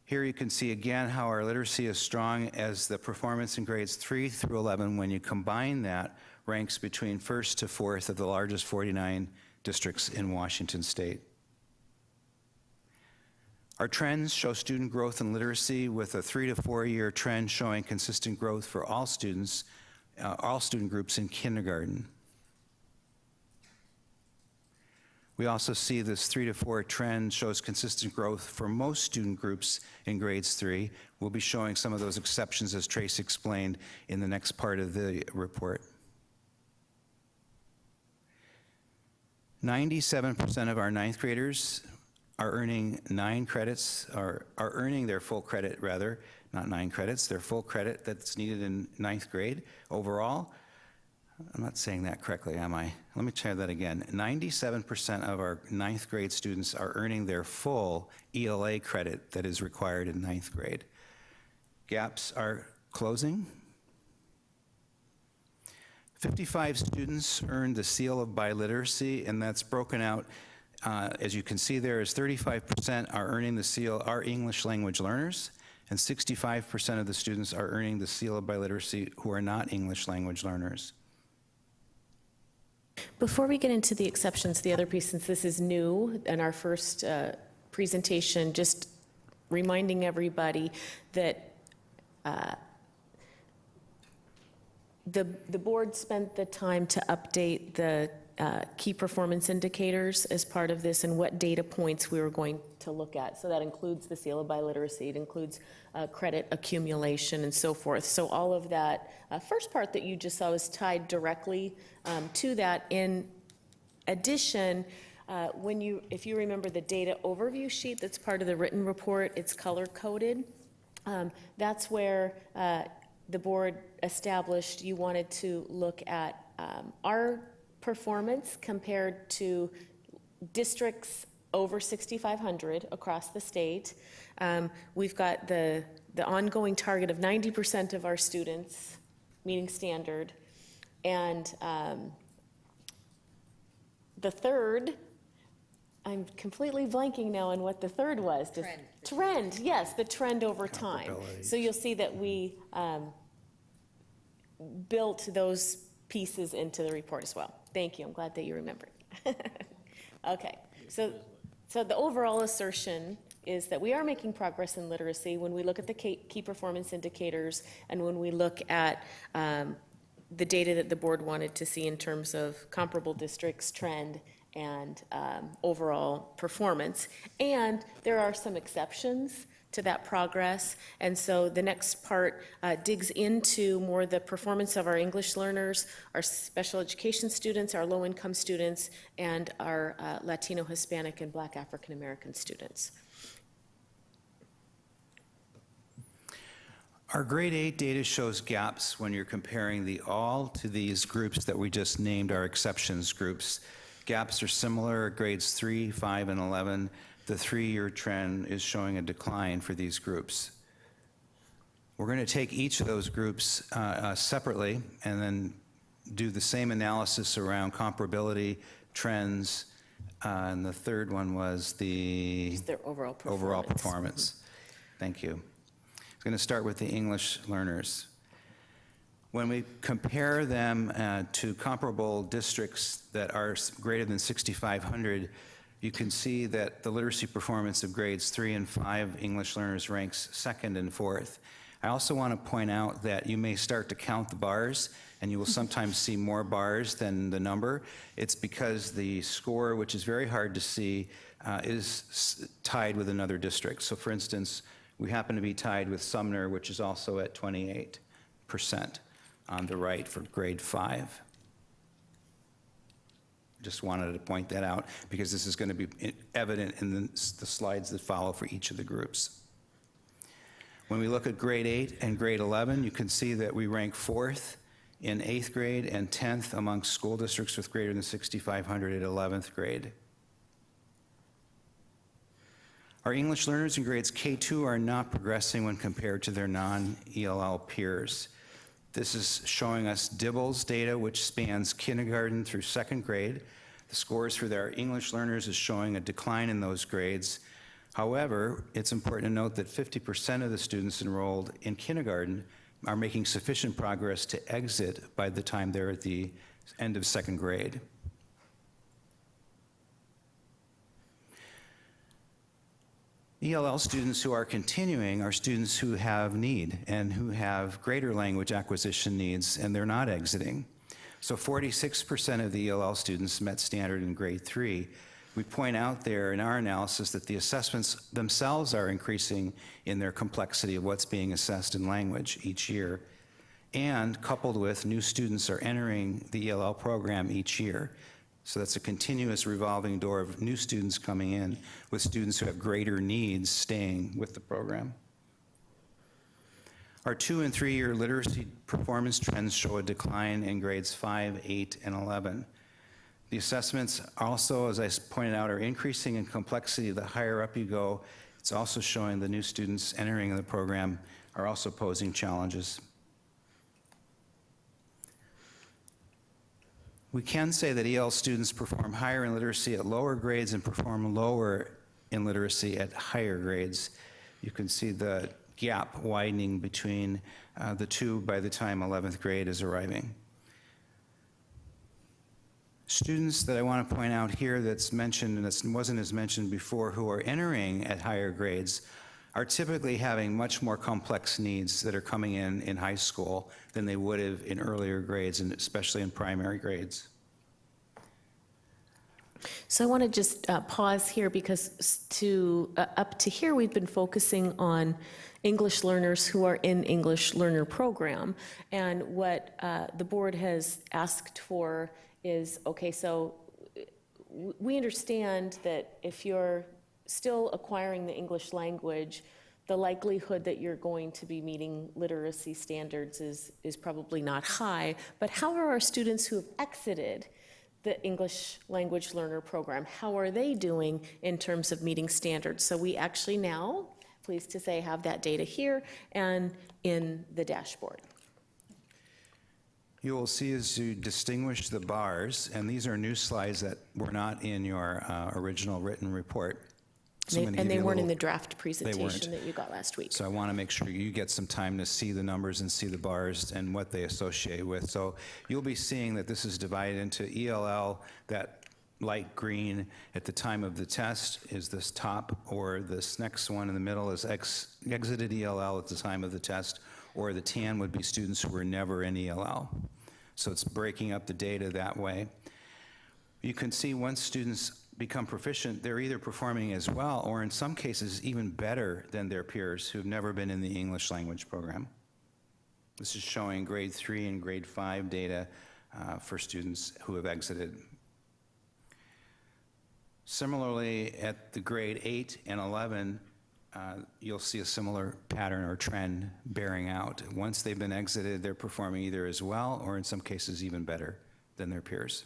Here you can see again how our literacy is strong as the performance in grades 3 through 11, when you combine that, ranks between first to fourth of the largest 49 districts in Washington State. Our trends show student growth in literacy with a 3 to 4 year trend showing consistent growth for all students, all student groups in kindergarten. We also see this 3 to 4 trend shows consistent growth for most student groups in grades 3. We'll be showing some of those exceptions as Trace explained in the next part of the report. 97% of our 9th graders are earning 9 credits, or are earning their full credit rather, not 9 credits, their full credit that's needed in 9th grade overall. I'm not saying that correctly, am I? Let me try that again. 97% of our 9th grade students are earning their full ELA credit that is required in 9th grade. Gaps are closing. 55 students earned the seal of biliteracy, and that's broken out, as you can see there, is 35% are earning the seal are English language learners, and 65% of the students are earning the seal of biliteracy who are not English language learners. Before we get into the exceptions, the other piece, since this is new in our first presentation, just reminding everybody that the board spent the time to update the key performance indicators as part of this and what data points we were going to look at. So that includes the seal of biliteracy, it includes credit accumulation and so forth. So all of that first part that you just saw is tied directly to that. In addition, if you remember the data overview sheet that's part of the written report, it's color-coded. That's where the board established you wanted to look at our performance compared to districts over 6,500 across the state. We've got the ongoing target of 90% of our students meeting standard. And the third, I'm completely blanking now on what the third was. Trend, yes, the trend over time. So you'll see that we built those pieces into the report as well. Thank you, I'm glad that you remembered. Okay, so the overall assertion is that we are making progress in literacy when we look at the key performance indicators and when we look at the data that the board wanted to see in terms of comparable districts, trend, and overall performance. And there are some exceptions to that progress. And so the next part digs into more the performance of our English learners, our special education students, our low-income students, and our Latino, Hispanic, and Black African American students. Our grade 8 data shows gaps when you're comparing the all to these groups that we just named our exceptions groups. Gaps are similar at grades 3, 5, and 11. The 3-year trend is showing a decline for these groups. We're going to take each of those groups separately and then do the same analysis around comparability, trends, and the third one was the Just their overall performance. overall performance. Thank you. I'm going to start with the English learners. When we compare them to comparable districts that are greater than 6,500, you can see that the literacy performance of grades 3 and 5 English learners ranks second and fourth. I also want to point out that you may start to count the bars, and you will sometimes see more bars than the number. It's because the score, which is very hard to see, is tied with another district. So for instance, we happen to be tied with Sumner, which is also at 28% on the right for grade 5. Just wanted to point that out because this is going to be evident in the slides that follow for each of the groups. When we look at grade 8 and grade 11, you can see that we rank 4th in 8th grade and 10th amongst school districts with greater than 6,500 at 11th grade. Our English learners in grades K2 are not progressing when compared to their non-ELL peers. This is showing us DIBELS data, which spans kindergarten through 2nd grade. The scores for their English learners is showing a decline in those grades. However, it's important to note that 50% of the students enrolled in kindergarten are making sufficient progress to exit by the time they're at the end of 2nd grade. ELL students who are continuing are students who have need and who have greater language acquisition needs, and they're not exiting. So 46% of the ELL students met standard in grade 3. We point out there in our analysis that the assessments themselves are increasing in their complexity of what's being assessed in language each year, and coupled with new students are entering the ELL program each year. So that's a continuous revolving door of new students coming in with students who have greater needs staying with the program. Our 2- and 3-year literacy performance trends show a decline in grades 5, 8, and 11. The assessments also, as I pointed out, are increasing in complexity the higher up you go. It's also showing the new students entering the program are also posing challenges. We can say that EL students perform higher in literacy at lower grades and perform lower in literacy at higher grades. You can see the gap widening between the two by the time 11th grade is arriving. Students that I want to point out here that's mentioned and that wasn't as mentioned before who are entering at higher grades are typically having much more complex needs that are coming in high school than they would have in earlier grades, and especially in primary grades. So I want to just pause here because up to here, we've been focusing on English learners who are in English learner program. And what the board has asked for is, okay, so we understand that if you're still acquiring the English language, the likelihood that you're going to be meeting literacy standards is probably not high. But how are our students who have exited the English language learner program, how are they doing in terms of meeting standards? So we actually now, pleased to say, have that data here and in the dashboard. You will see as you distinguish the bars, and these are new slides that were not in your original written report. So I'm gonna And give they you a weren't in little- the draft weren't. presentation that you got last week. So I want to make sure you get some time to see the numbers and see the bars and what they associate with. So you'll be seeing that this is divided into ELL, that light green at the time of the test is this top, or this next one in the middle is exited ELL at the time of the test, or the tan would be students who were never in ELL. So it's breaking up the data that way. You can see once students become proficient, they're either performing as well or in some cases even better than their peers who've never been in the English language program. This is showing grade 3 and grade 5 data for students who have exited. Similarly, at the grade 8 and 11, you'll see a similar pattern or trend bearing out. Once they've been exited, they're performing either as well or in some cases even better than their peers.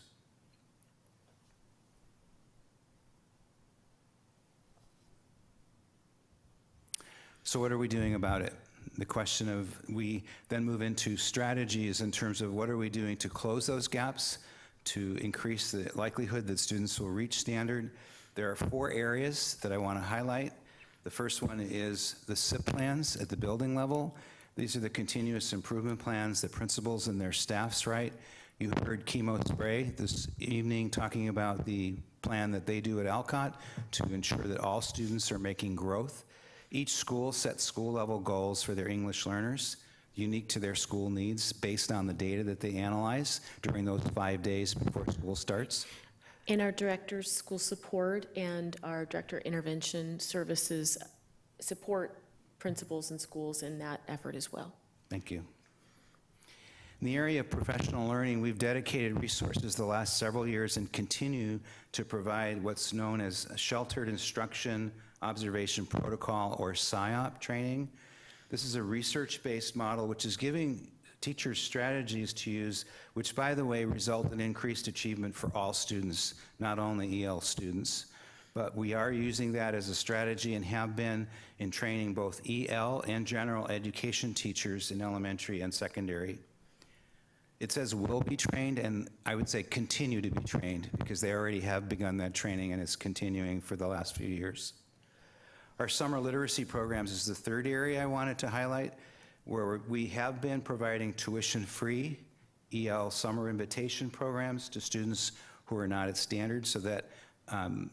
So what are we doing about it? the question of, we then move into strategies in terms of what are we doing to close those gaps, to increase the likelihood that students will reach standard. There are 4 areas that I want to highlight. The first one is the SIP plans at the building level. These are the continuous improvement plans that principals and their staffs write. You heard Chemo Spray this evening talking about the plan that they do at Alcott to ensure that all students are making growth. Each school sets school-level goals for their English learners, unique to their school needs, based on the data that they analyze during those 5 days before school starts. And our directors, school support, and our director intervention services support principals and schools in that effort as well. Thank you. In the area of professional learning, we've dedicated resources the last several years and continue to provide what's known as Sheltered Instruction Observation Protocol, or SIOP training. This is a research-based model which is giving teachers strategies to use, which, by the way, result in increased achievement for all students, not only EL students. But we are using that as a strategy and have been in training both EL and general education teachers in elementary and secondary. It says will be trained, and I would say continue to be trained, because they already have begun that training and it's continuing for the last few years. Our summer literacy programs is the third area I wanted to highlight, where we have been providing tuition-free EL summer invitation programs to students who are not at standard, so that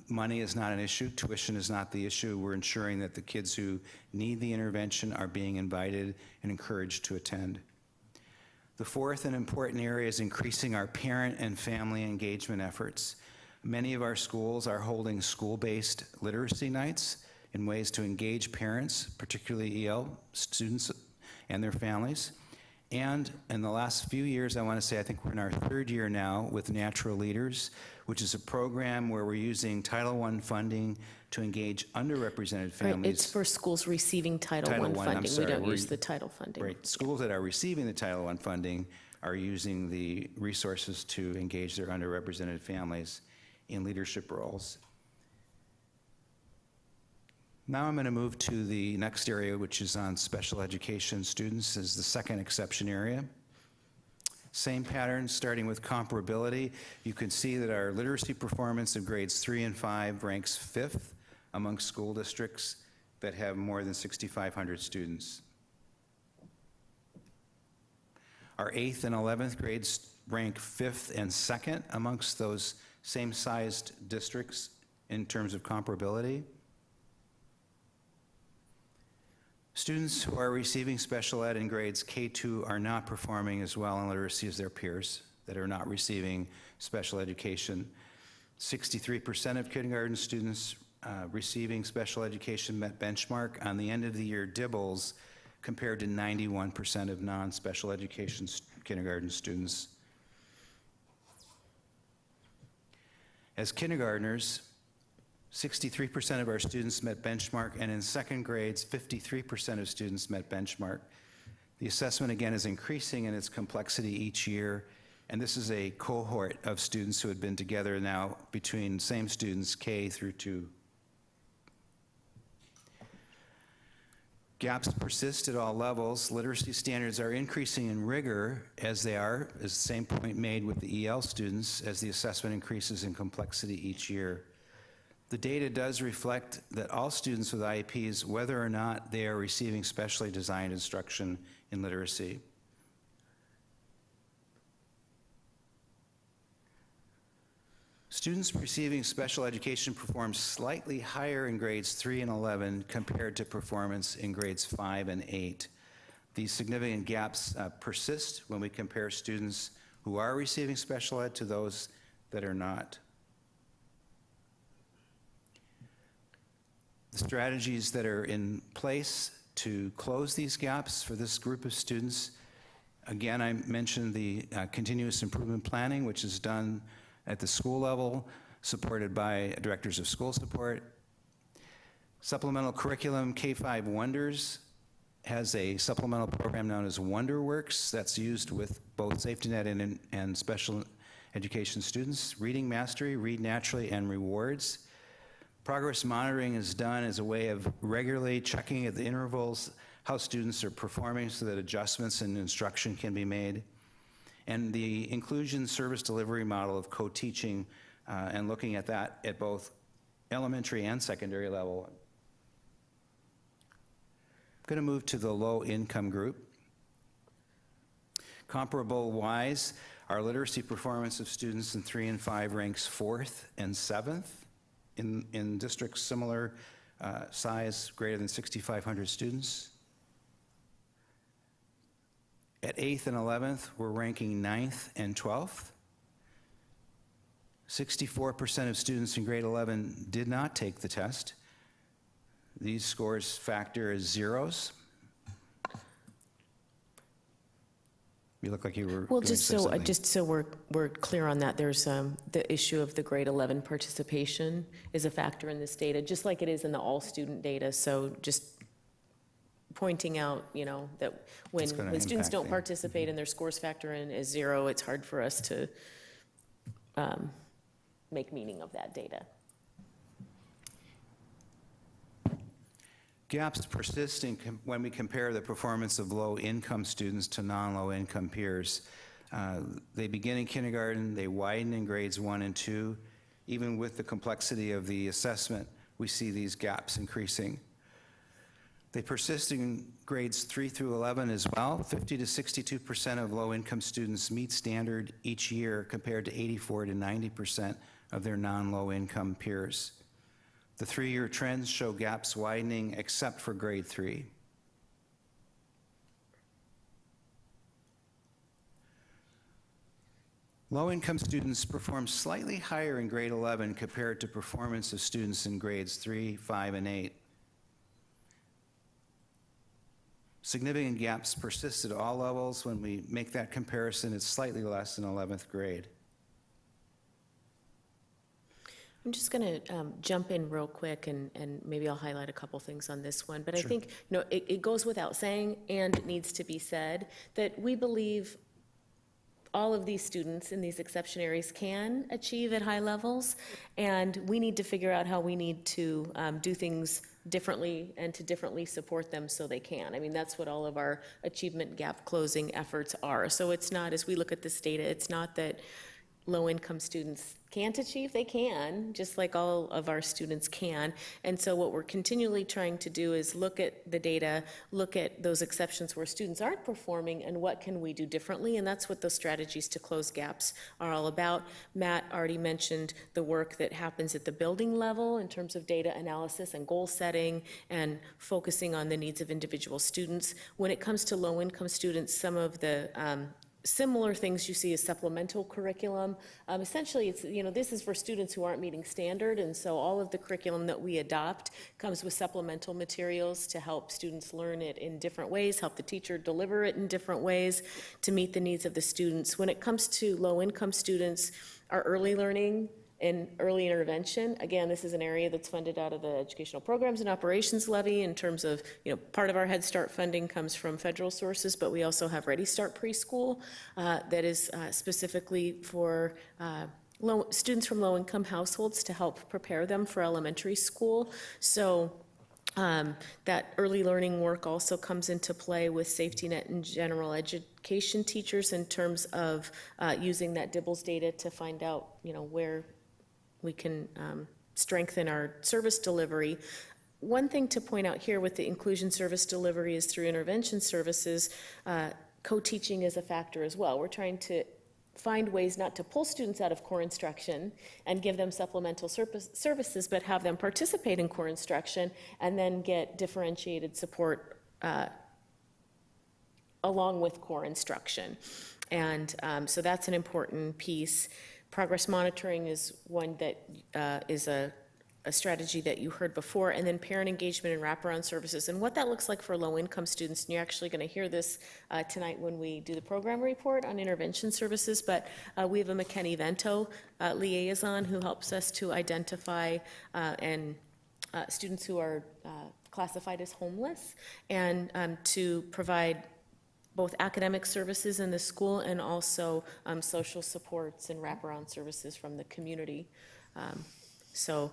money is not an issue, tuition is not the issue. We're ensuring that the kids who need the intervention are being invited and encouraged to attend. The fourth and important area is increasing our parent and family engagement efforts. Many of our schools are holding school-based literacy nights in ways to engage parents, particularly EL students and their families. And in the last few years, I want to say, I think we're in our third year now with Natural Leaders, which is a program where we're using Title I funding to engage underrepresented families. Right, it's for schools receiving Title I funding. We don't use the title funding. Right, schools that are receiving the Title I funding are using the resources to engage their underrepresented families in leadership roles. Now I'm going to move to the next area, which is on special education students, as the second exception area. Same pattern, starting with comparability. You can see that our literacy performance in grades 3 and 5 ranks 5th among school districts that have more than 6,500 students. Our 8th and 11th grades rank 5th and 2nd amongst those same-sized districts in terms of comparability. Students who are receiving special ed in grades K2 are not performing as well in literacy as their peers that are not receiving special education. 63% of kindergarten students receiving special education met benchmark on the end of the year DIBELS, compared to 91% of non-special education kindergarten students. As kindergartners, 63% of our students met benchmark, and in second grades, 53% of students met benchmark. The assessment, again, is increasing in its complexity each year, and this is a cohort of students who had been together now between same students, K through 2. Gaps persist at all levels. Literacy standards are increasing in rigor as the same point made with the EL students, as the assessment increases in complexity each year. The data does reflect that all students with IEPs, whether or not they are receiving specially designed instruction in literacy. Students receiving special education perform slightly higher in grades 3 and 11 compared to performance in grades 5 and 8. These significant gaps persist when we compare students who are receiving special ed to those that are not. The strategies that are in place to close these gaps for this group of students, again, I mentioned the continuous improvement planning, which is done at the school level, supported by directors of school support. Supplemental curriculum, K5 Wonders has a supplemental program known as WonderWorks that's used with both safety net and special education students. Reading Mastery, Read Naturally, and Rewards. Progress monitoring is done as a way of regularly checking at the intervals how students are performing so that adjustments in instruction can be made, and the inclusion service delivery model of co-teaching and looking at that at both elementary and secondary level. I'm going to move to the low-income group. Comparable-wise, our literacy performance of students in 3 and 5 ranks 4th and 7th in districts similar size, greater than 6,500 students. At 8th and 11th, we're ranking 9th and 12th. 64% of students in grade 11 did not take the test. These scores factor as zeros. You look like you were Well, going to say something. just so we're clear on that, there's the issue of the grade 11 participation is a factor in this data, just like it is in the all-student data. So just pointing out, you know, that when students impact don't them. participate and their scores factor in as zero, it's hard for us to make meaning of that data. Gaps persist when we compare the performance of low-income students to non-low-income peers. They begin in kindergarten, they widen in grades 1 and 2. Even with the complexity of the assessment, we see these gaps increasing. They persist in grades 3 through 11 as well. 50 to 62% of low-income students meet standard each year compared to 84 to 90% of their non-low-income peers. The 3-year trends show gaps widening except for grade 3. Low-income students perform slightly higher in grade 11 compared to performance of students in grades 3, 5, and 8. Significant gaps persist at all levels. When we make that comparison, it's slightly less in 11th grade. I'm just going to jump in real quick, and maybe I'll highlight a couple things on this one. But Sure. I think, you know, it goes without saying, and it needs to be said, that we believe all of these students in these exception areas can achieve at high levels, and we need to figure out how we need to do things differently and to differently support them so they can. I mean, that's what all of our achievement gap closing efforts are. So it's not, as we look at this data, it's not that low-income students can't achieve, they can, just like all of our students can. And so what we're continually trying to do is look at the data, look at those exceptions where students aren't performing, and what can we do differently, and that's what those strategies to close gaps are all about. Matt already mentioned the work that happens at the building level in terms of data analysis and goal setting and focusing on the needs of individual students. When it comes to low-income students, some of the similar things you see as supplemental curriculum. Essentially, it's, you know, this is for students who aren't meeting standard, and so all of the curriculum that we adopt comes with supplemental materials to help students learn it in different ways, help the teacher deliver it in different ways to meet the needs of the students. When it comes to low-income students, our early learning and early intervention, again, this is an area that's funded out of the Educational Programs and Operations Levy in terms of, you know, part of our Head Start funding comes from federal sources, but we also have Ready Start Preschool that is specifically for students from low-income households to help prepare them for elementary school. So that early learning work also comes into play with safety net and general education teachers in terms of using that DIBELS data to find out, you know, where we can strengthen our service delivery. One thing to point out here with the inclusion service delivery is through intervention services, co-teaching is a factor as well. We're trying to find ways not to pull students out of core instruction and give them supplemental services, but have them participate in core instruction and then get differentiated support along with core instruction. And so that's an important piece. Progress monitoring is one that is a strategy that you heard before, and then parent engagement and wraparound services. And what that looks like for low-income students, and you're actually going to hear this tonight when we do the program report on intervention services, but we have a McKinney-Vento liaison who helps us to identify students who are classified as homeless and to provide both academic services in the school and also social supports and wraparound services from the community. So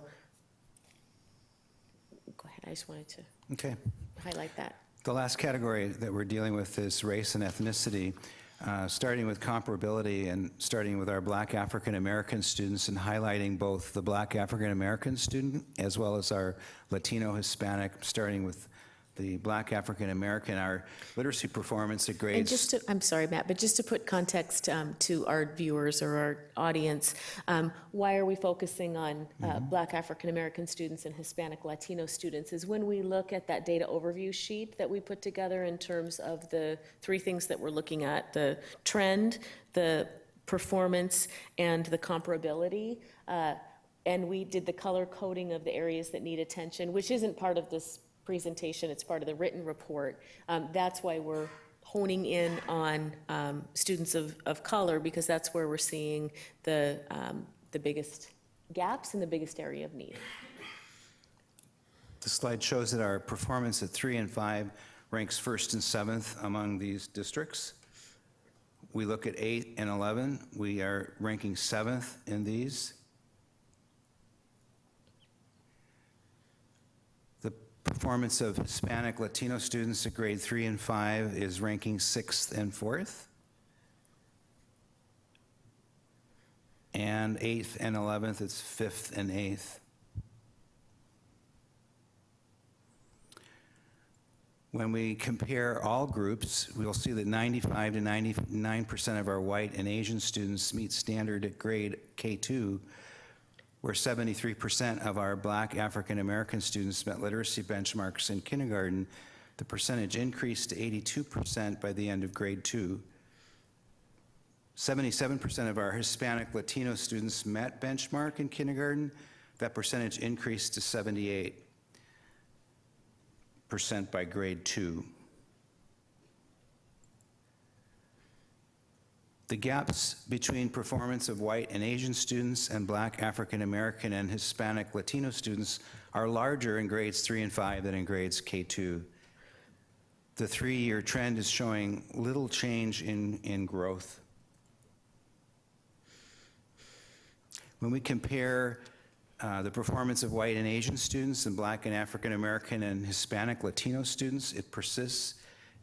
go ahead, I just wanted to highlight that. The last category that we're dealing with is race and ethnicity, starting with comparability and starting with our Black African American students and highlighting both the Black African American student as well as our Latino Hispanic, starting with the Black African American, our literacy performance at grades. And just to, I'm sorry, Matt, but just to put context to our viewers or our audience, why are we focusing on Black African American students and Hispanic Latino students is when we look at that data overview sheet that we put together in terms of the three things that we're looking at, the trend, the performance, and the comparability. And we did the color coding of the areas that need attention, which isn't part of this presentation, it's part of the written report. That's why we're honing in on students of color, because that's where we're seeing the biggest gaps and the biggest area of need. The slide shows that our performance at 3 and 5 ranks 1st and 7th among these districts. We look at 8 and 11, we are ranking 7th in these. Performance of Hispanic Latino students at grade 3 and 5 is ranking 6th and 4th. And 8th and 11th, it's 5th and 8th. When we compare all groups, we'll see that 95 to 99% of our white and Asian students meet standard at grade K2, where 73% of our Black African American students met literacy benchmarks in kindergarten. The percentage increased to 82% by the end of grade 2. 77% of our Hispanic Latino students met benchmark in kindergarten. That percentage increased to 78% by grade 2. The gaps between performance of white and Asian students and Black African American and Hispanic Latino students are larger in grades 3 and 5 than in grades K2. The 3-year trend is showing little change in growth. When we compare the performance of white and Asian students and Black and African American and Hispanic Latino students, it persists.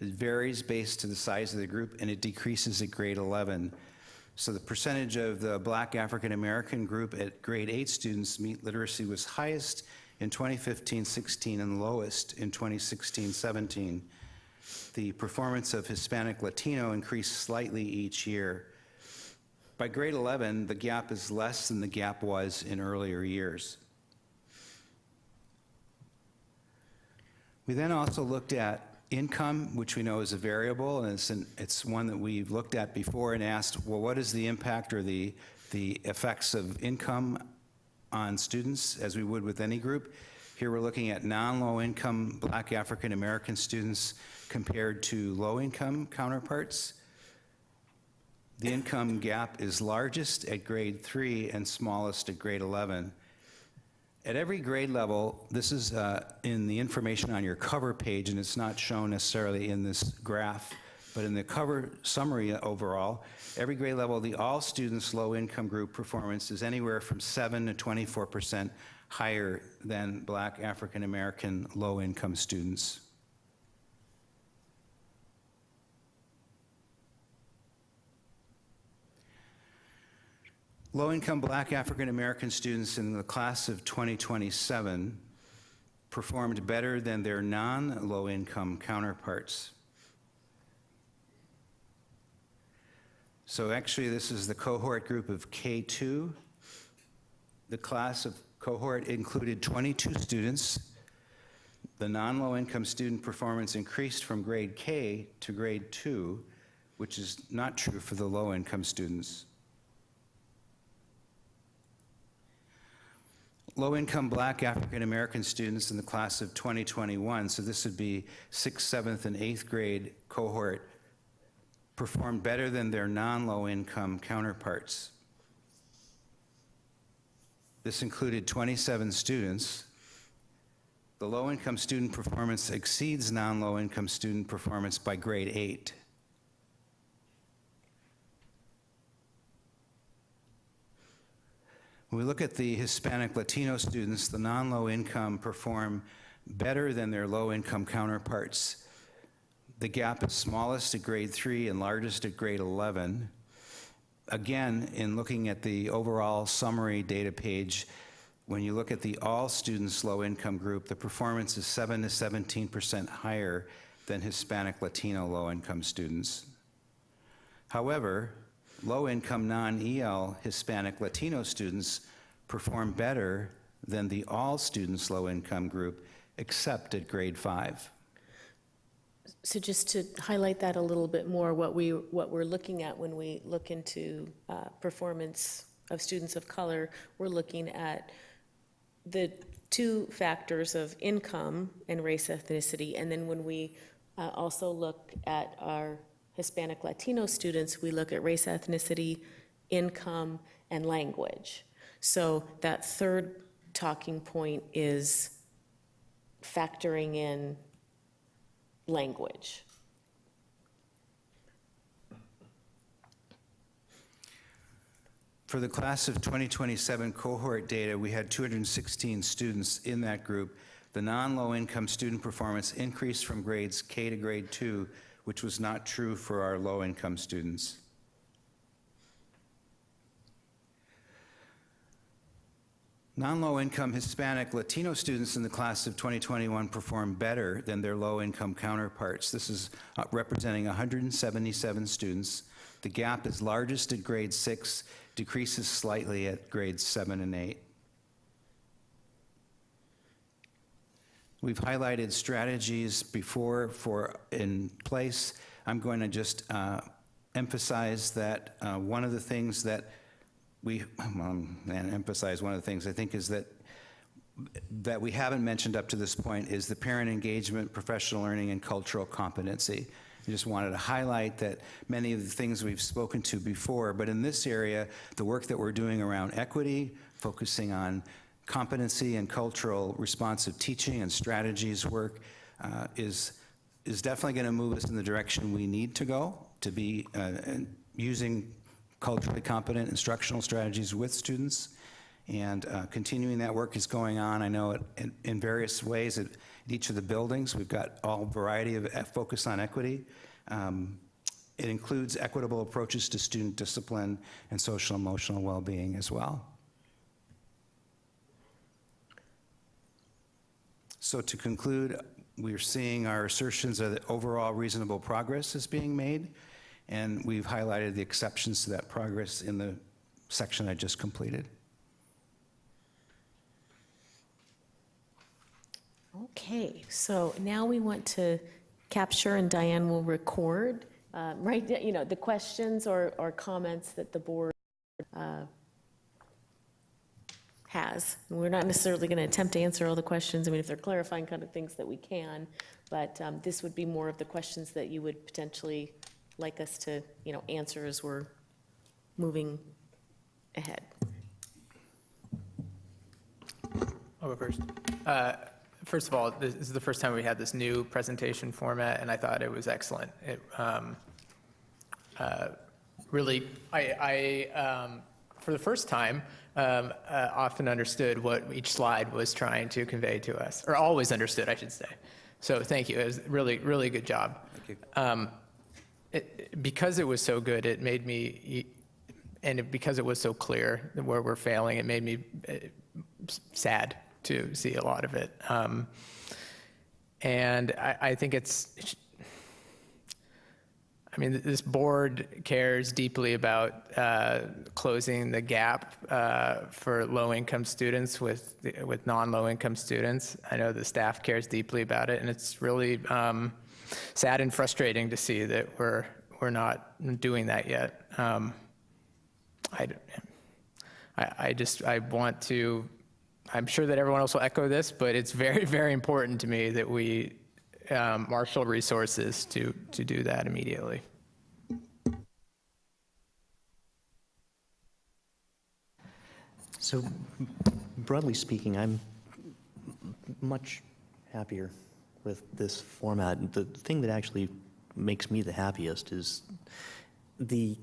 It varies based to the size of the group, and it decreases at grade 11. So the percentage of the Black African American group at grade 8 students meet literacy was highest in 2015-16 and lowest in 2016-17. The performance of Hispanic Latino increased slightly each year. By grade 11, the gap is less than the gap was in earlier years. We then also looked at income, which we know is a variable, and it's one that we've looked at before and asked, well, what is the impact or the effects of income on students, as we would with any group? Here we're looking at non-low income Black African American students compared to low income counterparts. The income gap is largest at grade 3 and smallest at grade 11. At every grade level, this is in the information on your cover page, and it's not shown necessarily in this graph, but in the cover summary overall, every grade level, the all students low income group performance is anywhere from 7 to 24% higher than Black African American low income students. Low-income Black African American students in the class of 2027 performed better than their non-low-income counterparts. So actually, this is the cohort group of K2. The class of cohort included 22 students. The non-low-income student performance increased from grade K to grade 2, which is not true for the low-income students. Low-income Black African American students in the class of 2021, so this would be 6th, 7th, and 8th grade cohort, performed better than their non-low-income counterparts. This included 27 students. The low-income student performance exceeds non-low-income student performance by grade 8. When we look at the Hispanic Latino students, the non-low income perform better than their low income counterparts. The gap is smallest at grade 3 and largest at grade 11. Again, in looking at the overall summary data page, when you look at the all students low income group, the performance is 7 to 17% higher than Hispanic Latino low income students. However, low income non-EL Hispanic Latino students perform better than the all students low income group, except at grade 5. So just to highlight that a little bit more, what we're looking at when we look into performance of students of color, we're looking at the two factors of income and race ethnicity. And then when we also look at our Hispanic Latino students, we look at race ethnicity, income, and language. So that third talking point is factoring in language. For the class of 2027 cohort data, we had 216 students in that group. The non-low income student performance increased from grades K to grade 2, which was not true for our low income students. Non-low income Hispanic Latino students in the class of 2021 performed better than their low income counterparts. This is representing 177 students. The gap is largest at grade 6, decreases slightly at grades 7 and 8. We've highlighted strategies before in place. I'm going to just emphasize that one of the things that emphasize one of the things I think is that we haven't mentioned up to this point is the parent engagement, professional learning, and cultural competency. I just wanted to highlight that many of the things we've spoken to before, but in this area, the work that we're doing around equity, focusing on competency and cultural responsive teaching and strategies work is definitely going to move us in the direction we need to go to be using culturally competent instructional strategies with students. And continuing that work is going on, I know, in various ways at each of the buildings. We've got all variety of focus on equity. It includes equitable approaches to student discipline and social emotional well-being as well. So to conclude, we're seeing our assertions of the overall reasonable progress is being made, and we've highlighted the exceptions to that progress in the section I just completed. Okay, so now we want to capture, and Diane will record, the questions or comments that the board has. And we're not necessarily going to attempt to answer all the questions. I mean, if they're clarifying kind of things that we can, but this would be more of the questions that you would potentially like us to, answer as we're moving ahead. I'll go first. First of all, this is the first time we had this new presentation format, and I thought it was excellent. It really, for the first time, often understood what each slide was trying to convey to us, or always understood, I should say. So thank you. It was really, really good job. Thank you. Because it was so good, it made me, because it was so clear where we're failing, it made me sad to see a lot of it. And I think this board cares deeply about closing the gap for low-income students with non-low-income students. I know the staff cares deeply about it, and it's really sad and frustrating to see that we're not doing that yet. I'm sure that everyone else will echo this, but it's very, very important to me that we marshal resources to do that immediately. So broadly speaking, I'm much happier with this format. The thing that actually makes me the happiest is the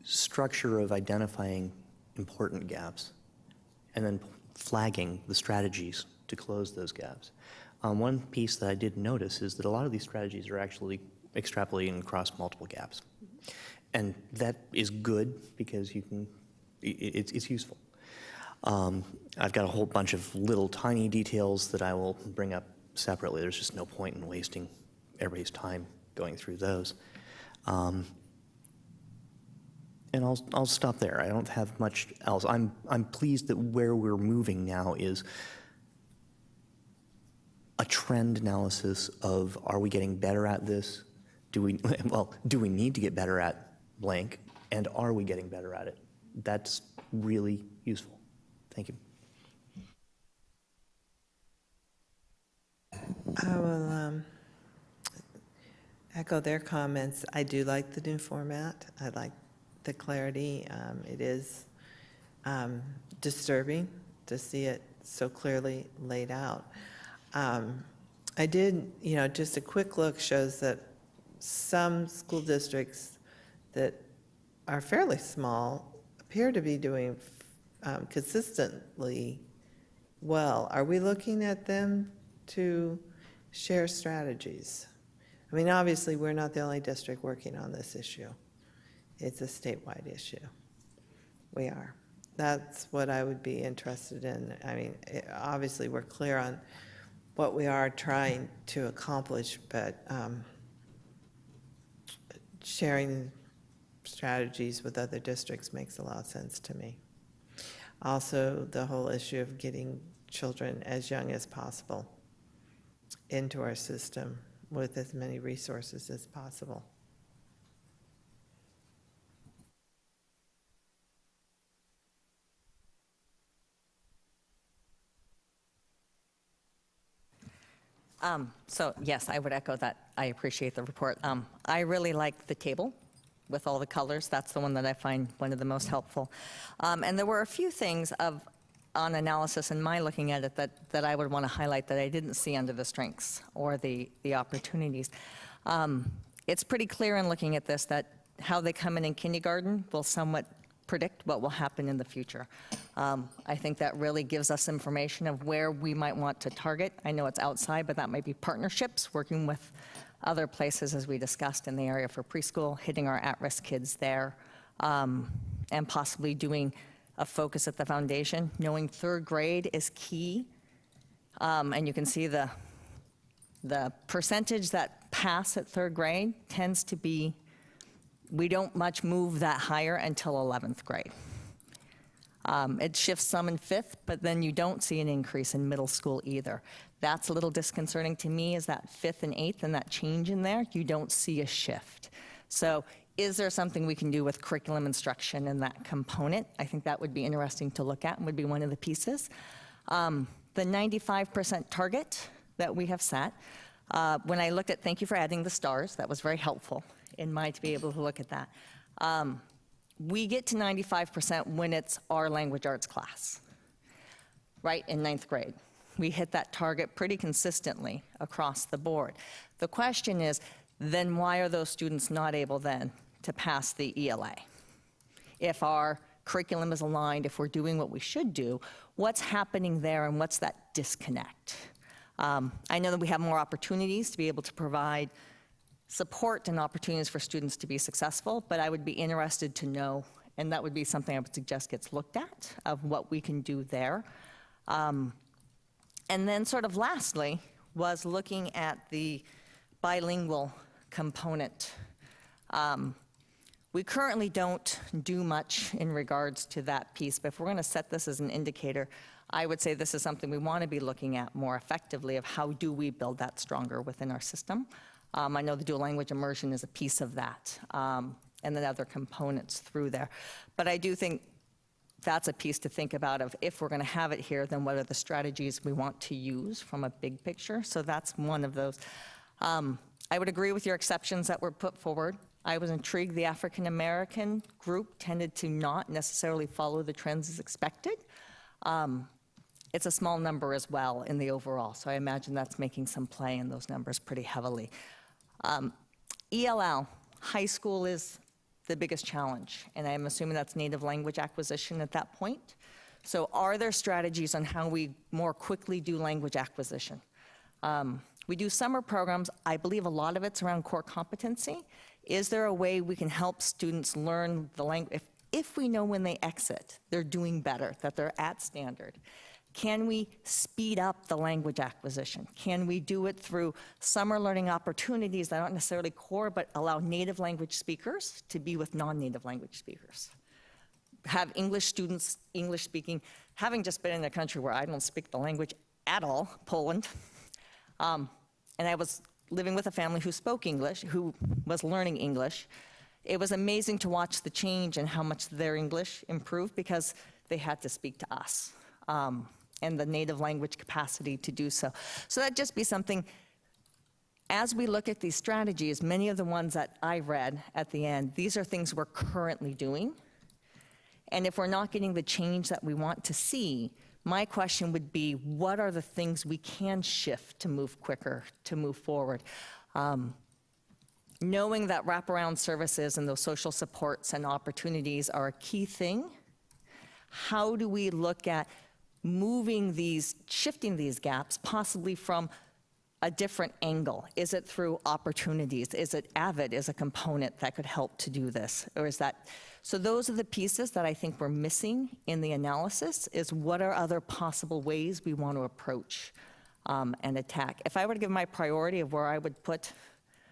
structure of identifying important gaps and then flagging the strategies to close those gaps. One piece that I did notice is that a lot of these strategies are actually extrapolating across multiple gaps. And that is good because you can, it's useful. I've got a whole bunch of little tiny details that I will bring up separately. There's just no point in wasting everybody's time going through those. And I'll stop there. I don't have much else. I'm pleased that where we're moving now is a trend analysis of, are we getting better at this? Do we need to get better at blank? And are we getting better at it? That's really useful. Thank you. I will echo their comments. I do like the new format. I like the clarity. It is disturbing to see it so clearly laid out. I did, just a quick look shows that some school districts that are fairly small appear to be doing consistently well. Are we looking at them to share strategies? I mean, obviously, we're not the only district working on this issue. It's a statewide issue. We are. That's what I would be interested in. I mean, obviously, we're clear on what we are trying to accomplish, but sharing strategies with other districts makes a lot of sense to me. Also, the whole issue of getting children as young as possible into our system with as many resources as possible. So yes, I would echo that. I appreciate the report. I really like the table with all the colors. That's the one that I find one of the most helpful. And there were a few things on analysis in my looking at it that I would want to highlight that I didn't see under the strengths or the opportunities. It's pretty clear in looking at this that how they come in kindergarten will somewhat predict what will happen in the future. I think that really gives us information of where we might want to target. I know it's outside, but that might be partnerships, working with other places, as we discussed in the area for preschool, hitting our at-risk kids there, and possibly doing a focus at the foundation. Knowing third grade is key, and you can see the percentage that pass at third grade tends to be, we don't much move that higher until 11th grade. It shifts some in 5th, but then you don't see an increase in middle school either. That's a little disconcerting to me, is that 5th and 8th and that change in there, you don't see a shift. So is there something we can do with curriculum instruction in that component? I think that would be interesting to look at and would be one of the pieces. The 95% target that we have set, when I looked at, thank you for adding the stars, that was very helpful in my to be able to look at that. We get to 95% when it's our language arts class, right, in 9th grade. We hit that target pretty consistently across the board. The question is, then why are those students not able then to pass the ELA? If our curriculum is aligned, if we're doing what we should do, what's happening there and what's that disconnect? I know that we have more opportunities to be able to provide support and opportunities for students to be successful, but I would be interested to know, and that would be something I would suggest gets looked at, of what we can do there. And then sort of lastly was looking at the bilingual component. We currently don't do much in regards to that piece, but if we're going to set this as an indicator, I would say this is something we want to be looking at more effectively, of how do we build that stronger within our system. I know the dual language immersion is a piece of that, and then other components through there. But I do think that's a piece to think about of, if we're going to have it here, then what are the strategies we want to use from a big picture? So that's one of those. I would agree with your exceptions that were put forward. I was intrigued the African American group tended to not necessarily follow the trends as expected. It's a small number as well in the overall, so I imagine that's making some play in those numbers pretty heavily. ELL, high school is the biggest challenge, and I'm assuming that's native language acquisition at that point. So are there strategies on how we more quickly do language acquisition? We do summer programs. I believe a lot of it's around core competency. Is there a way we can help students learn the language? If we know when they exit, they're doing better, that they're at standard, can we speed up the language acquisition? Can we do it through summer learning opportunities that aren't necessarily core, but allow native language speakers to be with non-native language speakers? Have English students, English speaking, having just been in a country where I don't speak the language at all, Poland, and I was living with a family who spoke English, who was learning English. It was amazing to watch the change and how much their English improved because they had to speak to us. And the native language capacity to do so. So that'd just be something, as we look at these strategies, many of the ones that I read at the end, these are things we're currently doing. And if we're not getting the change that we want to see, my question would be, what are the things we can shift to move quicker, to move forward? Knowing that wraparound services and those social supports and opportunities are a key thing, how do we look at moving these, shifting these gaps, possibly from a different angle? Is it through opportunities? Is it AVID as a component that could help to do this? Or is that, so those are the pieces that I think we're missing in the analysis, is what are other possible ways we want to approach and attack? If I were to give my priority of where I would put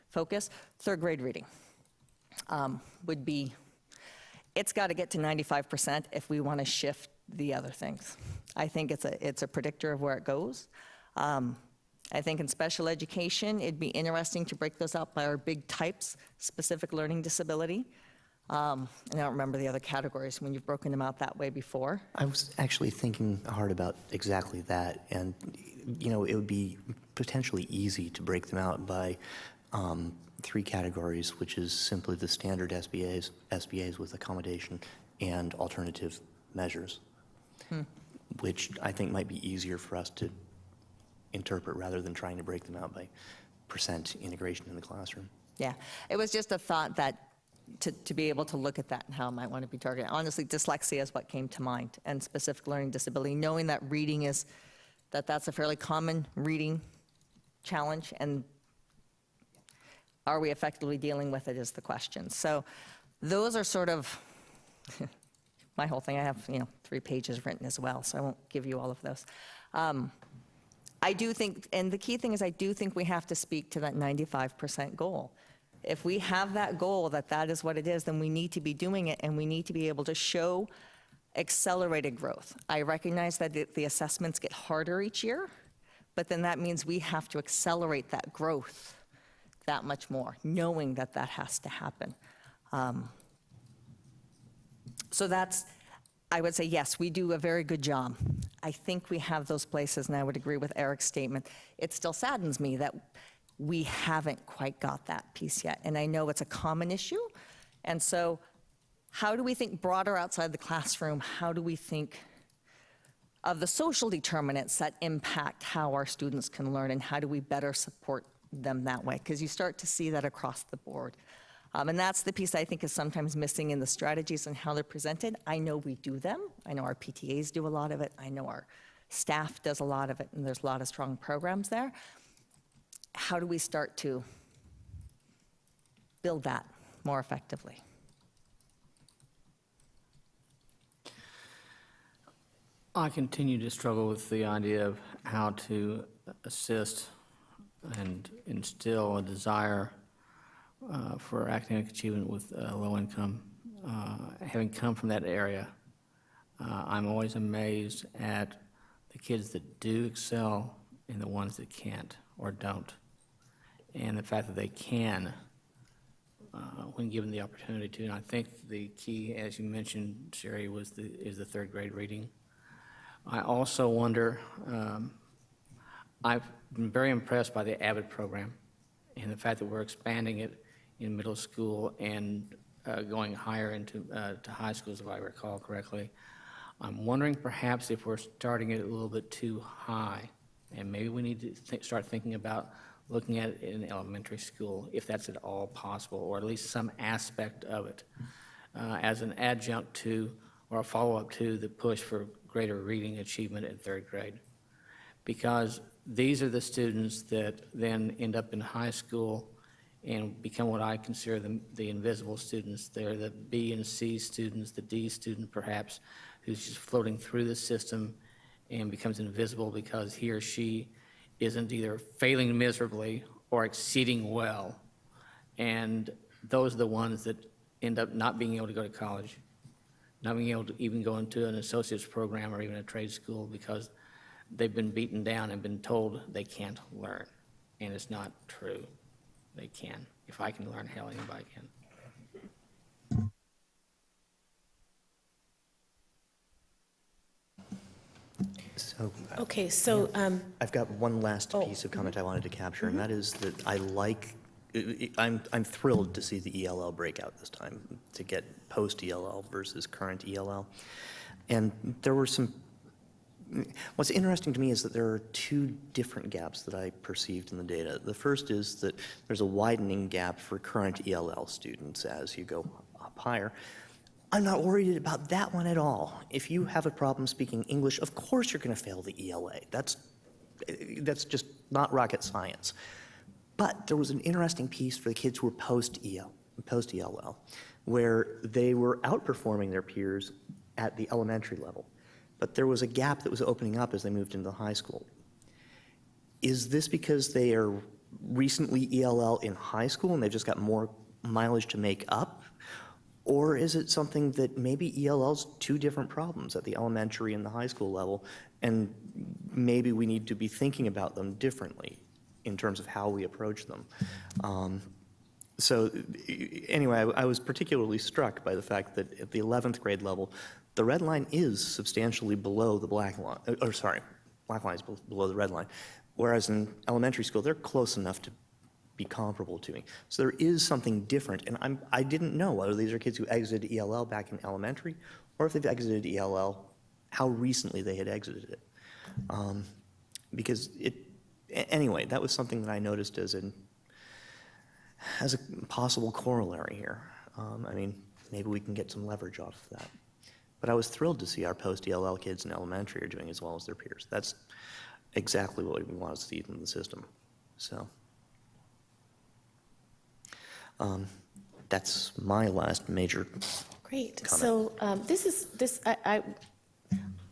focus, third grade reading would be, it's got to get to 95% if we want to shift the other things. I think it's a predictor of where it goes. I think in special education, it'd be interesting to break those out by our big types, specific learning disability. And I don't remember the other categories when you've broken them out that way before. I was actually thinking hard about exactly that, and you know, it would be potentially easy to break them out by 3 categories, which is simply the standard SBAs with accommodation and alternative measures, which I think might be easier for us to interpret rather than trying to break them out by % integration in the classroom. Yeah, it was just a thought that to be able to look at that and how it might want to be targeted. Honestly, dyslexia is what came to mind, and specific learning disability, knowing that reading is, that's a fairly common reading challenge, and are we effectively dealing with it is the question. So those are sort of my whole thing. I have 3 pages written as well, so I won't give you all of those. I do think, and the key thing is I do think we have to speak to that 95% goal. If we have that goal, that is what it is, then we need to be doing it, and we need to be able to show accelerated growth. I recognize that the assessments get harder each year, but then that means we have to accelerate that growth that much more, knowing that has to happen. So that's, I would say, yes, we do a very good job. I think we have those places, and I would agree with Eric's statement. It still saddens me that we haven't quite got that piece yet, and I know it's a common issue. And so how do we think broader outside the classroom? How do we think of the social determinants that impact how our students can learn, and how do we better support them that way? Because you start to see that across the board. And that's the piece I think is sometimes missing in the strategies and how they're presented. I know we do them. I know our PTAs do a lot of it. I know our staff does a lot of it, and there's a lot of strong programs there. How do we start to build that more effectively? I continue to struggle with the idea of how to assist and instill a desire for academic achievement with low income. Having come from that area, I'm always amazed at the kids that do excel and the ones that can't or don't. And the fact that they can when given the opportunity to. And I think the key, as you mentioned, Sherry, is the third grade reading. I also wonder, I've been very impressed by the AVID program and the fact that we're expanding it in middle school and going higher into to high schools, if I recall correctly. I'm wondering perhaps if we're starting it a little bit too high, and maybe we need to start thinking about looking at it in elementary school, if that's at all possible, or at least some aspect of it, as an adjunct to or a follow-up to the push for greater reading achievement in third grade. Because these are the students that then end up in high school and become what I consider the invisible students. They're the B and C students, the D student perhaps, who's just floating through the system and becomes invisible because he or she isn't either failing miserably or exceeding well. And those are the ones that end up not being able to go to college, not being able to even go into an associate's program or even a trade school because they've been beaten down and been told they can't learn. And it's not true. They can. If I can learn, hell, anybody can. So, Okay, so, I've got one last piece of comment I wanted to capture, and that is that I'm thrilled to see the ELL breakout this time, to get post-ELL versus current ELL. And there were what's interesting to me is that there are two different gaps that I perceived in the data. The first is that there's a widening gap for current ELL students as you go up higher. I'm not worried about that one at all. If you have a problem speaking English, of course you're going to fail the ELA. That's just not rocket science. But there was an interesting piece for the kids who were post-ELL, where they were outperforming their peers at the elementary level. But there was a gap that was opening up as they moved into high school. Is this because they are recently ELL in high school and they've just got more mileage to make up? Or is it something that maybe ELL's two different problems at the elementary and the high school level, and maybe we need to be thinking about them differently in terms of how we approach them? So anyway, I was particularly struck by the fact that at the 11th grade level, the red line is substantially below the black line, black line is below the red line, whereas in elementary school, they're close enough to be comparable to me. So there is something different, and I didn't know whether these are kids who exited ELL back in elementary, or if they've exited ELL, how recently they had exited it. Because anyway, that was something that I noticed as a possible corollary here. I mean, maybe we can get some leverage off of that. But I was thrilled to see our post-ELL kids in elementary are doing as well as their peers. That's exactly what we want to see in the system. So. That's my last major great. comment. So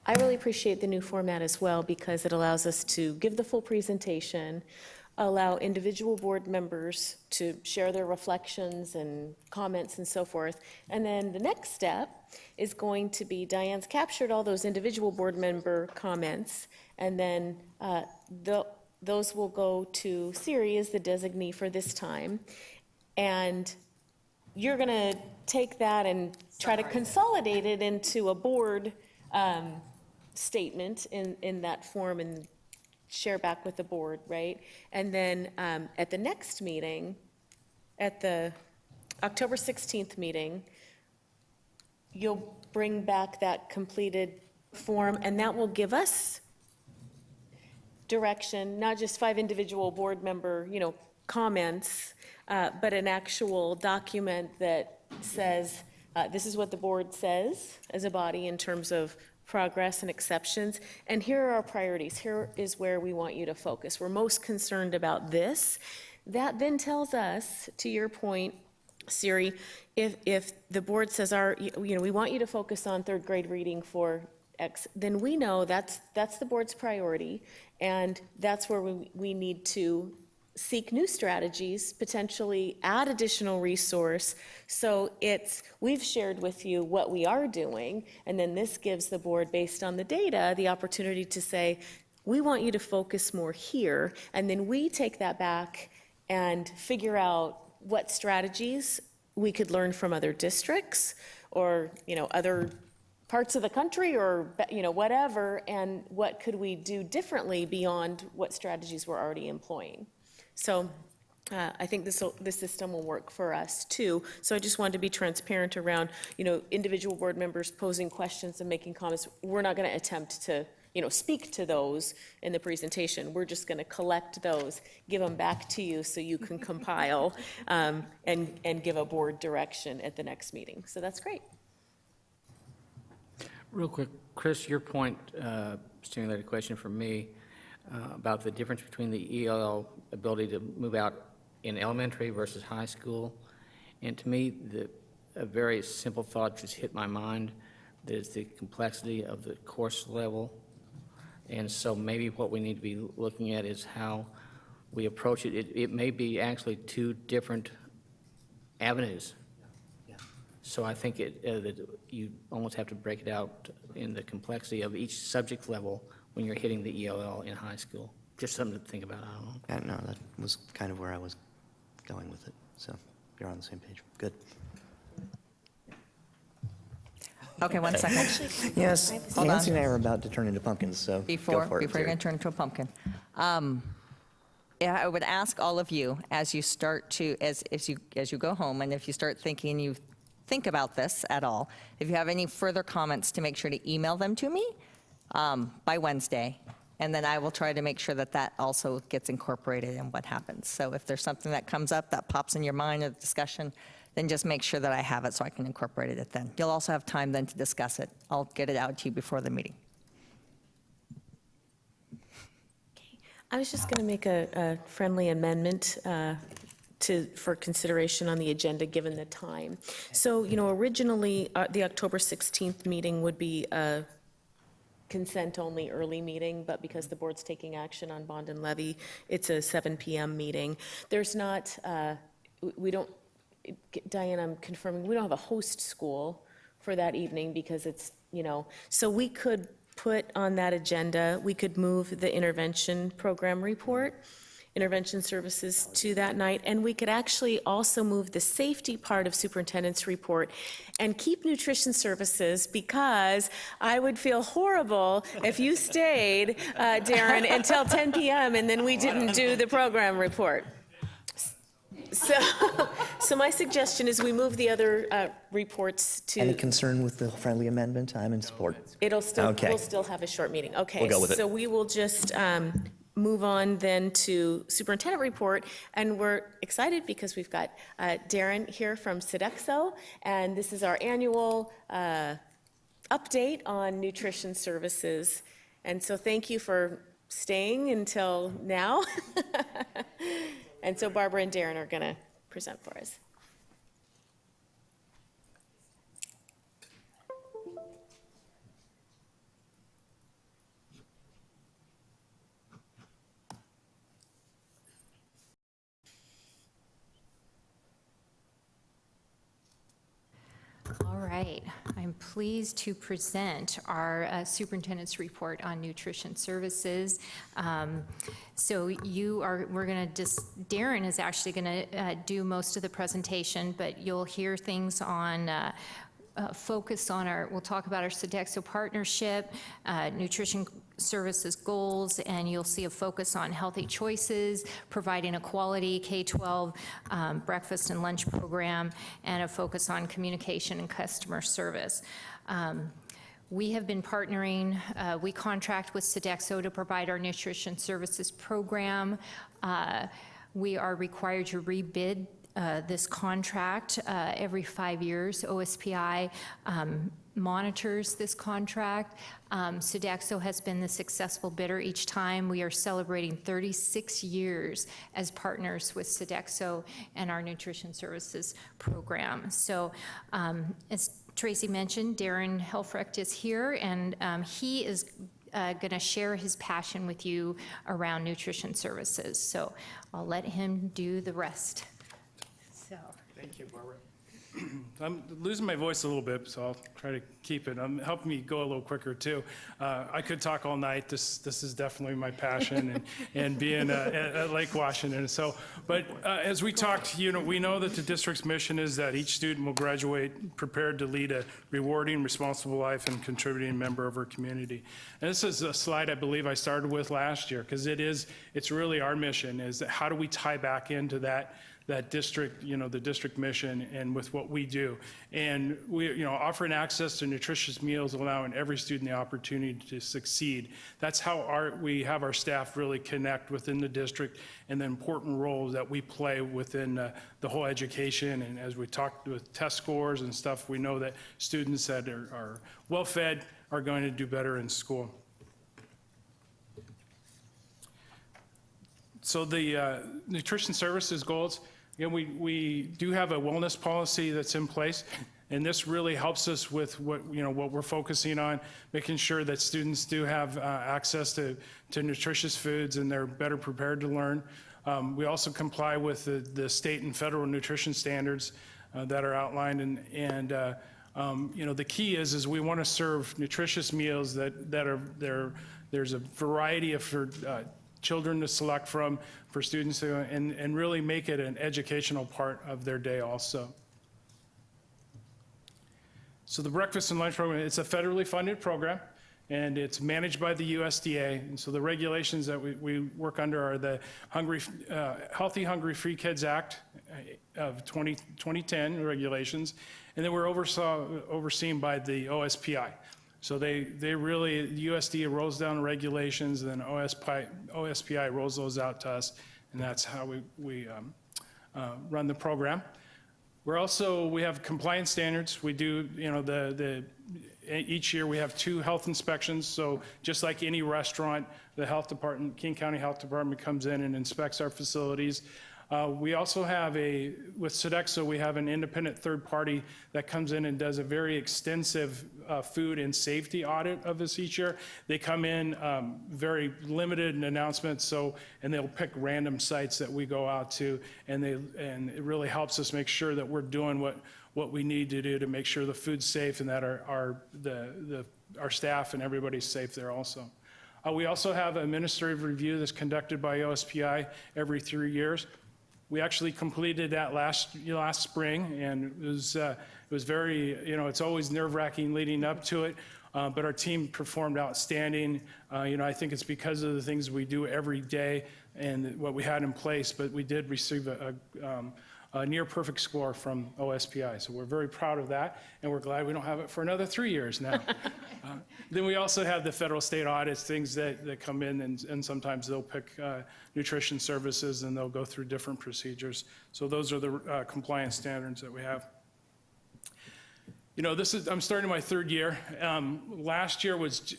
I really appreciate the new format as well because it allows us to give the full presentation, allow individual board members to share their reflections and comments and so forth. And then the next step is going to be Diane's captured all those individual board member comments, and then those will go to Siri as the designee for this time. And you're going to take that and try to consolidate it into a board statement in that form and share back with the board, right? And then at the next meeting, at the October 16th meeting, you'll bring back that completed form, and that will give us direction, not just 5 individual board member, comments, but an actual document that says, this is what the board says as a body in terms of progress and exceptions, and here are our priorities. Here is where we want you to focus. We're most concerned about this. That then tells us, to your point, Siri, if the board says, we want you to focus on 3rd grade reading for X, then we know that's the board's priority, and that's where we need to seek new strategies, potentially add additional resource. So we've shared with you what we are doing, and then this gives the board, based on the data, the opportunity to say, we want you to focus more here, and then we take that back and figure out what strategies we could learn from other districts or, other parts of the country or, whatever, and what could we do differently beyond what strategies we're already employing. So I think this system will work for us too. So I just wanted to be transparent around, individual board members posing questions and making comments. We're not going to attempt to, speak to those in the presentation. We're just going to collect those, give them back to you so you can compile and give a board direction at the next meeting. So that's great. Real quick, Chris, your point stimulated a question for me. about the difference between the ELL ability to move out in elementary versus high school. And to me, a very simple thought just hit my mind. There's the complexity of the course level. And so maybe what we need to be looking at is how we approach it. It may be actually two different avenues. So I think that you almost have to break it out in the complexity of each subject level when you're hitting the ELL in high school. Just something to think about, I don't know. Yeah, no, that was kind of where I was going with it, so you're on the same page. Good. Okay, one second. Yes, Hold Nancy on. and I are about to turn into pumpkins, so go Before for it. you're Terry. going to turn into a pumpkin. Yeah, I would ask all of you, as you start to, as you go home, and if you start thinking, you think about this at all, if you have any further comments, to make sure to email them to me by Wednesday, and then I will try to make sure that that also gets incorporated in what happens. So if there's something that comes up that pops in your mind or the discussion, then just make sure that I have it so I can incorporate it then. You'll also have time then to discuss it. I'll get it out to you before the meeting. I was just going to make a friendly amendment for consideration on the agenda, given the time. So, originally, the October 16th meeting would be a consent-only early meeting, but because the board's taking action on bond and levy, it's a 7 p.m. meeting. There's not, we don't, Diane, I'm confirming, we don't have a host school for that evening because it's, so we could put on that agenda, we could move the intervention program report, intervention services to that night, and we could actually also move the safety part of superintendent's report and keep nutrition services, because I would feel horrible if you stayed, Darren, until 10 p.m. and then we didn't do the program report. So my suggestion is we move the other reports to. Any concern with the friendly amendment? I'm in support. It'll still, Okay. we'll still have a short meeting. Okay. We'll go with it. So we will just move on then to superintendent report, and we're excited because we've got Darren here from Sodexo, and this is our annual update on nutrition services. And so thank you for staying until now. And so Barbara and Darren are going to present for us. All right, I'm pleased to present our superintendent's report on nutrition services. So we're going to Darren is actually going to do most of the presentation, but you'll hear things on focus on we'll talk about our Sodexo partnership, nutrition services goals, and you'll see a focus on healthy choices, providing a quality K-12 breakfast and lunch program, and a focus on communication and customer service. We have been partnering, we contract with Sodexo to provide our nutrition services program. We are required to rebid this contract every 5 years. OSPI monitors this contract. Sodexo has been the successful bidder each time. We are celebrating 36 years as partners with Sodexo and our nutrition services program. So as Tracy mentioned, Darren Helfrecht is here, and he is going to share his passion with you around nutrition services. So I'll let him do the rest. Thank you, Barbara. I'm losing my voice a little bit, so I'll try to keep it. Help me go a little quicker, too. I could talk all night. This is definitely my passion, and being at Lake Washington. So, but as we talked, we know that the district's mission is that each student will graduate prepared to lead a rewarding, responsible life and contributing member of our community. And this is a slide I believe I started with last year, because it's really our mission, is that how do we tie back into that district, the district mission, and with what we do. And we, offering access to nutritious meals, allowing every student the opportunity to succeed. That's how we have our staff really connect within the district, and the important roles that we play within the whole education. And as we talked with test scores and stuff, we know that students that are well-fed are going to do better in school. So the nutrition services goals, again, we do have a wellness policy that's in place, and this really helps us with what we're focusing on, making sure that students do have access to nutritious foods and they're better prepared to learn. We also comply with the state and federal nutrition standards that are outlined, and the key is we want to serve nutritious meals there's a variety for children to select from, for students to, and really make it an educational part of their day also. So the breakfast and lunch program, it's a federally funded program, and it's managed by the USDA. And so the regulations that we work under are the Healthy Hungry Free Kids Act of 2010 regulations, and then we're overseen by the OSPI. So they really, the USDA rolls down the regulations, and then OSPI rolls those out to us, and that's how we run the program. We have compliance standards. We do, each year we have 2 health inspections. So just like any restaurant, the health department, King County Health Department comes in and inspects our facilities. We also have with Sodexo, we have an independent third party that comes in and does a very extensive food and safety audit of us each year. They come in very limited in announcements, and they'll pick random sites that we go out to, and it really helps us make sure that we're doing what we need to do to make sure the food's safe and that our staff and everybody's safe there also. We also have an administrative review that's conducted by OSPI every 3 years. We actually completed that last spring, and it was very, it's always nerve-wracking leading up to it, but our team performed outstanding. I think it's because of the things we do every day and what we had in place, but we did receive a near perfect score from OSPI. So we're very proud of that, and we're glad we don't have it for another 3 years now. Then we also have the federal state audits, things that come in, and sometimes they'll pick nutrition services and they'll go through different procedures. So those are the compliance standards that we have. I'm starting my 3rd year. Last year was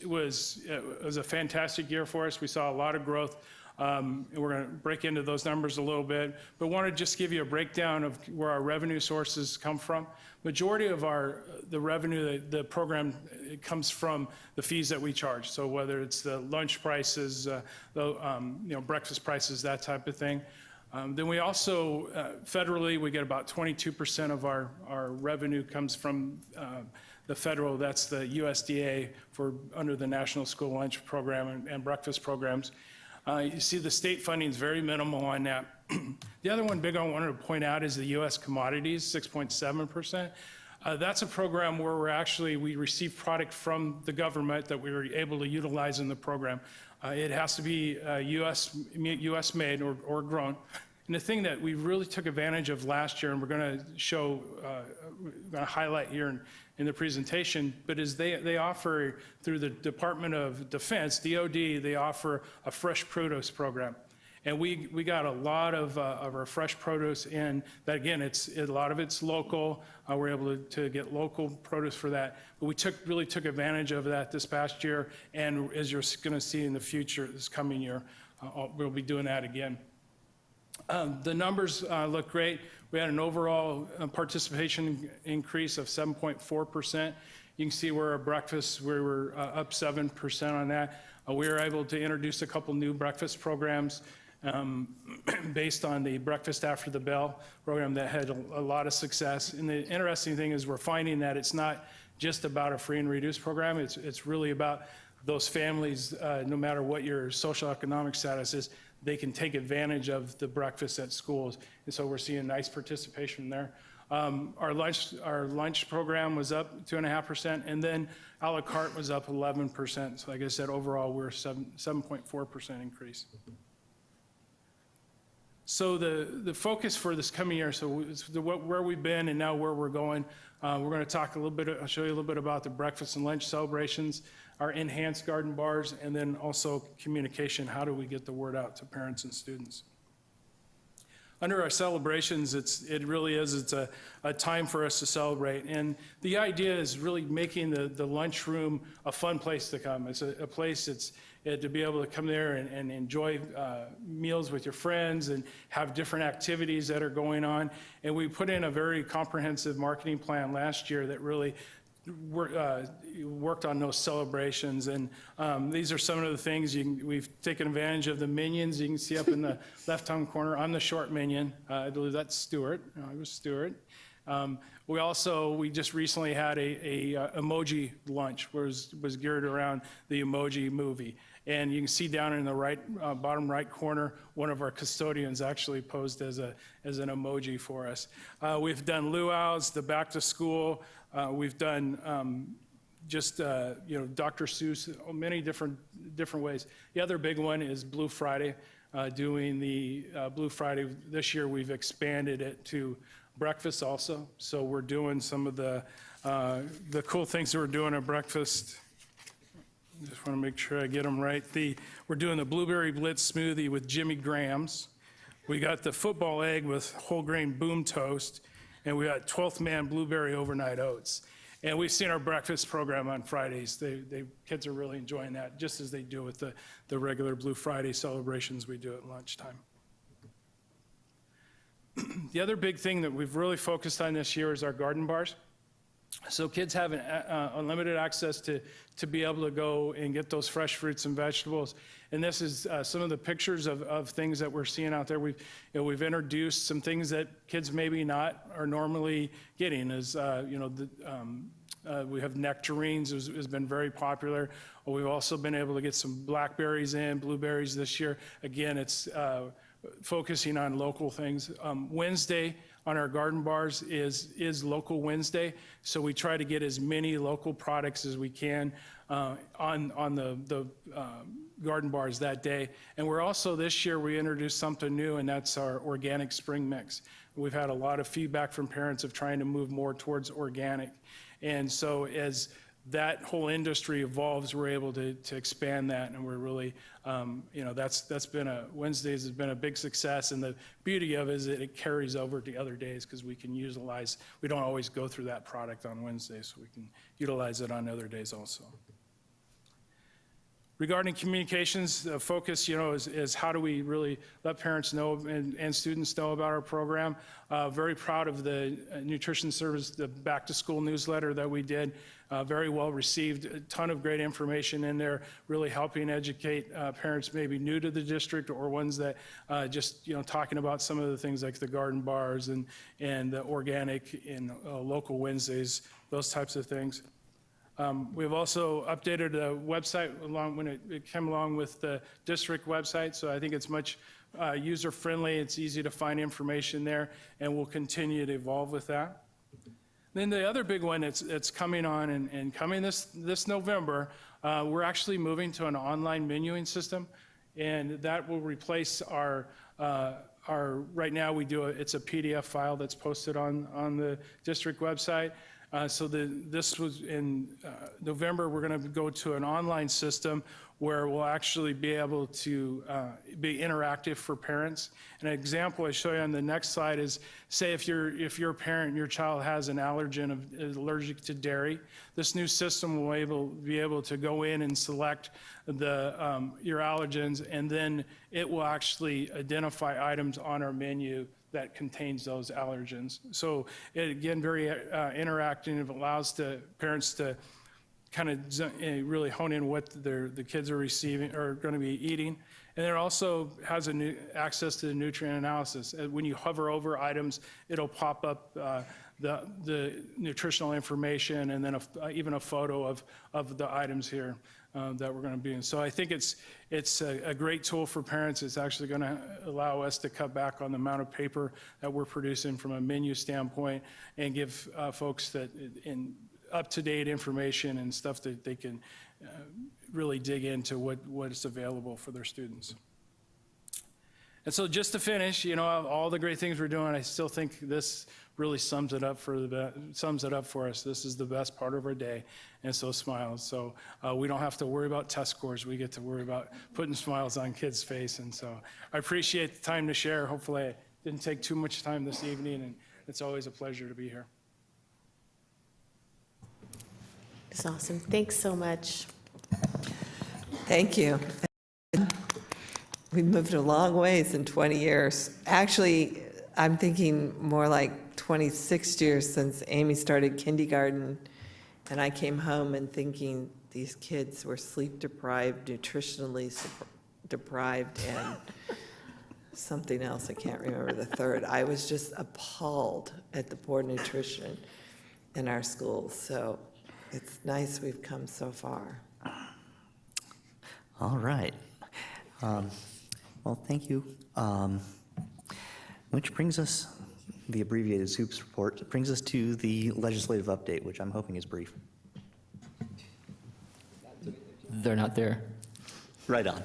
a fantastic year for us. We saw a lot of growth. And we're going to break into those numbers a little bit, but want to just give you a breakdown of where our revenue sources come from. Majority of the revenue, the program, it comes from the fees that we charge. So whether it's the lunch prices, breakfast prices, that type of thing. Then we also, federally, we get about 22% of our revenue comes from the federal, that's the USDA under the National School Lunch Program and breakfast programs. You see the state funding is very minimal on that. The other one big I wanted to point out is the U.S. commodities, 6.7%. That's a program where we receive product from the government that we were able to utilize in the program. It has to be U.S. made or grown. And the thing that we really took advantage of last year, and we're going to highlight here in the presentation, but is they offer, through the Department of Defense, DOD, they offer a fresh produce program. And we got a lot of our fresh produce in, that again, a lot of it's local. We're able to get local produce for that. But we really took advantage of that this past year, and as you're going to see in the future, this coming year, we'll be doing that again. The numbers look great. We had an overall participation increase of 7.4%. You can see where our breakfast, we were up 7% on that. We were able to introduce a couple new breakfast programs based on the Breakfast After the Bell program that had a lot of success. And the interesting thing is we're finding that it's not just about a free and reduced program. It's really about those families, no matter what your social economic status is, they can take advantage of the breakfast at schools. And so we're seeing nice participation there. Our lunch program was up 2.5%, and then a la carte was up 11%. So like I said, overall, we're 7.4% increase. So the focus for this coming year, where we've been and now where we're going, we're going to talk a little bit, I'll show you a little bit about the breakfast and lunch celebrations, our enhanced garden bars, and then also communication. How do we get the word out to parents and students? Under our celebrations, it really is a time for us to celebrate. And the idea is really making the lunchroom a fun place to come. It's a place to be able to come there and enjoy meals with your friends and have different activities that are going on. And we put in a very comprehensive marketing plan last year that really worked on those celebrations. And these are some of the things we've taken advantage of. The minions you can see up in the left-hand corner. I'm the short minion. I believe that's Stuart. I was Stuart. We just recently had a emoji lunch, was geared around the Emoji Movie. And you can see down in the bottom right corner, one of our custodians actually posed as an emoji for us. We've done luau's, the back to school. We've done Dr. Seuss, many different ways. The other big one is Blue Friday. Doing the Blue Friday this year, we've expanded it to breakfast also. So we're doing some of the cool things that we're doing at breakfast. Just want to make sure I get them right. We're doing the Blueberry Blitz smoothie with Jimmy Graham's. We got the football egg with whole grain boom toast, and we got 12th man blueberry overnight oats. And we've seen our breakfast program on Fridays. Kids are really enjoying that, just as they do with the regular Blue Friday celebrations we do at lunchtime. The other big thing that we've really focused on this year is our garden bars. So kids have unlimited access to be able to go and get those fresh fruits and vegetables. And this is some of the pictures of things that we're seeing out there. We've introduced some things that kids maybe not are normally getting. We have nectarines, has been very popular. We've also been able to get some blackberries in, blueberries this year. Again, it's focusing on local things. Wednesday on our garden bars is Local Wednesday, so we try to get as many local products as we can on the garden bars that day. And we're also, this year, we introduced something new, and that's our organic spring mix. We've had a lot of feedback from parents of trying to move more towards organic. And so as that whole industry evolves, we're able to expand that, and we're really, that's been Wednesdays has been a big success, and the beauty of it is that it carries over to other days because we can we don't always go through that product on Wednesdays, so we can utilize it on other days also. Regarding communications, the focus, is how do we really let parents know and students know about our program. Very proud of the nutrition service, the back to school newsletter that we did. Very well received, a ton of great information in there, really helping educate parents maybe new to the district or ones that talking about some of the things like the garden bars and the organic and Local Wednesdays, those types of things. We've also updated the website when it came along with the district website, so I think it's much user-friendly. It's easy to find information there, and we'll continue to evolve with that. Then the other big one that's coming on and coming this November, we're actually moving to an online menuing system, and that will replace our right now it's a PDF file that's posted on the district website. This was in November, we're going to go to an online system where we'll actually be able to be interactive for parents. An example I show you on the next slide is, say if you're a parent, your child has an allergen, is allergic to dairy, this new system will be able to go in and select your allergens, and then it will actually identify items on our menu that contains those allergens. So again, very interactive. It allows the parents to kind of really hone in what the kids are receiving or going to be eating. And it also has access to the nutrient analysis. When you hover over items, it'll pop up the nutritional information and then even a photo of the items here that we're going to be in. So I think it's a great tool for parents. It's actually going to allow us to cut back on the amount of paper that we're producing from a menu standpoint and give folks that up-to-date information and stuff that they can really dig into what is available for their students. And so just to finish, all the great things we're doing, I still think this really sums it up for us. This is the best part of our day, and so smiles. So we don't have to worry about test scores. We get to worry about putting smiles on kids' face. And so I appreciate the time to share. Hopefully I didn't take too much time this evening, and it's always a pleasure to be here. It's awesome. Thanks so much. Thank you. We've moved a long ways in 20 years. Actually, I'm thinking more like 26 years since Amy started kindergarten, and I came home and thinking these kids were sleep deprived, nutritionally deprived, and something else, I can't remember the third. I was just appalled at the poor nutrition in our schools, so it's nice we've come so far. All right. Well, thank you. Which brings us, the abbreviated SOUPS report, brings us to the legislative update, which I'm hoping is brief. They're not there. Right on.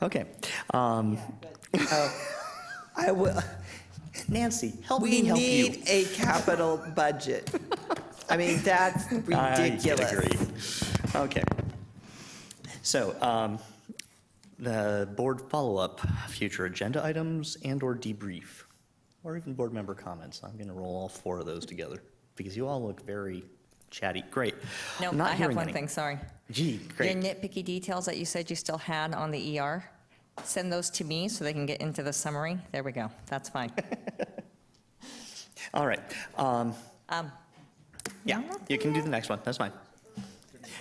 Okay. I will. Nancy, help me help you. We need a capital budget. I mean, that's ridiculous. I agree. Okay. So, the board follow-up, future agenda items and/or debrief, or even board member comments. I'm going to roll all 4 of those together because you all look very chatty. Great. No, Not I have hearing one any. thing, sorry. Gee, great. Your nitpicky details that you said you still had on the ER, send those to me so they can get into the summary. There we go. That's fine. All right. Yeah, you can do the next one. That's fine.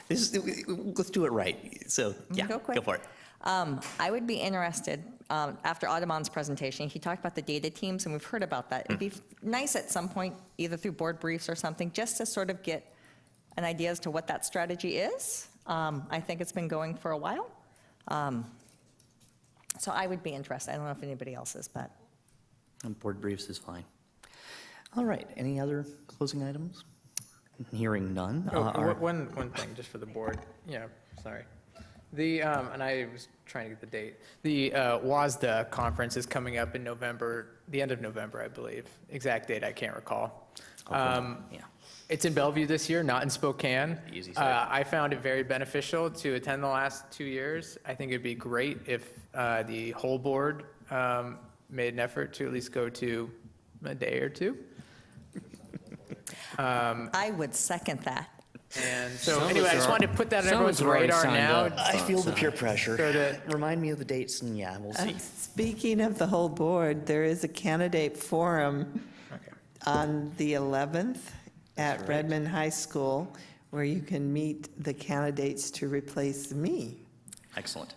Let's do it right. So, yeah, Go quick. go for it. I would be interested, after Audubon's presentation, he talked about the data teams, and we've heard about that. It'd be nice at some point, either through board briefs or something, just to sort of get an idea as to what that strategy is. I think it's been going for a while. So I would be interested. I don't know if anybody else is, but. And board briefs is fine. All right, any other closing items? Hearing none. One thing, just for the board. Yeah, sorry. And I was trying to get the date. The WASDA conference is coming up in November, the end of November, I believe. Exact date, I can't recall. Yeah. It's in Bellevue this year, not in Spokane. Easy start. I found it very beneficial to attend the last 2 years. I think it'd be great if the whole board made an effort to at least go to a day or 2. I would second that. And so anyway, I just wanted to put that on everyone's radar now. I feel the peer pressure. Remind me of the dates, and yeah, we'll see. Speaking of the whole board, there is a candidate forum on the 11th at Redmond High School where you can meet the candidates to replace me. Excellent.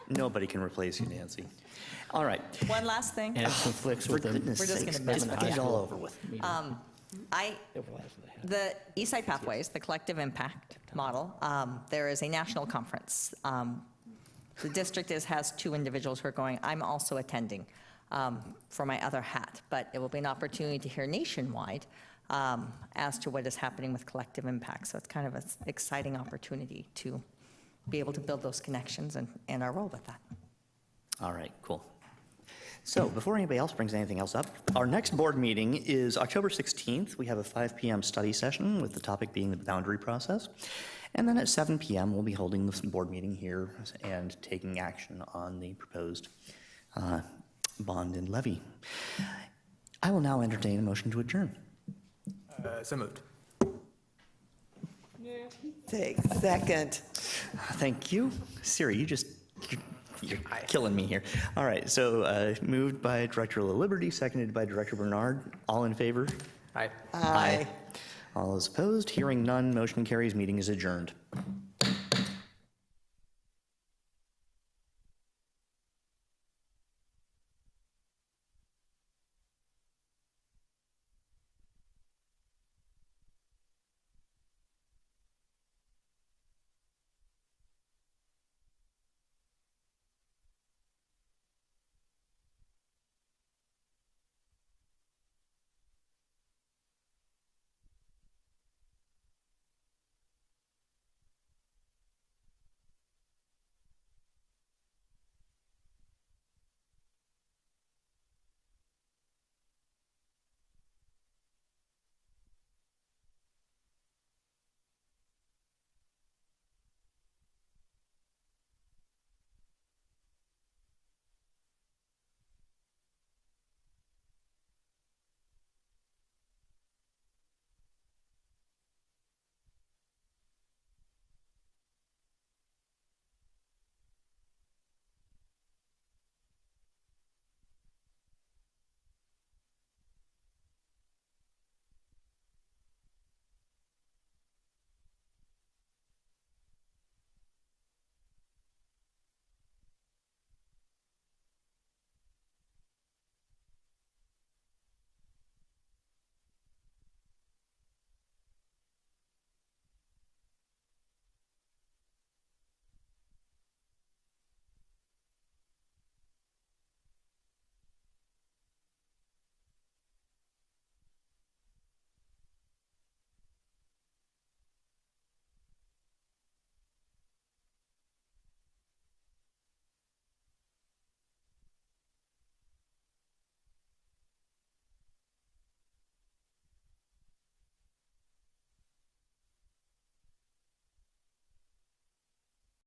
Nobody can replace you, Nancy. All right. One last thing. And it conflicts with For goodness We're just sakes, gonna miss just that. get it all over with. The Eastside Pathways, the collective impact model, there is a national conference. The district has 2 individuals who are going. I'm also attending for my other hat, but it will be an opportunity to hear nationwide as to what is happening with collective impact. So it's kind of an exciting opportunity to be able to build those connections and our role with that. All right, cool. So before anybody else brings anything else up, our next board meeting is October 16th. We have a 5 p.m. study session with the topic being the boundary process. And then at 7 p.m., we'll be holding this board meeting here and taking action on the proposed bond and levy. I will now entertain a motion to adjourn. So moved. Take second. Thank you. Siri, you're killing me here. All right, so moved by Director La Liberty, seconded by Director Bernard. All in favor? Aye. Aye. All those opposed? Hearing none, motion carries. Meeting is adjourned.